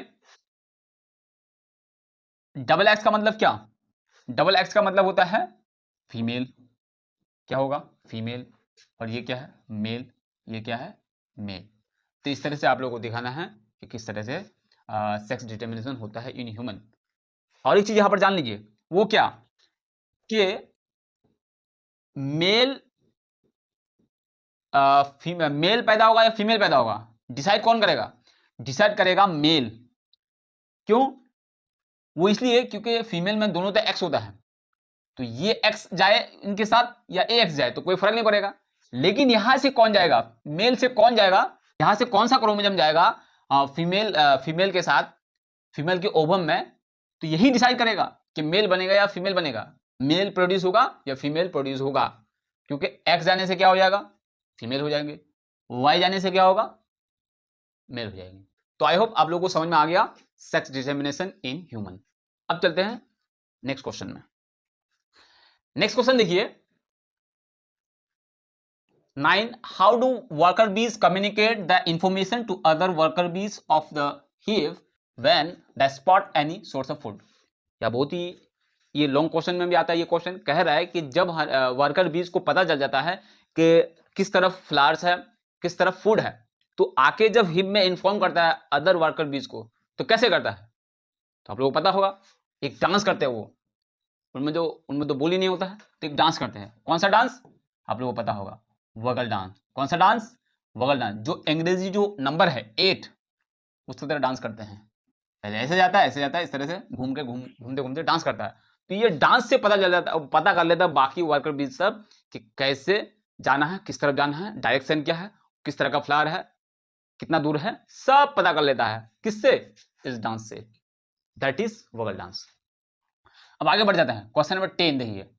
डबल एक्स का मतलब क्या, डबल एक्स का मतलब होता है फीमेल, क्या होगा फीमेल, और ये क्या है मेल, ये क्या है मेल। तो इस तरह से आप लोगों को दिखाना है कि किस तरह से सेक्स डिटर्मिनेशन होता है इन ह्यूमन। और एक चीज यहां पर जान लीजिए, वो क्या कि मेल मेल पैदा होगा या फीमेल पैदा होगा, डिसाइड कौन करेगा, डिसाइड करेगा मेल। क्यों, वो इसलिए क्योंकि फीमेल में दोनों तो एक्स होता है, तो ये एक्स जाए इनके साथ या ए एक्स जाए तो कोई फर्क नहीं पड़ेगा। लेकिन यहां से कौन जाएगा, मेल से कौन जाएगा, यहां से कौन सा क्रोमोसोम जाएगा फीमेल के साथ, फीमेल के ओवम में, तो यही डिसाइड करेगा कि मेल बनेगा या फीमेल बनेगा, मेल प्रोड्यूस होगा या फीमेल प्रोड्यूस होगा। क्योंकि एक्स जाने से क्या हो जाएगा, फीमेल हो जाएंगे, वाई जाने से क्या होगा, मेल हो जाएंगे। तो आई होप आप लोगों को समझ में आ गया सेक्स डिटर्मिनेशन इन ह्यूमन। अब चलते हैं नेक्स्ट क्वेश्चन में। नेक्स्ट क्वेश्चन देखिए 9, how do worker bees communicate the information to other worker bees of the hive when they spot any source of food. या बहुत ही ये लॉन्ग क्वेश्चन में भी आता है, ये क्वेश्चन कह रहा है कि जब वर्कर बीज को पता चल जाता है कि किस तरफ फ्लावर्स है, किस तरफ फूड है, तो आके जब हिब में इन्फॉर्म करता है अदर वर्कर बीज को, तो कैसे करता है, तो आप लोगों को पता होगा एक डांस करते हैं वो, उनमें तो बोली नहीं होता है, तो एक डांस करते हैं। कौन सा डांस, आप लोगों को पता होगा वगल डांस। कौन सा डांस, वगल डांस। जो अंग्रेजी जो नंबर है 8 उसकी तरह डांस करते हैं, पहले ऐसे जाता है, ऐसे जाता है, इस तरह से घूमते घूमते डांस करता है। तो ये डांस से पता चल जाता, पता कर लेता बाकी वर्कर बीज सब कि कैसे जाना है, किस तरफ जाना है, डायरेक्शन क्या है, किस तरह का फ्लावर है, कितना दूर है, सब पता कर लेता है। किससे, इस डांस से, दैट इज वगल डांस। अब आगे बढ़ जाते हैं, क्वेश्चन नंबर 10 देखिए,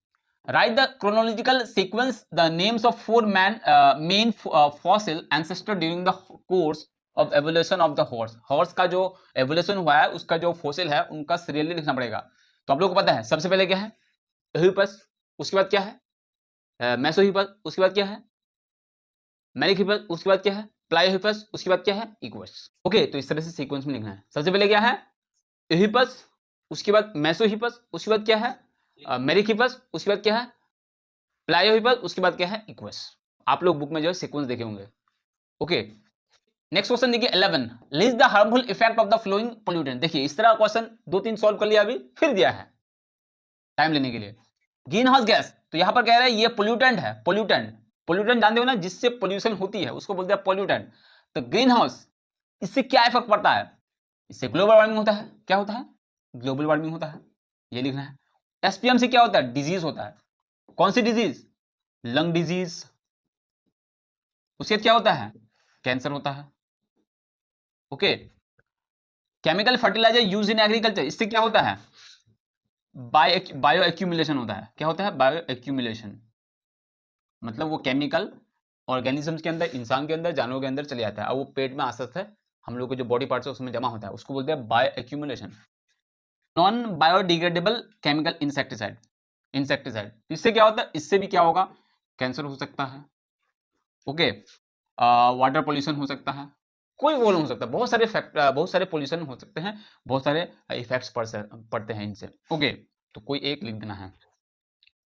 write the chronological sequence the names of 4 main fossil ancestor during the course of evolution of the horse. Horse का जो एवोल्यूशन हुआ है उसका जो फॉसिल है उनका सीरियली लिखना पड़ेगा। तो आप लोगों को पता है सबसे पहले क्या है ह्यूपस, उसके बाद क्या है मेसोहिपस, उसके बाद क्या है मेरिकहिपस, उसके बाद क्या है प्लायोहिपस, उसके बाद क्या है इक्वस। ओके, तो इस तरह से सीक्वेंस में लिखना है। सबसे पहले क्या है ह्यूपस, उसके बाद मेसोहिपस, उसके बाद क्या है मेरिकहिपस, उसके बाद क्या है प्लायोहिपस, उसके बाद क्या है इक्वस। आप लोग बुक में जो है सीक्वेंस देखे होंगे। ओके, नेक्स्ट क्वेश्चन देखिए 11, list the harmful effect of the flowing pollutant. देखिए इस तरह क्वेश्चन 2-3 सॉल्व कर लिया, अभी फिर दिया है टाइम लेने के लिए। ग्रीन हाउस गैस, तो यहां पर कह रहा है ये पोल्यूटेंट है, पोल्यूटेंट, पोल्यूटेंट जानते हो ना, जिससे पोल्यूशन होती है उसको बोलते हैं पोल्यूटेंट। तो ग्रीन हाउस, इससे क्या इफेक्ट पड़ता है, इससे ग्लोबल वार्मिंग होता है। क्या होता है, ग्लोबल वार्मिंग होता है, ये लिखना है। एसपीएम से क्या होता है, डिजीज होता है। कौन सी डिजीज, लंग डिजीज। उसके क्या होता है, कैंसर होता है। Okay, chemical fertiliser use in agriculture, इससे क्या होता है बायो एक्यूमुलेशन होता है। क्या होता है, बायो एक्यूमुलेशन, मतलब वो केमिकल ऑर्गेनिजम्स के अंदर, इंसान के अंदर, जानवरों के अंदर चले जाता है और वो पेट में आस्ते है हम लोग के जो बॉडी पार्ट्स है उसमें जमा होता है, उसको बोलते हैं bio accumulation. Non biodegradable chemical insecticide, insecticide, इससे क्या होता है, इससे भी क्या होगा, कैंसर हो सकता है। ओके, वाटर पोल्यूशन हो सकता है, कोई वो हो सकता है, बहुत सारे पोल्यूशन हो सकते हैं, बहुत सारे इफेक्ट्स पड़ते हैं इनसे। ओके, तो कोई एक लिख देना है,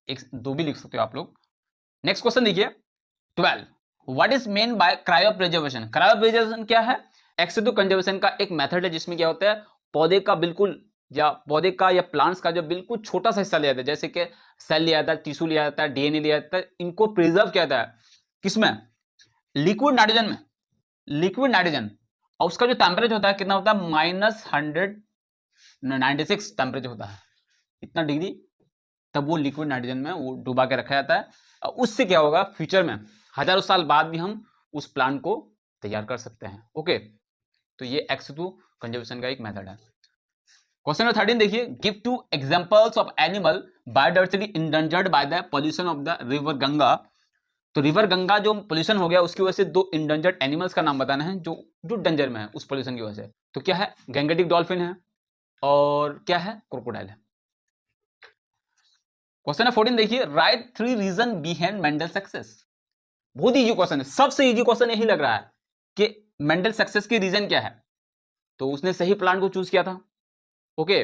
एक दो भी लिख सकते हो आप लोग। नेक्स्ट क्वेश्चन देखिए 12, what is meant by cryopreservation. Cryopreservation क्या है, एक्स2 कंजर्वेशन का एक मेथड है जिसमें क्या होता है पौधे का बिल्कुल या प्लांट्स का जो बिल्कुल छोटा सा हिस्सा लिया जाता है, जैसे कि सेल लिया जाता है, टिश्यू लिया जाता है, डीएनए लिया जाता है, इनको प्रिजर्व किया जाता है किसमें, लिक्विड नाइट्रोजन में, लिक्विड नाइट्रोजन। और उसका जो टेम्परेचर होता है कितना होता है, -196 टेम्परेचर होता है, इतना डिग्री, तब वो लिक्विड नाइट्रोजन में वो डुबा के रखा जाता है। और उससे क्या होगा फ्यूचर में हजारों साल बाद भी हम उस प्लांट को तैयार कर सकते हैं। ओके, तो ये एक्स2 कंजर्वेशन का एक मेथड है। क्वेश्चन नंबर 13 देखिए, give 2 examples of animal biodiversity endangered by the pollution of the river Ganga. तो रिवर गंगा जो पोल्यूशन हो गया उसकी वजह से 2 इंडेंजर्ड एनिमल्स का नाम बताना है जो जो डेंजर में है उस पोल्यूशन की वजह से। तो क्या है, गैंगेटिक डॉल्फिन है और क्या है, क्रोकोडाइल है। क्वेश्चन है 14 देखिए, write 3 reason behind Mendel success. बहुत इजी क्वेश्चन है, सबसे इजी क्वेश्चन यही लग रहा है कि मेंडल सक्सेस की रीजन क्या है। तो उसने सही प्लांट को चूज किया था, ओके,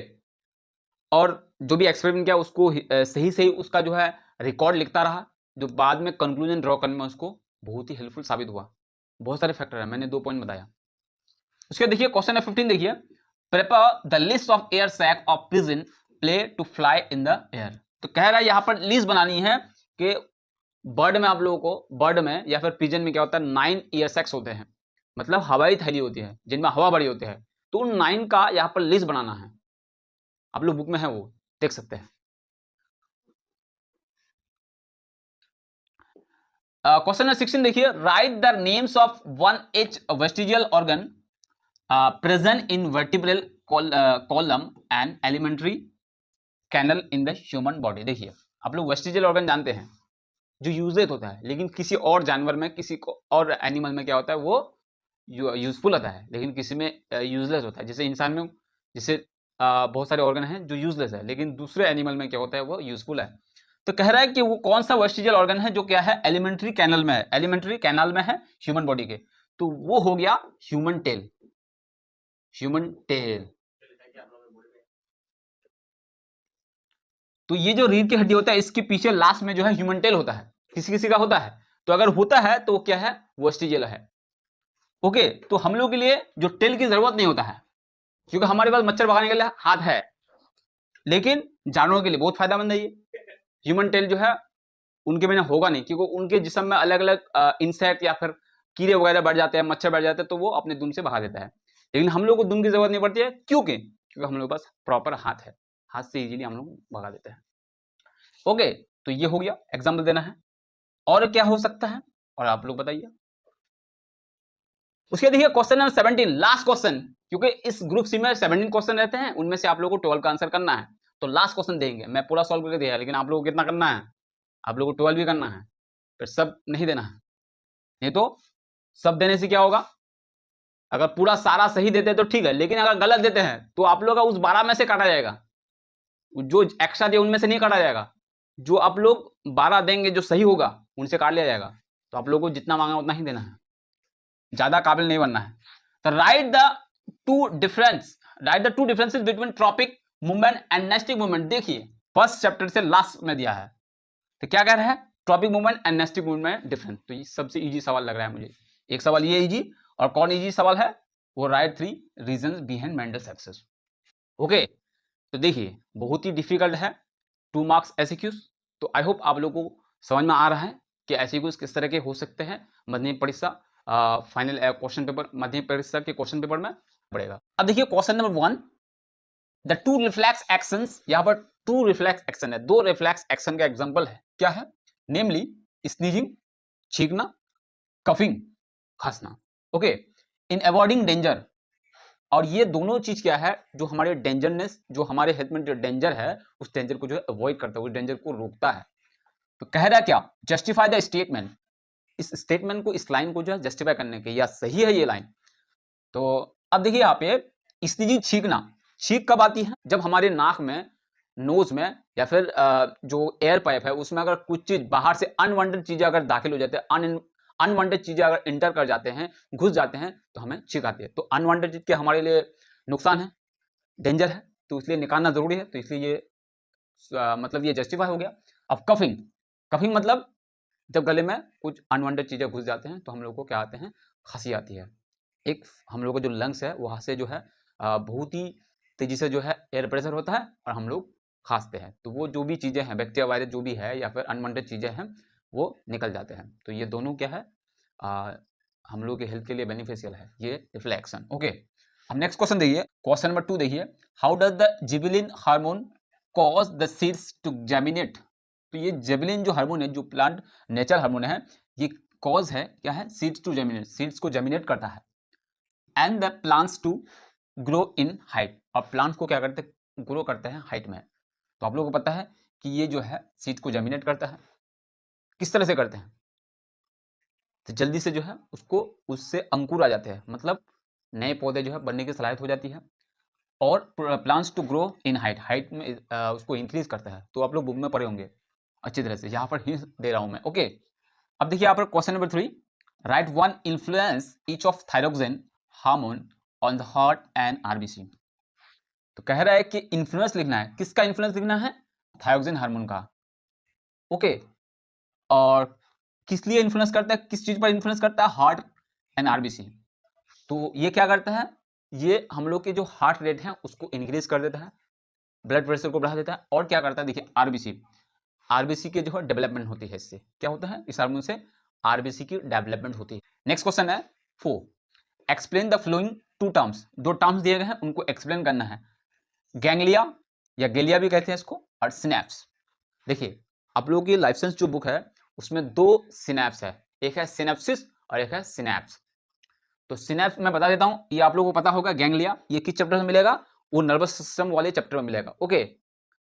और जो भी एक्सपेरिमेंट किया उसको सही सही उसका जो है रिकॉर्ड लिखता रहा, जो बाद में कंक्लूजन ड्रॉ करने में उसको बहुत ही हेल्पफुल साबित हुआ। बहुत सारे फैक्टर है, मैंने 2 पॉइंट बताया। उसके देखिए क्वेश्चन है 15 देखिए, prepare the list of air sac of pigeon play to fly in the air. तो कह रहा है यहां पर लिस्ट बनानी है कि बर्ड में आप लोगों को, बर्ड में या फिर पिजन में क्या होता है, 9 एयर सैक्स होते हैं, मतलब हवाई थैली होती है जिनमें हवा भरी होती है। तो उन 9 का यहां पर लिस्ट बनाना है, आप लोग बुक में है वो देख सकते हैं। क्वेश्चन 16 देखिए, write the names of 1H vestigial organ present in vertebral column and alimentary canal in the human body. देखिए आप लोग वेस्टिजियल ऑर्गन जानते हैं जो यूजलेस होता है, लेकिन किसी और जानवर में, किसी को और एनिमल में क्या होता है, वो यूजफुल होता है, लेकिन किसी में यूजलेस होता है। जैसे इंसान में, जैसे बहुत सारे ऑर्गन हैं जो यूजलेस है, लेकिन दूसरे एनिमल में क्या होता है, वो यूजफुल है। तो कह रहा है कि वो कौन सा वेस्टिजियल ऑर्गन है जो क्या है, एलिमेंट्री कैनल में है, एलिमेंट्री कैनल में है ह्यूमन बॉडी के। तो वो हो गया ह्यूमन टेल, ह्यूमन टेल। तो ये जो रीढ़ की हड्डी होता है, इसके पीछे लास्ट में जो है ह्यूमन टेल होता है, किसी किसी का होता है। तो अगर होता है तो वो क्या है, वेस्टिजियल है, ओके। तो हम लोग के लिए जो टेल की जरूरत नहीं होता है, क्योंकि हमारे पास मच्छर भगाने के लिए हाथ है, लेकिन जानवरों के लिए बहुत फायदेमंद है ये ह्यूमन टेल जो है, उनके बिना होगा नहीं, क्योंकि उनके जिस्म में अलग अलग इंसेक्ट या फिर कीड़े वगैरह बढ़ जाते हैं, मच्छर बढ़ जाते हैं, तो वो अपने दुम से भगा देता है। लेकिन हम लोग को दुम की जरूरत नहीं पड़ती है, क्योंकि हम लोग के पास प्रॉपर हाथ है, हाथ से इजीली हम लोग भगा देते हैं, ओके। तो ये हो गया, एग्जाम्पल देना है। और क्या हो सकता है, और आप लोग बताइए। उसके देखिए क्वेश्चन नंबर 17, लास्ट क्वेश्चन, क्योंकि इस ग्रुप सी में 17 क्वेश्चन रहते हैं, उनमें से आप लोगों को 12 का आंसर करना है। तो लास्ट क्वेश्चन देंगे, मैं पूरा सॉल्व करके दिया, लेकिन आप लोगों को कितना करना है, आप लोगों को 12 भी करना है, फिर सब नहीं देना है, नहीं तो सब देने से क्या होगा, अगर पूरा सारा सही देते हैं तो ठीक है, लेकिन अगर गलत देते हैं तो आप लोग का उस 12 में से काटा जाएगा, जो एक्स्ट्रा दिए उनमें से नहीं काटा जाएगा, जो आप लोग 12 देंगे जो सही होगा उनसे काट लिया जाएगा। तो आप लोगों को जितना मांगा उतना ही देना है, ज्यादा काबिल नहीं बनना है। तो write the two differences between tropic movement and nastic movement. देखिए फर्स्ट चैप्टर से लास्ट में दिया है, तो क्या कह रहा है, tropic movement and nastic movement difference. तो ये सबसे इजी सवाल लग रहा है मुझे, एक सवाल ये इजी, और कौन इजी सवाल है, वो right 3 reasons behind Mendel success, okay. तो देखिए बहुत ही डिफिकल्ट है, 2 मार्क्स एसक्यूज। तो आई होप आप लोगों को समझ में आ रहा है कि एसक्यूज किस तरह के हो सकते हैं मध्य परीक्षा फाइनल क्वेश्चन पेपर, मध्य परीक्षा के क्वेश्चन पेपर में पड़ेगा। अब देखिए question number 1, the two reflex actions. यहां पर 2 रिफ्लेक्स एक्शन है, 2 रिफ्लेक्स एक्शन का एग्जांपल है, क्या है, नेमली स्नीजिंग छींकना, कफिंग खांसना, ओके, इन अवॉइडिंग डेंजर। और ये दोनों चीज क्या है, जो हमारे डेंजरनेस, जो हमारे हेल्थ में जो डेंजर है, उस डेंजर को जो है अवॉइड करता है, उस डेंजर को रोकता है। तो कह रहा है क्या, जस्टिफाई द स्टेटमेंट, इस स्टेटमेंट को, इस लाइन को जो है जस्टिफाई करने के, या सही है ये लाइन। तो अब देखिए यहाँ पे स्नीजिंग छींकना, छींक कब आती है, जब हमारे नाक में, नोज में, या फिर जो एयर पाइप है उसमें अगर कुछ चीज बाहर से अनवांटेड चीजें अगर दाखिल हो जाते हैं, अनवांटेड चीजें अगर इंटर कर जाते हैं, घुस जाते हैं, तो हमें छींक आती है। तो अनवांटेड चीज के हमारे लिए नुकसान है, डेंजर है, तो इसलिए निकालना जरूरी है, तो इसलिए ये मतलब ये जस्टिफाई हो गया। अब कफिंग, कफिंग मतलब जब गले में कुछ अनवांटेड चीजें घुस जाते हैं तो हम लोग को क्या आते हैं, खांसी आती है। एक हम लोग का जो लंग्स है वहां से जो है बहुत ही तेजी से जो है एयर प्रेशर होता है और हम लोग खांसते हैं, तो वो जो भी चीजें हैं, बैक्टीरिया वायरस जो भी है या फिर अनवांटेड चीजें हैं, वो निकल जाते हैं। तो ये दोनों क्या है, हम लोग के हेल्थ के लिए बेनिफिशियल है ये रिफ्लेक्शन, ओके। हम नेक्स्ट क्वेश्चन देखिए, क्वेश्चन नंबर 2 देखिए, how does the gibberellin hormone cause the seeds to germinate. तो ये जिबेलिन जो हार्मोन है, जो प्लांट नेचर हार्मोन है, ये कॉज है, क्या है, सीड्स टू जर्मिनेट, सीड्स को जर्मिनेट करता है, and the plants to grow in height, और प्लांट्स को क्या करते हैं, ग्रो करते हैं हाइट में। तो आप लोगों को पता है कि ये जो है सीड को जर्मिनेट करता है, किस तरह से करते हैं, तो जल्दी से जो है उसको, उससे अंकुर आ जाते हैं, मतलब नए पौधे जो है बनने की सलाहियत हो जाती है। और plants to grow in height, height में उसको इंक्रीज करता है। तो आप लोग बुक में पढ़े होंगे अच्छी तरह से, यहाँ पर हिंट दे रहा हूँ मैं। ओके, अब देखिए यहाँ पर question number 3, right one influence each of thyroxine hormone on the heart and RBC. तो कह रहा है कि इन्फ्लुएंस लिखना है, किसका इन्फ्लुएंस लिखना है? थायरोक्सिन हार्मोन का। ओके, और किस लिए इन्फ्लुएंस करता है, किस चीज पर इन्फ्लुएंस करता है? Heart and RBC. तो ये क्या करता है? ये हम लोग के जो हार्ट रेट है उसको इंक्रीज कर देता है, ब्लड प्रेशर को बढ़ा देता है, और क्या करता है देखिए आरबीसी, आरबीसी के जो है डेवलपमेंट होती है, इससे क्या होता है? इस हार्मोन से आरबीसी की डेवलपमेंट होती है। नेक्स्ट क्वेश्चन है 4, explain the flowing 2 terms. 2 terms दिए गए हैं, उनको एक्सप्लेन करना है। गैंग्लिया या गेलिया भी कहते हैं इसको, और सिनेप्स। देखिए आप लोगों की लाइफ साइंस जो बुक है उसमें 2 सिनेप्स है, एक है सिनेप्सिस और एक है सिनेप्स। तो सिनेप्स मैं बता देता हूं, ये आप लोगों को पता होगा। गैंग्लिया ये किस चैप्टर में मिलेगा? वो नर्वस सिस्टम वाले चैप्टर में मिलेगा। Okay,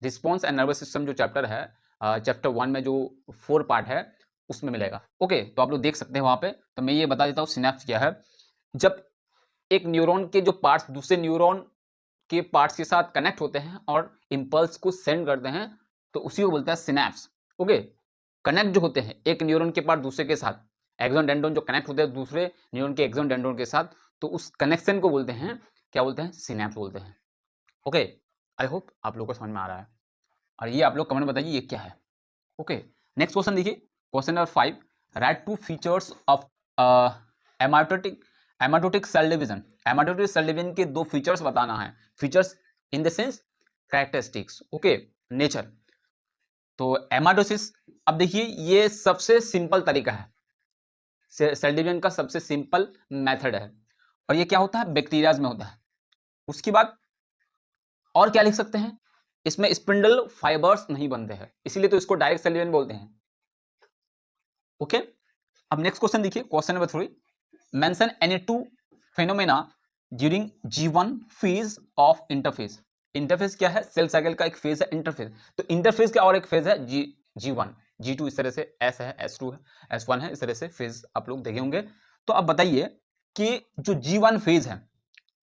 response and nervous system जो चैप्टर है, चैप्टर 1 में जो 4 पार्ट है उसमें मिलेगा। ओके, तो आप लोग देख सकते हैं वहां पे। तो मैं ये बता देता हूँ सिनेप्स क्या है। जब एक न्यूरॉन के जो पार्ट्स दूसरे न्यूरॉन के पार्ट्स के साथ कनेक्ट होते हैं और इम्पल्स को सेंड करते हैं, तो उसी को बोलते हैं सिनेप्स। ओके, कनेक्ट जो होते हैं एक न्यूरॉन के पार्ट दूसरे के साथ, एक्सॉन डेंड्रोन जो कनेक्ट होते हैं दूसरे न्यूरॉन के एक्सॉन डेंड्रोन के साथ, तो उस कनेक्शन को बोलते हैं, क्या बोलते हैं? सिनेप्स बोलते हैं। ओके, आई होप आप लोगों को समझ में आ रहा है, और ये आप लोग कमेंट बताइए ये क्या है। ओके, नेक्स्ट क्वेश्चन देखिए, question number 5, write 2 features of amitotic cell division. Amitotic cell division के 2 फीचर्स बताना है। Features in the sense characteristics. Okay, nature. तो एमाटोसिस, अब देखिए ये सबसे सिंपल तरीका है, सेल डिवीजन का सबसे सिंपल मेथड है, और ये क्या होता है? बैक्टीरियाज में होता है। उसके बाद और क्या लिख सकते हैं? इसमें स्पिंडल फाइबर्स नहीं बनते हैं, इसीलिए तो इसको डायरेक्ट सेल डिवीजन बोलते हैं। ओके, अब नेक्स्ट क्वेश्चन देखिए, question number 3, mention any 2 phenomena during G1 phase of interphase. Interphase क्या है? सेल साइकिल का एक फेज है इंटरफेज। तो इंटरफेज का और एक फेज है G1, G2, इस तरह से S है, S2 है, S1 है, इस तरह से फेज आप लोग देखे होंगे। तो अब बताइए कि जो G1 फेज है,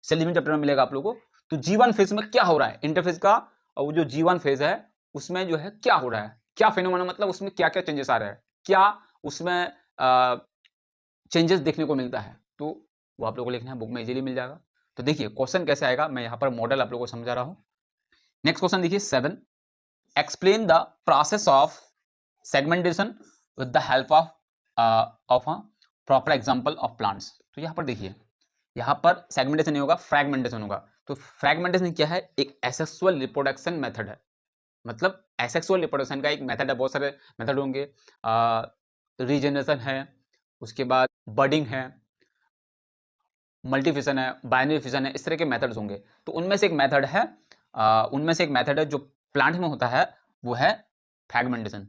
सेल डिवीजन चैप्टर में मिलेगा आप लोगों को। तो G1 फेज में क्या हो रहा है? इंटरफेज का और वो जो G1 फेज है उसमें जो है क्या हो रहा है, क्या फेनोमेना, मतलब उसमें क्या क्या चेंजेस आ रहा है, क्या उसमें चेंजेस देखने को मिलता है, तो वो आप लोगों को लिखना है, बुक में इजीली मिल जाएगा। तो देखिए क्वेश्चन कैसे आएगा, मैं यहाँ पर मॉडल आप लोगों को समझा रहा हूँ। नेक्स्ट क्वेश्चन देखिए 7, explain the process of segmentation with the help of a proper example of plants. तो यहाँ पर देखिए, यहाँ पर सेगमेंटेशन नहीं होगा, फ्रैगमेंटेशन होगा। तो फ्रैगमेंटेशन क्या है? एक एसेक्सुअल रिप्रोडक्शन मेथड है, मतलब एसेक्सुअल रिप्रोडक्शन का एक मेथड है। बहुत सारे मेथड होंगे, रीजनरेशन है, उसके बाद बर्डिंग है, मल्टीफिशन है, बाइनरी फिशन है, इस तरह के मेथड्स होंगे। तो उनमें से एक मेथड है, जो प्लांट में होता है, वो है फ्रैगमेंटेशन।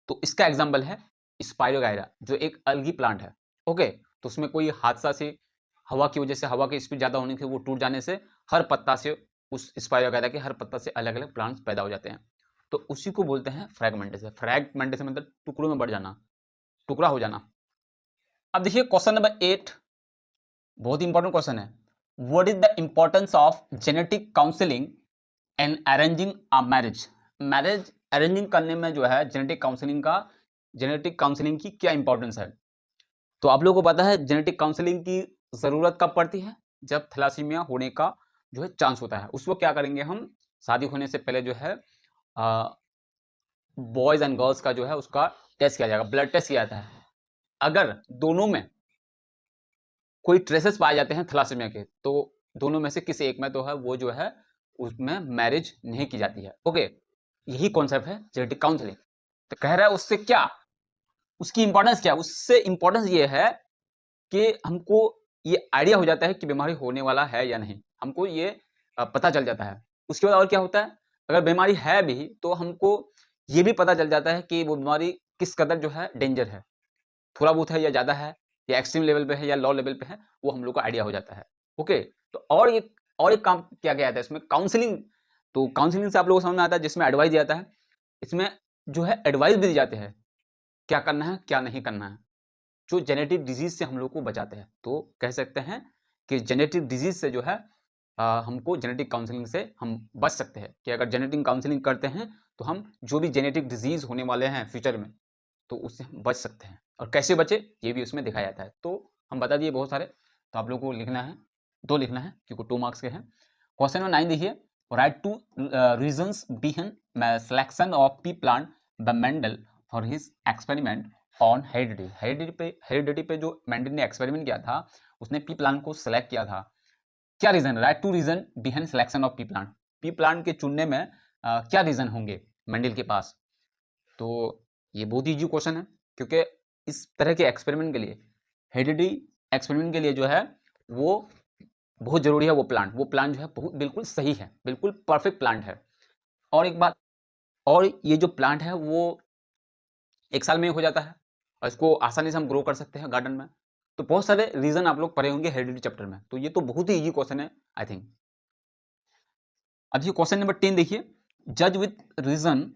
तो इसका एग्जांपल है स्पाइरोगाइरा, जो एक अलगी प्लांट है। ओके, तो उसमें कोई हादसा से, हवा की वजह से, हवा की स्पीड ज़्यादा होने से, वो टूट जाने से हर पत्ता से, उस स्पाइरोगाइरा के हर पत्ता से अलग अलग प्लांट्स पैदा हो जाते हैं। तो उसी को बोलते हैं फ्रैगमेंटेशन। फ्रैगमेंटेशन मतलब टुकड़ों में बढ़ जाना, टुकड़ा हो जाना। अब देखिए क्वेश्चन नंबर 8, बहुत इंपॉर्टेंट क्वेश्चन है। What is the importance of genetic counselling and arranging a marriage. Marriage arranging करने में जो है जेनेटिक काउंसलिंग की क्या इंपॉर्टेंस है? तो आप लोगों को पता है जेनेटिक काउंसलिंग की जरूरत कब पड़ती है? जब थैलासीमिया होने का जो है चांस होता है। उस वक्त क्या करेंगे हम? शादी होने से पहले जो है बॉयज एंड गर्ल्स का जो है उसका टेस्ट किया जाएगा, ब्लड टेस्ट किया जाता है। अगर दोनों में कोई ट्रेसेस पाए जाते हैं थैलासीमिया के, तो दोनों में से किसी एक में तो है वो जो है उसमें मैरिज नहीं की जाती है। ओके, यही कॉन्सेप्ट है जेनेटिक काउंसलिंग। तो कह रहा है उससे क्या, उसकी इंपॉर्टेंस क्या? उससे इंपॉर्टेंस ये है कि हमको ये आइडिया हो जाता है कि बीमारी होने वाला है या नहीं, हमको ये पता चल जाता है। उसके बाद और क्या होता है, अगर बीमारी है भी तो हमको ये भी पता चल जाता है कि वो बीमारी किस कदर जो है डेंजर है, थोड़ा बहुत है या ज़्यादा है, या एक्सट्रीम लेवल पे है या लो लेवल पे है, वो हम लोग को आइडिया हो जाता है। ओके, तो और एक काम क्या गया था इसमें, काउंसलिंग। तो काउंसलिंग से आप लोगों को समझ में आता है, जिसमें एडवाइस दिया जाता है। इसमें जो है एडवाइस भी दी जाते हैं, क्या करना है क्या नहीं करना है, जो जेनेटिक डिजीज से हम लोग को बचाते हैं। तो कह सकते हैं कि जेनेटिक डिजीज से जो है हमको जेनेटिक काउंसलिंग से हम बच सकते हैं कि अगर जेनेटिक काउंसलिंग करते हैं तो हम जो भी जेनेटिक डिजीज़ होने वाले हैं फ्यूचर में तो उससे हम बच सकते हैं। और कैसे बचे ये भी उसमें दिखाया जाता है। तो हम बता दिए बहुत सारे, तो आप लोगों को लिखना है, 2 लिखना है क्योंकि 2 मार्क्स के हैं। क्वेश्चन नंबर 9 देखिए, right 2 reasons behind selection of pea plant by Mendel for his experiment on heredity. Heredity पे जो मेंडल ने एक्सपेरिमेंट किया था उसने पी प्लांट को सिलेक्ट किया था। क्या reason? Write two reason behind selection of pea plant. Pea plant के चुनने में क्या रीजन होंगे मेंडल के पास? तो ये बहुत ईजी क्वेश्चन है क्योंकि इस तरह के एक्सपेरिमेंट के लिए, हेरिडिटी एक्सपेरिमेंट के लिए जो है वो बहुत जरूरी है। वो प्लांट जो है बहुत बिल्कुल सही है, बिल्कुल परफेक्ट प्लांट है। और एक बात और, ये जो प्लांट है वो 1 साल में हो जाता है और इसको आसानी से हम ग्रो कर सकते हैं गार्डन में। तो बहुत सारे रीजन आप लोग पढ़े होंगे हेरिडिटी चैप्टर में, तो ये तो बहुत ही ईजी क्वेश्चन है आई थिंक। अब ये क्वेश्चन नंबर 10 देखिए, जज with reason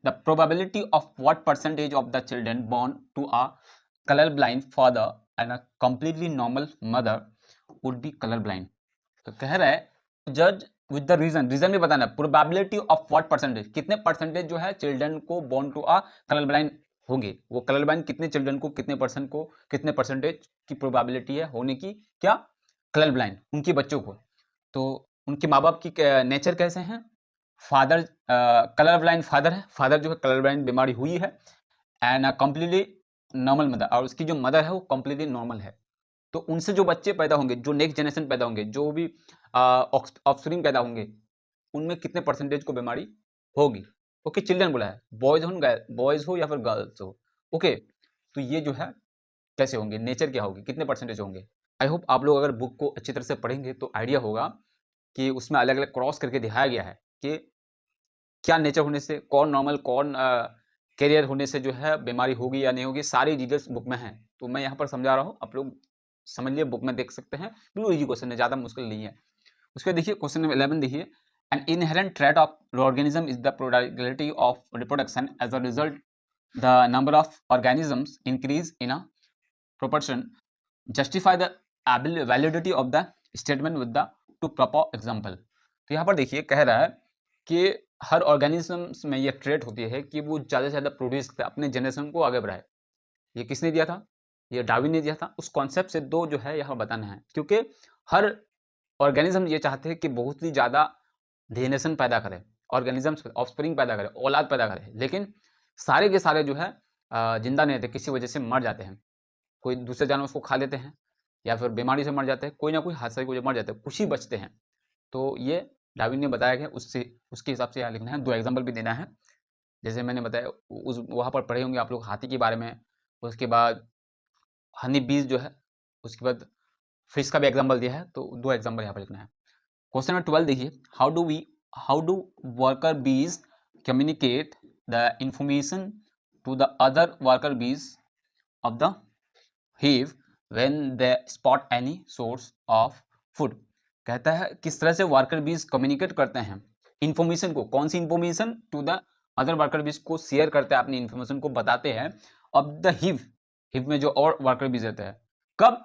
the probability of what percentage of the children born to a colour blind father and a completely normal mother would be colour blind. तो कह रहा है जज विद द रीजन, रीजन भी बताना है, प्रोबेबिलिटी ऑफ व्हाट परसेंटेज, कितने percentage जो है चिल्ड्रन को born to a colour blind होंगे। वो कलर ब्लाइंड कितने चिल्ड्रन को, कितने परसेंट को, कितने परसेंटेज की प्रोबेबिलिटी है होने की, क्या कलर ब्लाइंड उनके बच्चों को। तो उनके माँ बाप की नेचर कैसे हैं? फादर कलर ब्लाइंड फादर है, फादर जो है कलर ब्लाइंड बीमारी हुई है, एंड कम्प्लीटली नॉर्मल मदर, और उसकी जो मदर है वो कम्प्लीटली नॉर्मल है। तो उनसे जो बच्चे पैदा होंगे, जो नेक्स्ट जनरेशन पैदा होंगे, जो भी ऑफस्प्रिंग पैदा होंगे, उनमें कितने परसेंटेज को बीमारी होगी। ओके, चिल्ड्रन बोला है, बॉयज हो या फिर गर्ल्स हो। ओके, तो ये जो है कैसे होंगे, नेचर क्या होगी, कितने परसेंटेज होंगे। आई होप आप लोग अगर बुक को अच्छी तरह से पढ़ेंगे तो आइडिया होगा कि उसमें अलग अलग क्रॉस करके दिखाया गया है कि क्या नेचर होने से, कौन नॉर्मल, कौन कैरियर होने से जो है बीमारी होगी या नहीं होगी, सारी डिटेल्स बुक में है। तो मैं यहाँ पर समझा रहा हूँ, आप लोग समझ लिए, बुक में देख सकते हैं। बिल्कुल इजी क्वेश्चन है, ज़्यादा मुश्किल नहीं है। उसके देखिए क्वेश्चन नंबर 11 देखिए, an inherent trait of organism is the productivity of reproduction as a result the number of organisms increase in a proportion, justify the validity of the statement with the two proper example। तो यहाँ पर देखिए कह रहा है कि हर organisms में ये ट्रेट होती है कि वो ज़्यादा से ज़्यादा प्रोड्यूस करता है, अपने जनरेशन को आगे बढ़ाए। ये किसने दिया था? ये डार्विन ने दिया था। उस कॉन्सेप्ट से दो जो है यहाँ बताना है, क्योंकि हर ऑर्गेनिज्म ये चाहते हैं कि बहुत ही ज़्यादा जनरेशन पैदा करे, ऑर्गेनिजम्स ऑफस्प्रिंग पैदा करे, औलाद पैदा करे, लेकिन सारे के सारे जो है जिंदा नहीं रहते, किसी वजह से मर जाते हैं। कोई दूसरे जानवर उसको खा लेते हैं या फिर बीमारी से मर जाते हैं, कोई ना कोई हादसा की वजह मर जाते हैं, कुछ ही बचते हैं। तो ये डार्विन ने बताया गया, उससे उसके हिसाब से यहाँ लिखना है। 2 एग्जाम्पल भी देना है, जैसे मैंने बताया उस वहाँ पर पढ़े होंगे आप लोग हाथी के बारे में, उसके बाद हनी बीज जो है, उसके बाद फिश का भी एग्जाम्पल दिया है। तो 2 एग्जाम्पल यहाँ पर लिखना है। क्वेश्चन नंबर 12 देखिए, how do worker bees communicate the information to the other worker bees of the hive when they spot any source of food. कहता है किस तरह से वर्कर बीज कम्युनिकेट करते हैं इंफॉर्मेशन को, कौन सी information? To the other worker bees को शेयर करते हैं, अपनी इंफॉर्मेशन को बताते हैं ऑफ द हिव में जो और वर्कर बीज रहते हैं। कब?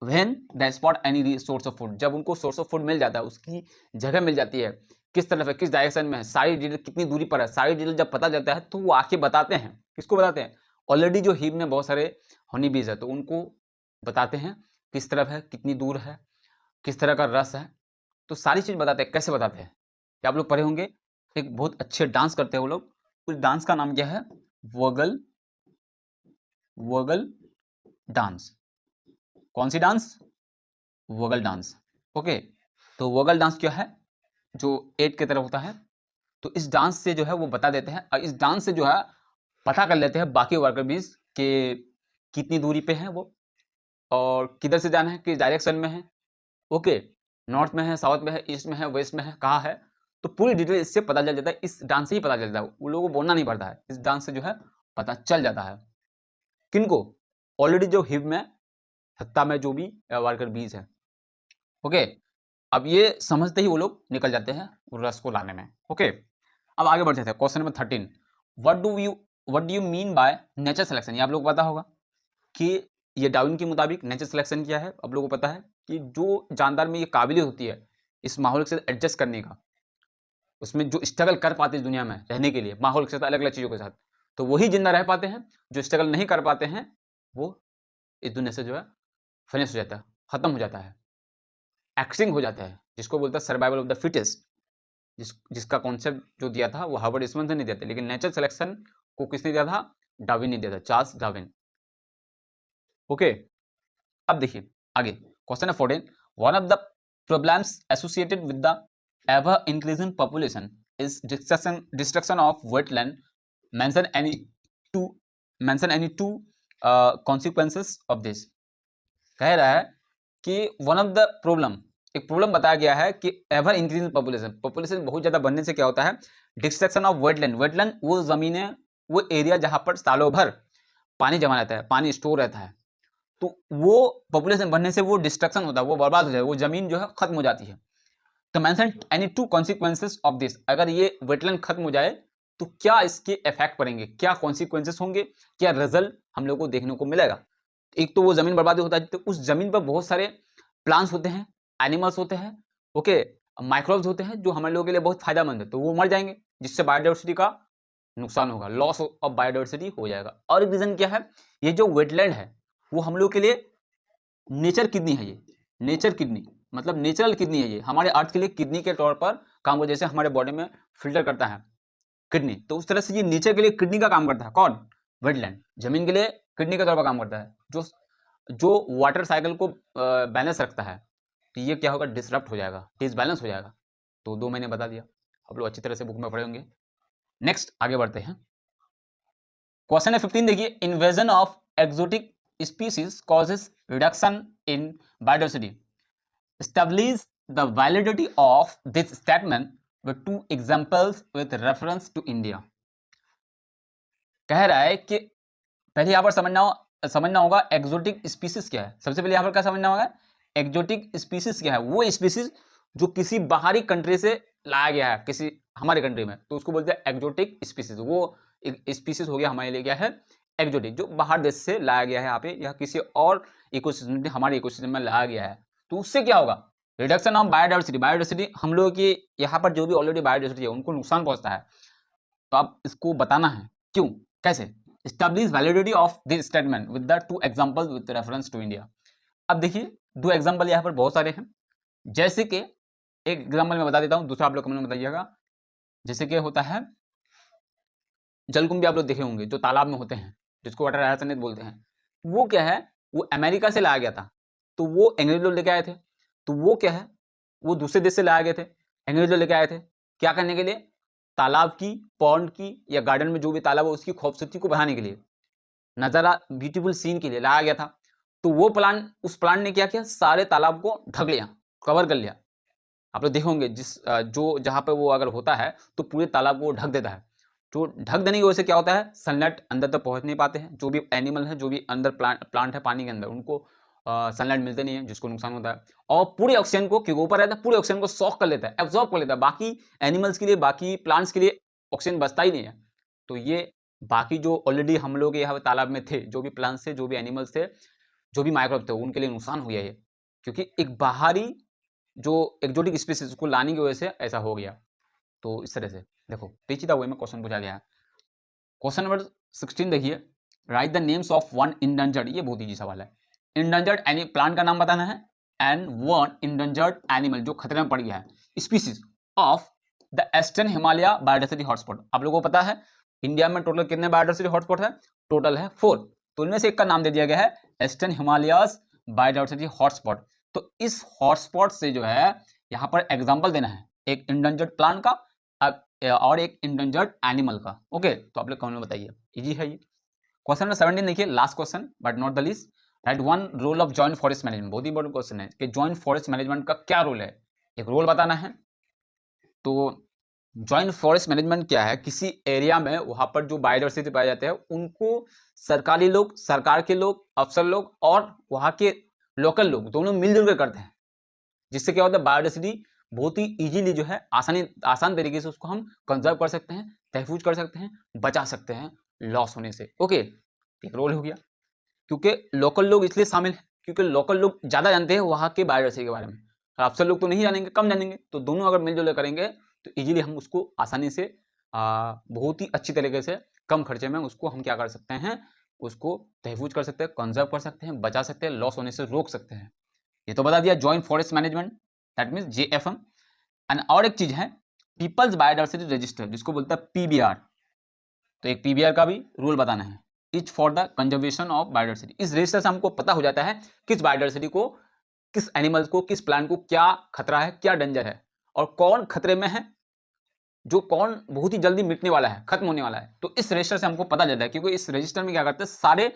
When they spot any source of food, जब उनको सोर्स ऑफ फूड मिल जाता है, उसकी जगह मिल जाती है, किस तरफ है, किस डायरेक्शन में है, सारी डिटेल कितनी दूरी पर है, सारी डिटेल जब पता चलता है तो वो आके बताते हैं। किसको बताते हैं? ऑलरेडी जो हिव में बहुत सारे हनी बीज है तो उनको बताते हैं किस तरफ है, कितनी दूर है, किस तरह का रस है, तो सारी चीज बताते हैं। कैसे बताते हैं? क्या आप लोग पढ़े होंगे, एक बहुत अच्छे डांस करते हैं वो लोग, उस डांस का नाम क्या है? वोगल डांस। कौन सी डांस? वोगल डांस। ओके, तो वोगल डांस क्या है? जो 8 की तरफ होता है। तो इस डांस से जो है वो बता देते हैं, और इस डांस से जो है पता कर लेते हैं बाकी वर्कर बीज के कितनी दूरी पे है वो, और किधर से जाना है, किस डायरेक्शन में है। ओके, नॉर्थ में है, साउथ में है, ईस्ट में है, वेस्ट में है, कहाँ है, तो पूरी डिटेल इससे पता चल जाता है। इस डांस से ही पता चल जाता है, उन लोगों को बोलना नहीं पड़ता है, इस डांस से जो है पता चल जाता है। किनको? ऑलरेडी जो हिव में सत्ता में जो भी वर्कर बीज है। ओके, अब ये समझते ही वो लोग निकल जाते हैं रस को लाने में। ओके, अब आगे बढ़ जाते हैं। Question number 13, what do you mean by nature selection. ये आप लोग को पता होगा कि ये डार्विन के मुताबिक नेचर सिलेक्शन क्या है। आप लोगों को पता है कि जो जानदार में ये काबिलियत होती है इस माहौल के साथ एडजस्ट करने का, उसमें जो स्ट्रगल कर पाते हैं दुनिया में रहने के लिए माहौल के साथ, अलग अलग चीज़ों के साथ, तो वही जिंदा रह पाते हैं। जो स्ट्रगल नहीं कर पाते हैं वो इस दुनिया से जो है फिनिश हो जाता है, खत्म हो जाता है, एक्सटिंक्ट हो जाता है, जिसको बोलता है सर्वाइवल ऑफ द फिटेस्ट। जिसका कॉन्सेप्ट जो दिया था वो हार्वर्ड स्मिथ ने नहीं दिया था, लेकिन नेचर सिलेक्शन को किसने दिया था? डार्विन ने दिया था, चार्ल्स डार्विन। ओके, अब देखिए आगे क्वेश्चन है 14। One of the problems associated with the ever increasing population is destruction of wetland. Mention any two consequences of this. कह रहा है कि वन ऑफ द प्रॉब्लम, एक प्रॉब्लम बताया गया है कि एवर इंक्रीजिंग पॉपुलेशन बहुत ज्यादा बढ़ने से क्या होता है? Destruction of wetland. वेटलैंड वो जमीनें, वो एरिया जहां पर सालों भर पानी जमा रहता है, पानी स्टोर रहता है, तो वो पॉपुलेशन बढ़ने से वो डिस्ट्रक्शन होता है, वो बर्बाद हो जाए, वो जमीन जो है खत्म हो जाती है। तो mention any two consequences of this. अगर ये वेटलैंड खत्म हो जाए तो क्या इसके इफेक्ट पड़ेंगे, क्या कॉन्सिक्वेंसेस होंगे, क्या रिजल्ट हम लोग को देखने को मिलेगा? एक तो वो जमीन बर्बाद होता है, तो उस जमीन पर बहुत सारे प्लांट्स होते हैं, एनिमल्स होते हैं, ओके, माइक्रोब्स होते हैं जो हमारे लोगों के लिए बहुत फायदेमंद है, तो वो मर जाएंगे, जिससे बायोडाइवर्सिटी का नुकसान होगा, लॉस ऑफ बायोडाइवर्सिटी हो जाएगा। और एक रीजन क्या है? ये जो वेटलैंड है वो हम लोग के लिए नेचर किडनी है। ये नेचर किडनी मतलब नेचुरल किडनी है, ये हमारे अर्थ के लिए किडनी के तौर पर काम करता है, जैसे हमारे बॉडी में फिल्टर करता है किडनी, तो उस तरह से ये नेचर के लिए किडनी का काम करता है। कौन? वेटलैंड जमीन के लिए किडनी के तौर पर काम करता है, जो वाटर साइकिल को बैलेंस रखता है। तो ये क्या होगा? डिसरप्ट हो जाएगा, डिसबैलेंस हो जाएगा। तो 2 महीने बता दिया, आप लोग अच्छी तरह से बुक में पढ़े होंगे। नेक्स्ट आगे बढ़ते हैं, क्वेश्चन है 15 देखिए। Invasion of exotic species causes reduction in biodiversity. Establish the validity of this statement with 2 examples with reference to India। कह रहा है कि पहले यहां पर समझना होगा एक्सोटिक स्पीसीज क्या है। सबसे पहले यहां पर क्या समझना होगा? एक्सोटिक स्पीसीज क्या है? वो स्पीसीज जो किसी बाहरी कंट्री से लाया गया है, किसी हमारे कंट्री में, तो उसको बोलते हैं एक्सोटिक स्पीसीज। वो स्पीसीज हो गया हमारे लिए क्या है? एक्सोटिक, जो बाहर देश से लाया गया है यहाँ पे, या किसी और इकोसिस्टम में, हमारे इकोसिस्टम में लाया गया है, तो उससे क्या होगा? Reduction of biodiversity. बायोडाइवर्सिटी हम लोग की यहाँ पर जो भी ऑलरेडी बायोडाइवर्सिटी है उनको नुकसान पहुंचता है, तो आप इसको बताना है क्यों, कैसे। Establish validity of this statement with the 2 examples with reference to India। अब देखिए 2 एग्जाम्पल यहाँ पर बहुत सारे हैं, जैसे कि एक एग्जाम्पल मैं बता देता हूँ, दूसरा आप लोग कमेंट में बताइएगा। जैसे कि होता है जलकुंभी, आप लोग देखे होंगे जो तालाब में होते हैं, जिसको वाटर रायसनित बोलते हैं। वो क्या है? वो अमेरिका से लाया गया था, तो वो अंग्रेज लोग लेके आए थे। तो वो क्या है? वो दूसरे देश से लाए गए थे, अंग्रेज लोग लेके आए थे, क्या करने के लिए? तालाब की, पॉन्ड की, या गार्डन में जो भी तालाब है उसकी खूबसूरती को बढ़ाने के लिए, नजारा, ब्यूटीफुल सीन के लिए लाया गया था। तो वो प्लांट, उस प्लांट ने क्या किया? सारे तालाब को ढक लिया, कवर कर लिया। आप लोग देखोगे जो जहां पर वो अगर होता है तो पूरे तालाब को ढक देता है। तो ढक देने की वजह से क्या होता है? सनलाइट अंदर तक पहुंच नहीं पाते हैं, जो भी एनिमल है, जो भी अंदर प्लांट है पानी के अंदर, उनको सनलाइट मिलते नहीं है, जिसको नुकसान होता है। और पूरे ऑक्सीजन को, क्योंकि ऊपर रहता है, पूरे ऑक्सीजन को सॉक कर लेता है, एब्जॉर्ब कर लेता है। बाकी एनिमल्स के लिए, बाकी प्लांट्स के लिए ऑक्सीजन बचता ही नहीं है। तो ये बाकी जो ऑलरेडी हम लोग यहाँ तालाब में थे, जो भी प्लांट्स थे, जो भी एनिमल्स थे, जो भी माइक्रोब थे, उनके लिए नुकसान हो गया ये, क्योंकि एक बाहरी जो एक्सोटिक स्पीसीज को लाने की वजह से ऐसा हो गया। तो इस तरह से देखो, पेचीदा वे में क्वेश्चन पूछा गया है। क्वेश्चन नंबर 16 देखिए। Write the names of one endangered. ये बहुत ईजी सवाल है। इंडेंजर्ड एनी प्लांट का नाम बताना है, एंड वन इंडेंजर्ड एनिमल जो खतरे में पड़ गया है, species of the eastern Himalaya biodiversity hotspot. आप लोगों को पता है इंडिया में टोटल कितने बायोडाइवर्सिटी हॉटस्पॉट है? टोटल है 4। तो इनमें से एक का नाम दे दिया गया है ईस्टर्न हिमालयस बायोडाइवर्सिटी हॉटस्पॉट। तो इस हॉटस्पॉट से जो है यहाँ पर एग्जाम्पल देना है, एक इंडेंजर्ड प्लांट का और एक इंडेंजर्ड एनिमल का। ओके, तो आप लोग कमेंट में बताइए, इजी है ये। क्वेश्चन नंबर 17 देखिए, last question but not the least. Write one role of joint forest management. बहुत ही इंपॉर्टेंट क्वेश्चन है कि जॉइंट फॉरेस्ट मैनेजमेंट का क्या रोल है, एक रोल बताना है। तो जॉइंट फॉरेस्ट मैनेजमेंट क्या है? किसी एरिया में वहां पर जो बायोडाइवर्सिटी पाए जाते हैं उनको सरकारी लोग, सरकार के लोग, अफसर लोग और वहां के लोकल लोग दोनों मिलजुल कर करते हैं, जिससे क्या होता है? बायोडाइवर्सिटी बहुत ही इजीली जो है आसान तरीके से उसको हम कंजर्व कर सकते हैं, तहफूज कर सकते हैं, बचा सकते हैं लॉस होने से। ओके, एक रोल हो गया, क्योंकि लोकल लोग इसलिए शामिल हैं क्योंकि लोकल लोग ज्यादा जानते हैं वहां के बायोडाइवर्सिटी के बारे में। आप सब लोग तो नहीं जानेंगे, कम जानेंगे, तो दोनों अगर मिलजुल करेंगे तो इजीली हम उसको आसानी से बहुत ही अच्छी तरीके से कम खर्चे में उसको हम क्या कर सकते हैं, उसको तहफूज कर सकते हैं, कंजर्व कर सकते हैं, बचा सकते हैं, लॉस होने से रोक सकते हैं। ये तो बता दिया joint forest management, that means JFM। And और एक चीज है पीपल्स बायोडाइवर्सिटी रजिस्टर, जिसको बोलता है PBR। तो एक PBR का भी रूल बताना है, etch for the conservation of biodiversity. इस रजिस्टर से हमको पता हो जाता है किस बायोडाइवर्सिटी को, किस एनिमल्स को, किस प्लांट को क्या खतरा है, क्या डेंजर है, और कौन खतरे में है, जो कौन बहुत ही जल्दी मिटने वाला है, खत्म होने वाला है। तो इस रजिस्टर से हमको पता चलता है, क्योंकि इस रजिस्टर में क्या करते हैं, सारे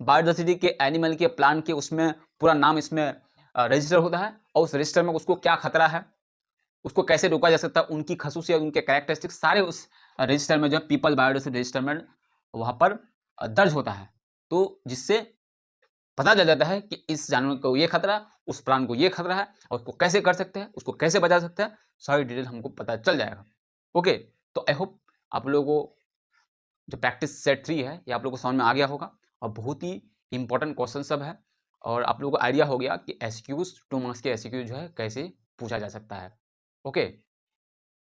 बायोडाइवर्सिटी के, एनिमल के, प्लांट के, उसमें पूरा नाम इसमें रजिस्टर होता है, और उस रजिस्टर में उसको क्या खतरा है, उसको कैसे रोका जा सकता है, उनकी खसूसियत, उनके कैरेक्टरिस्टिक्स सारे उस रजिस्टर में जो है पीपल बायोडाइवर्सिटी रजिस्टर में वहां पर दर्ज होता है। तो जिससे पता चल जाता है कि इस जानवर को ये खतरा, उस प्राण को ये खतरा है, और उसको कैसे कर सकते हैं, उसको कैसे बचा सकते हैं, सारी डिटेल हमको पता चल जाएगा। ओके, तो आई होप आप लोगों को जो प्रैक्टिस सेट 3 है ये आप लोगों को समझ में आ गया होगा, और बहुत ही इंपॉर्टेंट क्वेश्चन सब है, और आप लोगों को आइडिया हो गया कि SQs 2 मार्क्स के SQ जो है कैसे पूछा जा सकता है। ओके।